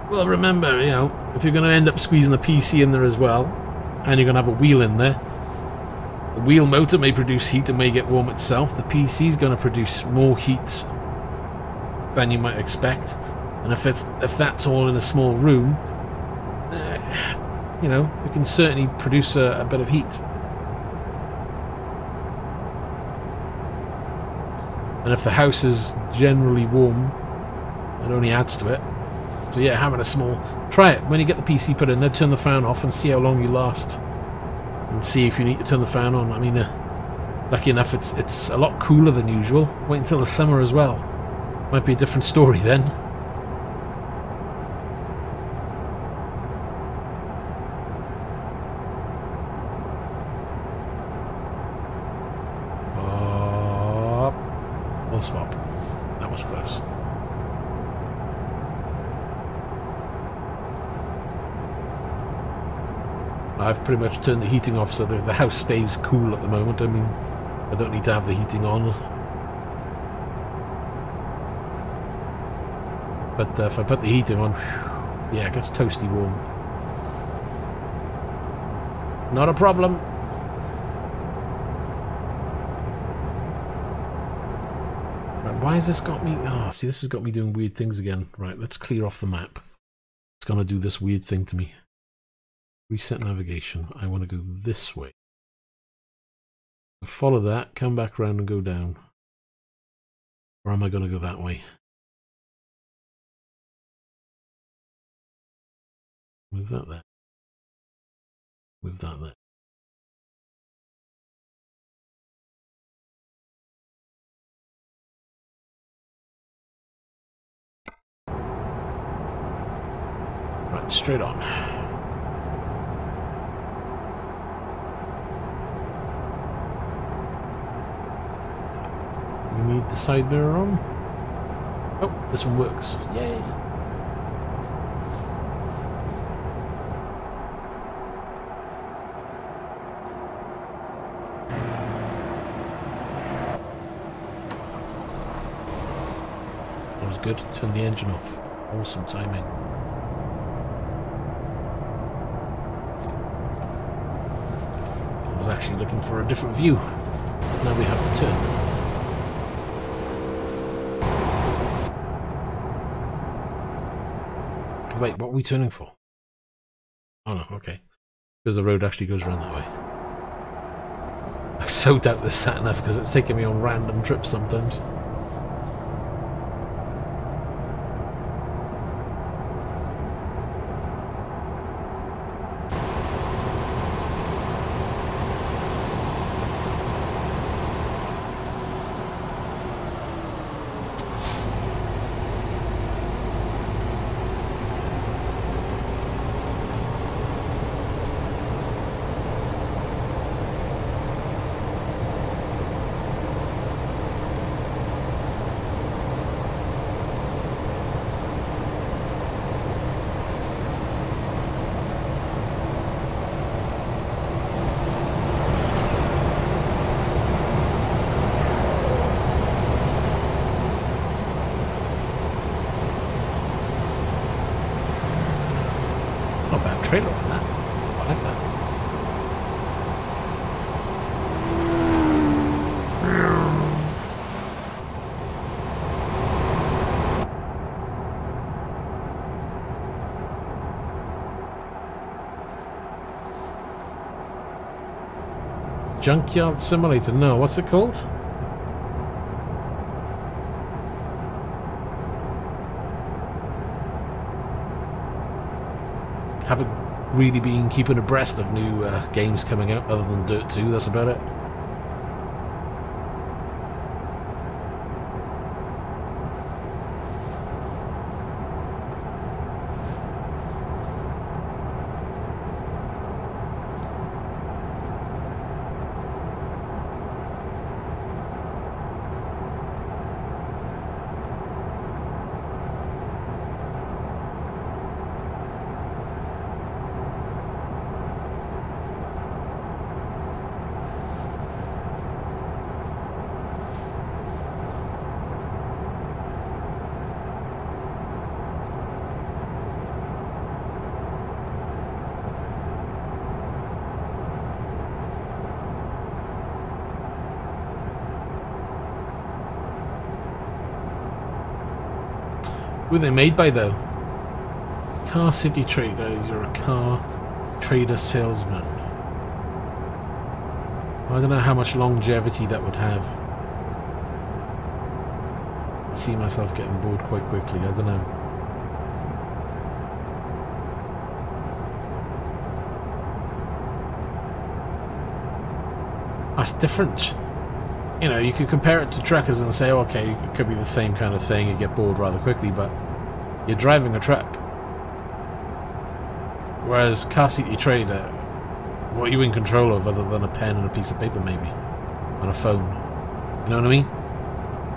Well, remember, you know, if you're going to end up squeezing a PC in there as well, and you're going to have a wheel in there, the wheel motor may produce heat and may get warm itself. The PC is going to produce more heat than you might expect, and if that's all in a small room, you know, it can certainly produce a bit of heat. And if the house is generally warm, it only adds to it. So yeah, having a small... Try it. When you get the PC put in there, turn the fan off and see how long you last. And see if you need to turn the fan on. I mean, lucky enough, it's a lot cooler than usual. Wait until the summer as well. Might be a different story then. Or swap. That was close. I've pretty much turned the heating off so the house stays cool at the moment. I mean, I don't need to have the heating on. But if I put the heating on, yeah, it gets toasty warm. Not a problem. Right, why has this got me... Oh, see, this has got me doing weird things again. Right, let's clear off the map. It's going to do this weird thing to me. Reset navigation. I want to go this way. Follow that, come back around and go down. Or am I going to go that way? Move that there. Move that there. Right, straight on. We need the side mirror on. Oh, this one works. Yay! That was good. Turn the engine off. Awesome timing. was actually looking for a different view. Now we have to turn. Wait, what are we turning for? Oh no, okay. Because the road actually goes around that way. I so doubt this sat enough because it's taking me on random trips sometimes. Not a bad trailer on that. I like that. Junkyard Simulator. No, what's it called? Haven't really been keeping abreast of new games coming out other than Dirt 2, that's about it. Who are they made by though? Car City Traders or a car trader salesman? I don't know how much longevity that would have. I see myself getting bored quite quickly, I don't know. That's different. You know, you could compare it to truckers and say, okay, it could be the same kind of thing, you get bored rather quickly, but you're driving a truck. Whereas Car City Trader, what are you in control of other than a pen and a piece of paper maybe? On a phone. You know what I mean?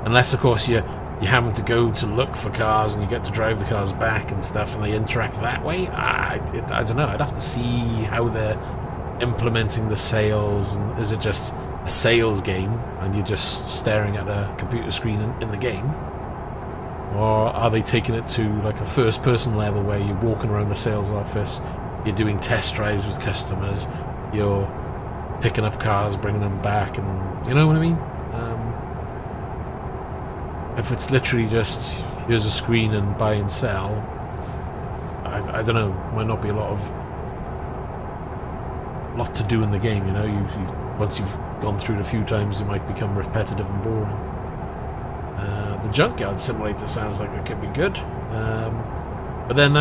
Unless, of course, you're having to go to look for cars and you get to drive the cars back and stuff and they interact that way. I don't know, I'd have to see how they're implementing the sales, and is it just a sales game and you're just staring at a computer screen in the game, or are they taking it to like a first person level where you're walking around the sales office, you're doing test drives with customers, you're picking up cars, bringing them back, and you know what I mean? If it's literally just here's a screen and buy and sell, I don't know, might not be a lot to do in the game, you know. Once you've gone through it a few times, it might become repetitive and boring. The Junkyard Simulator sounds like it could be good, but then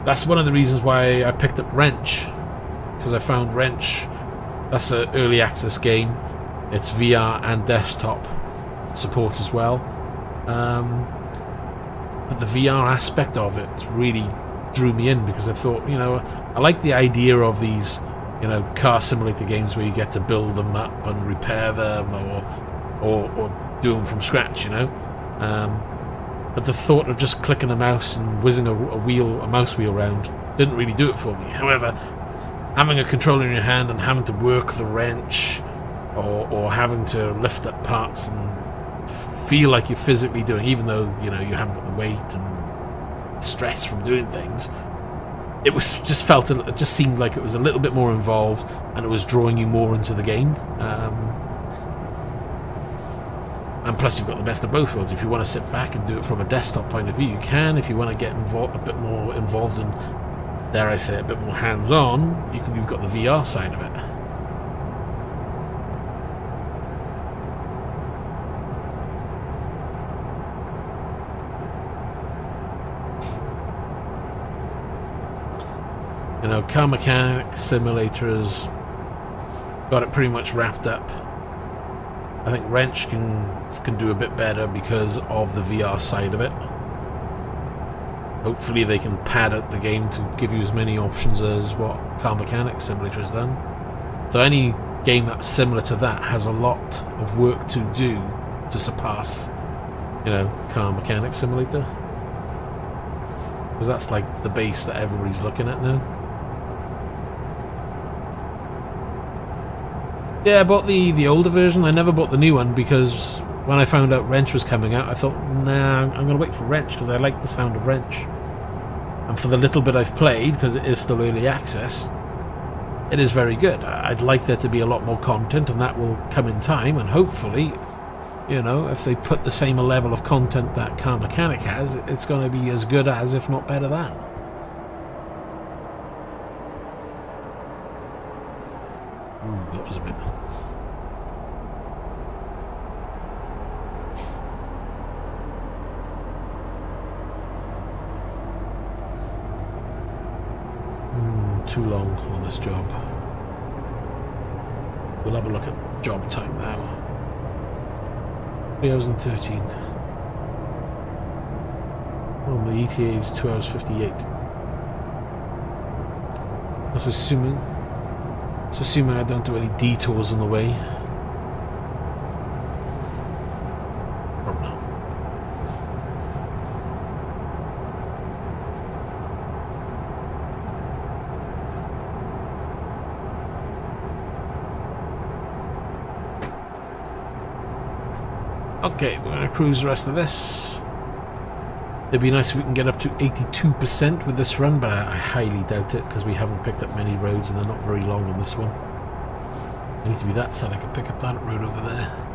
that's one of the reasons why I picked up Wrench, because I found Wrench, that's an early access game, it's VR and desktop support as well, but the VR aspect of it really drew me in, because I thought, you know, I like the idea of these, you know, car simulator games where you get to build them up and repair them, or do them from scratch, you know. But the thought of just clicking a mouse and whizzing a mouse wheel around didn't really do it for me. However, having a controller in your hand and having to work the wrench, or having to lift up parts and feel like you're physically doing, even though, you know, you haven't got the weight and stress from doing things, it was just it just seemed like it was a little bit more involved, and it was drawing you more into the game. And plus, you've got the best of both worlds. If you want to sit back and do it from a desktop point of view, you can. If you want to get a bit more involved and, dare I say, a bit more hands-on, you've got the VR side of it. You know, car mechanics simulators got it pretty much wrapped up. I think Wrench can do a bit better because of the VR side of it. Hopefully they can pad out the game to give you as many options as what car mechanics simulator has done. So any game that's similar to that has a lot of work to do to surpass, you know, car mechanics simulator. Because that's like the base that everybody's looking at now. Yeah, I bought the older version. I never bought the new one because when I found out Wrench was coming out, I thought, nah, I'm going to wait for Wrench because I like the sound of Wrench. And for the little bit I've played, because it is still early access, it is very good. I'd like there to be a lot more content, and that will come in time, and hopefully, you know, if they put the same level of content that Car Mechanic has, it's going to be as good as, if not better than. Ooh, that was a bit... too long on this job. We'll have a look at job time now. 3 hours and 13. Oh, my ETA is 2 hours 58. That's assuming I don't do any detours on the way. Probably not. Okay, we're going to cruise the rest of this. It'd be nice if we can get up to 82% with this run, but I highly doubt it because we haven't picked up many roads and they're not very long on this one. I need to be that side, I can pick up that road over there.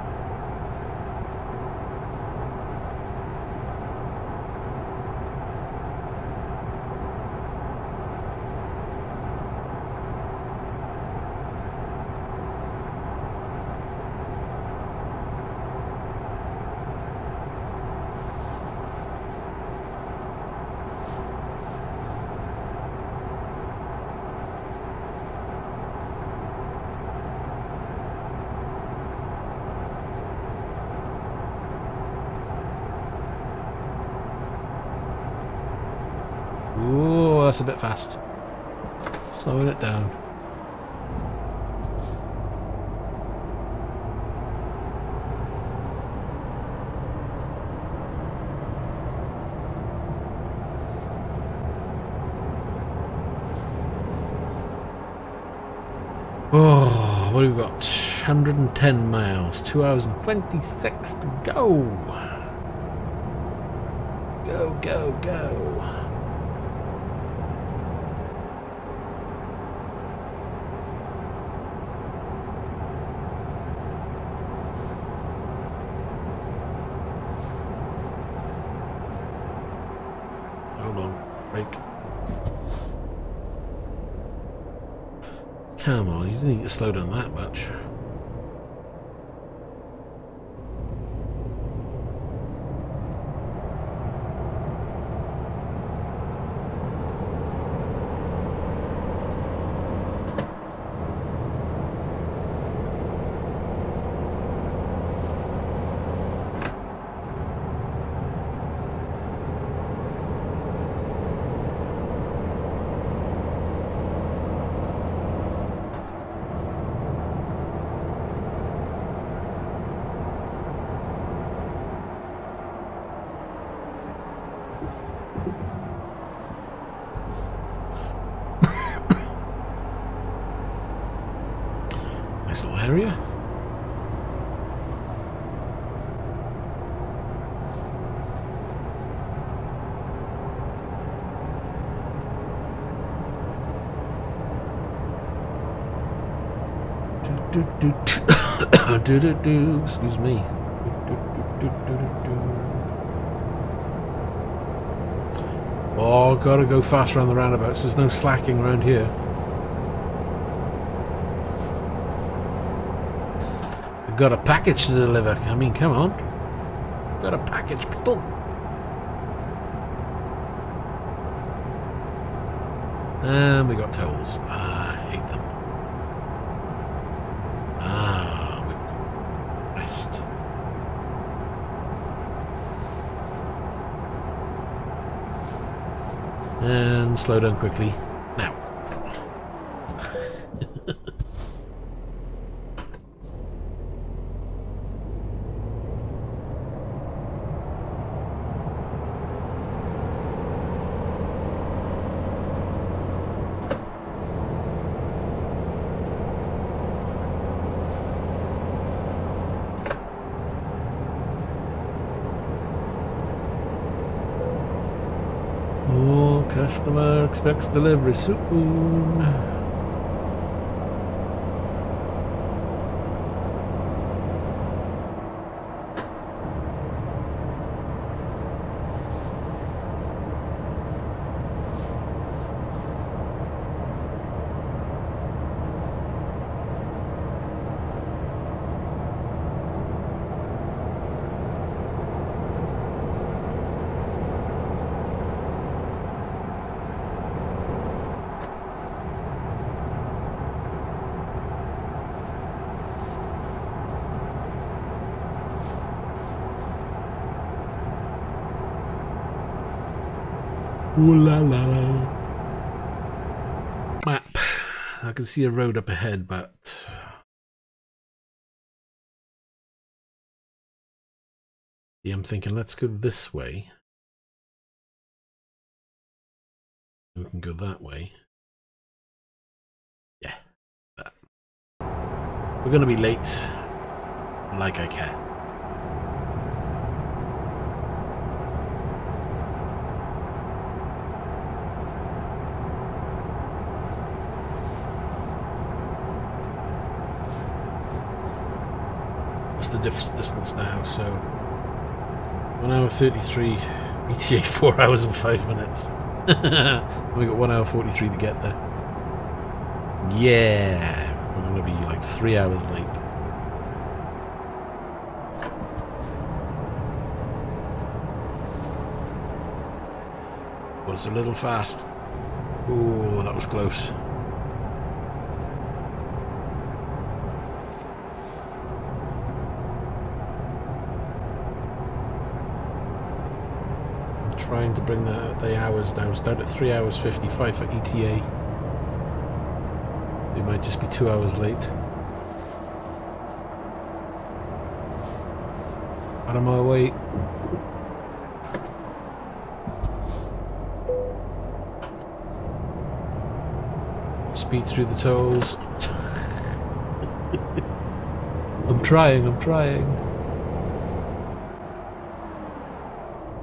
That's a bit fast. Slowing it down. Oh, what have we got? 110 miles, 2 hours and 26 to go. Go, go, go. Come on, you didn't need to slow down that much. Little area. Excuse me. Oh, gotta go fast around the roundabouts. There's no slacking around here. I've got a package to deliver. I mean, come on. Got a package, people. And we got tolls. I hate them. We've got rest. And slow down quickly. Now. Customer expects delivery soon. Ooh la la la. Map. I can see a road up ahead, but yeah, I'm thinking let's go this way. We can go that way. Yeah. That. We're gonna be late. Like I care. The distance now, so 1 hour 33, ETA 4 hours and 5 minutes. We got 1 hour 43 to get there. Yeah, we're gonna be like 3 hours late. Was a little fast. Oh, that was close. Trying to bring the hours down. It's down to 3 hours 55 for ETA. We might just be 2 hours late. Out of my way. Speed through the tolls. I'm trying.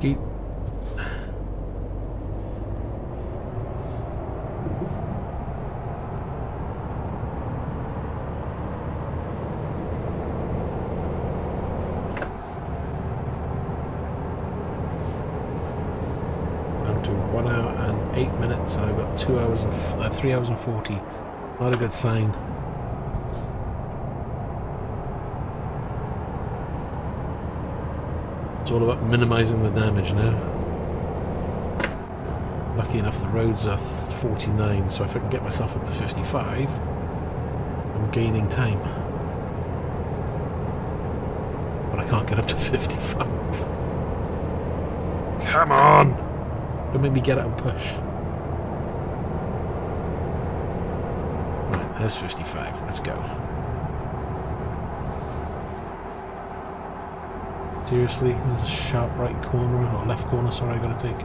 Keep. To 1 hour and 8 minutes, and I've got 2 hours and 3 hours and 40. Not a good sign. It's all about minimizing the damage now. Lucky enough, the roads are 49, so if I can get myself up to 55, I'm gaining time. But I can't get up to 55. Come on! Don't make me get out and push. Right, there's 55. Let's go. Seriously? There's a sharp right corner, or left corner, sorry, I gotta take.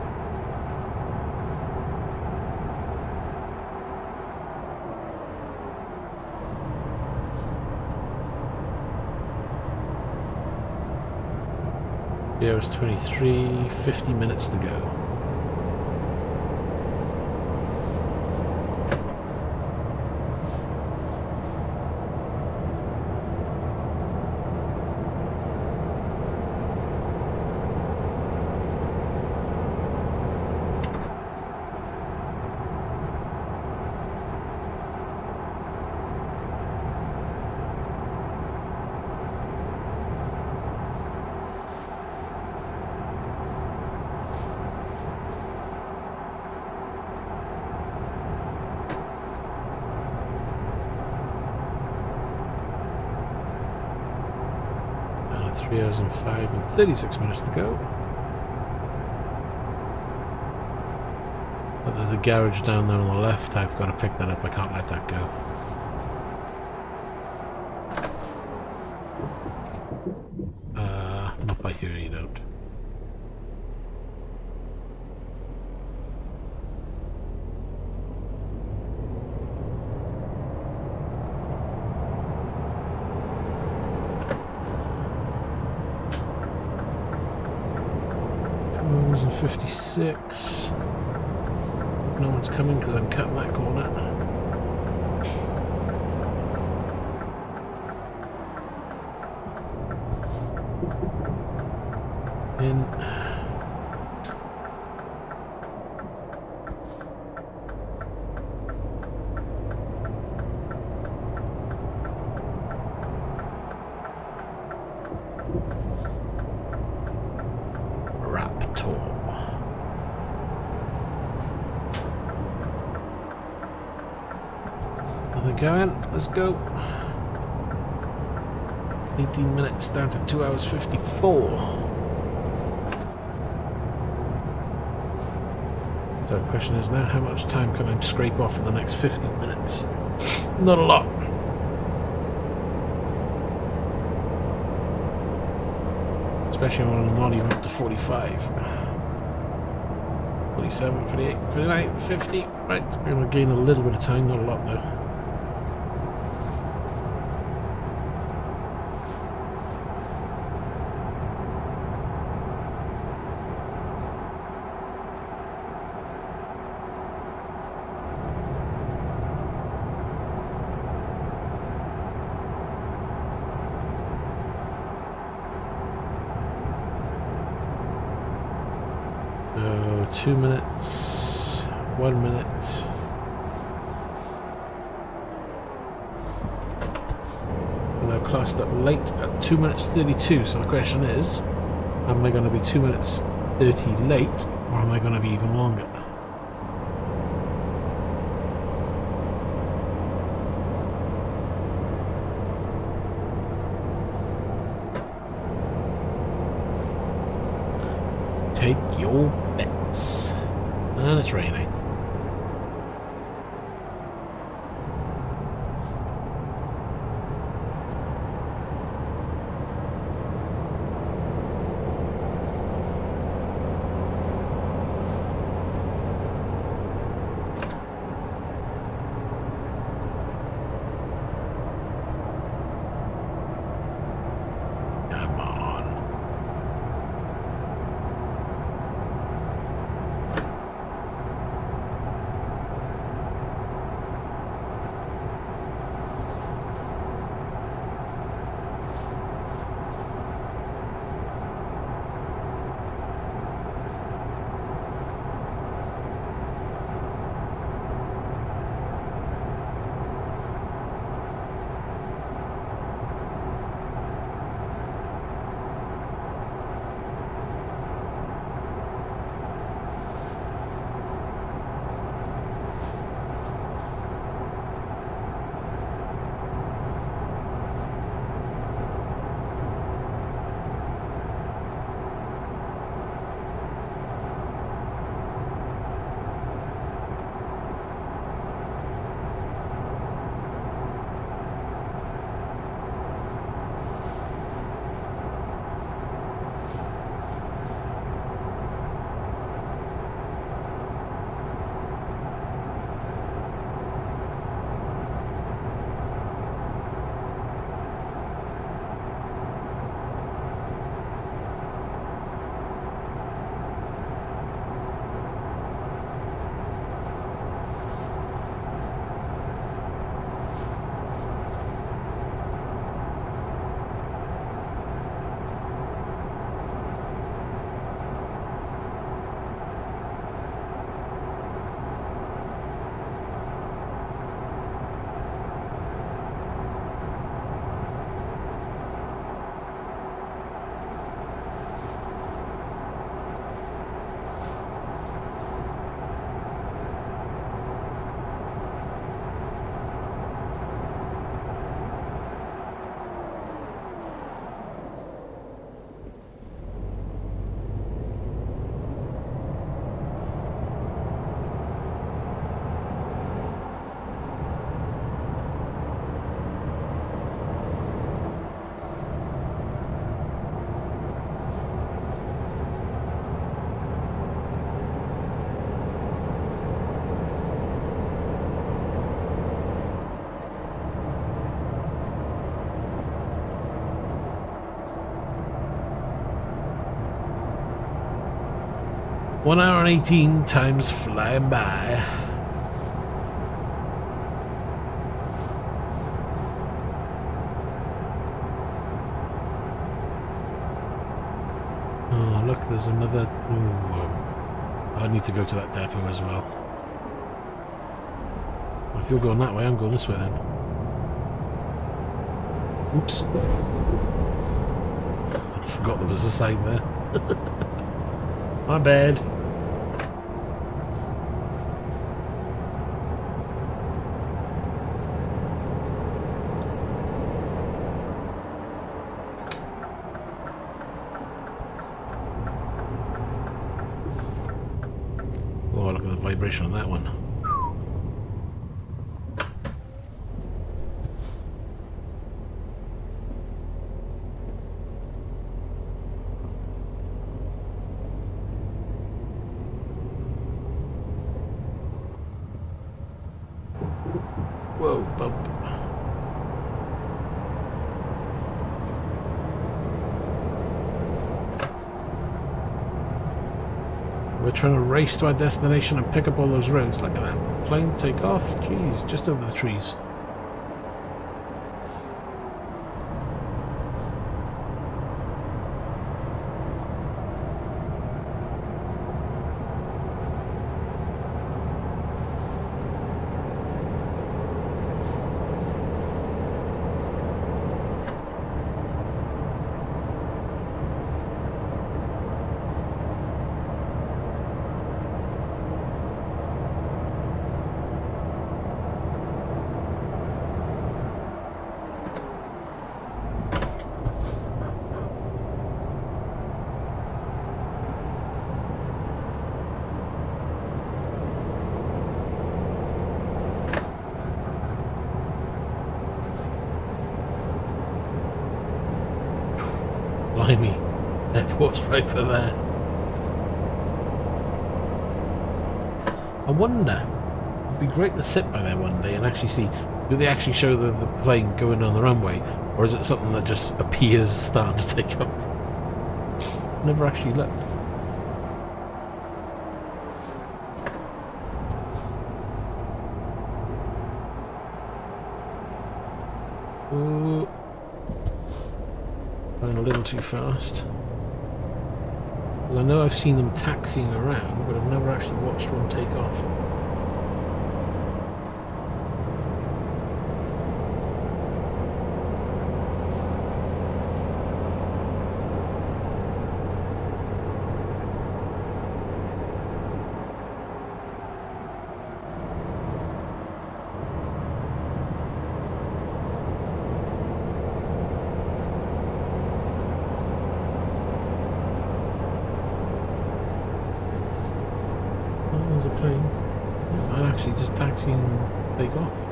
Yeah, it's 23, 50 minutes to go. 3 hours and 5 and 36 minutes to go. But there's a garage down there on the left. I've got to pick that up. I can't let that go. Not by here, you don't. And 56. No one's coming because I'm cutting that corner. In. Going, let's go. 18 minutes down to 2 hours 54. So the question is now, how much time can I scrape off in the next 15 minutes? Not a lot. Especially when I'm not even up to 45. 47, 48, 49, 50. Right, we're going to gain a little bit of time, not a lot though. So 2 minutes, 1 minute. And I've classed up late at 2 minutes 32. So the question is, am I going to be 2 minutes 30 late, or am I going to be even longer? Take your bets. And it's raining. 1 hour and 18, time's flying by. Oh, look, there's another... Ooh, I need to go to that depot as well. If you're going that way, I'm going this way then. Oops. I forgot there was a sign there. My bad. Oh, look at the vibration on that one. Whoa, bump. We're trying to race to our destination and pick up all those roads. Look at that plane take off. Jeez, just over the trees. Blimey, airport's right for there. I wonder, it'd be great to sit by there one day and actually see, do they actually show the plane going on the runway, or is it something that just appears starting to take up? Never actually looked. Going a little too fast. Because I know I've seen them taxiing around, but I've never actually watched one take off. Just taxi and take off.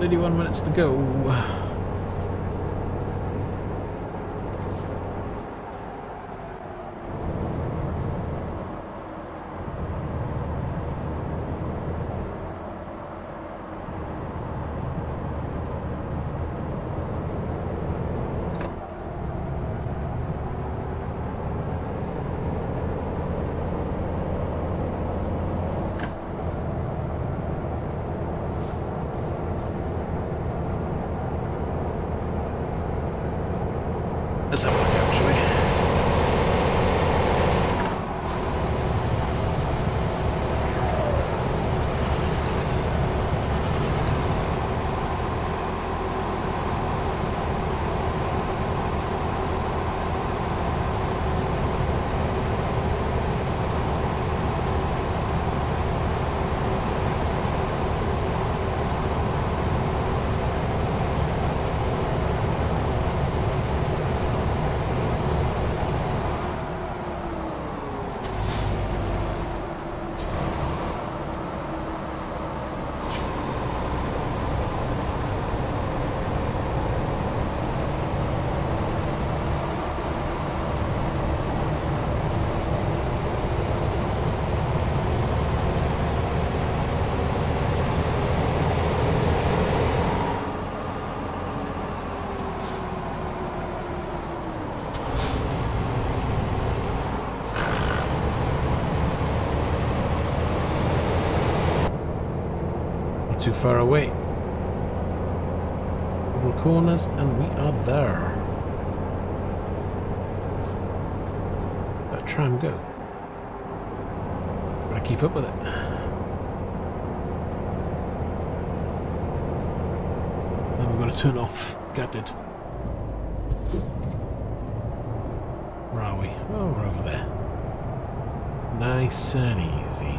"31 minutes to go." Let's have a look out, shall we? Not too far away. Couple corners and we are there. Let tram go. Gotta keep up with it. Then we've got to turn off. Gutted. Where are we? Oh, we're over there. Nice and easy.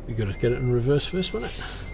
You gotta get it in reverse first, wouldn't it?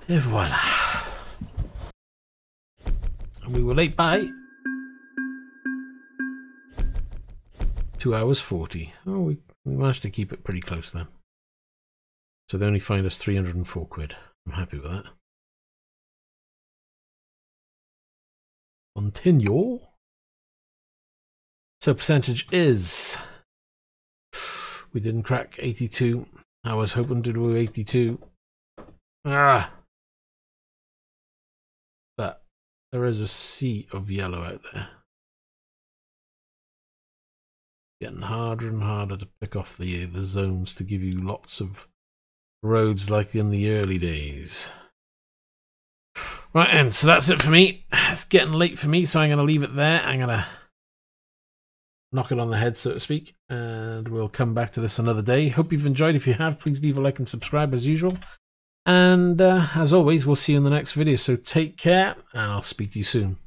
Et voila. And we were late by 2 hours 40. Oh, we managed to keep it pretty close then. So they only fined us 304 quid. I'm happy with that. Continue. So percentage is... We didn't crack 82. I was hoping to do 82. Ah! But there is a sea of yellow out there. Getting harder and harder to pick off the zones to give you lots of roads like in the early days. Right, and so that's it for me. It's getting late for me, so I'm going to leave it there. I'm going to knock it on the head, so to speak, and we'll come back to this another day. Hope you've enjoyed. If you have, please leave a like and subscribe as usual. And as always, we'll see you in the next video. So take care, and I'll speak to you soon.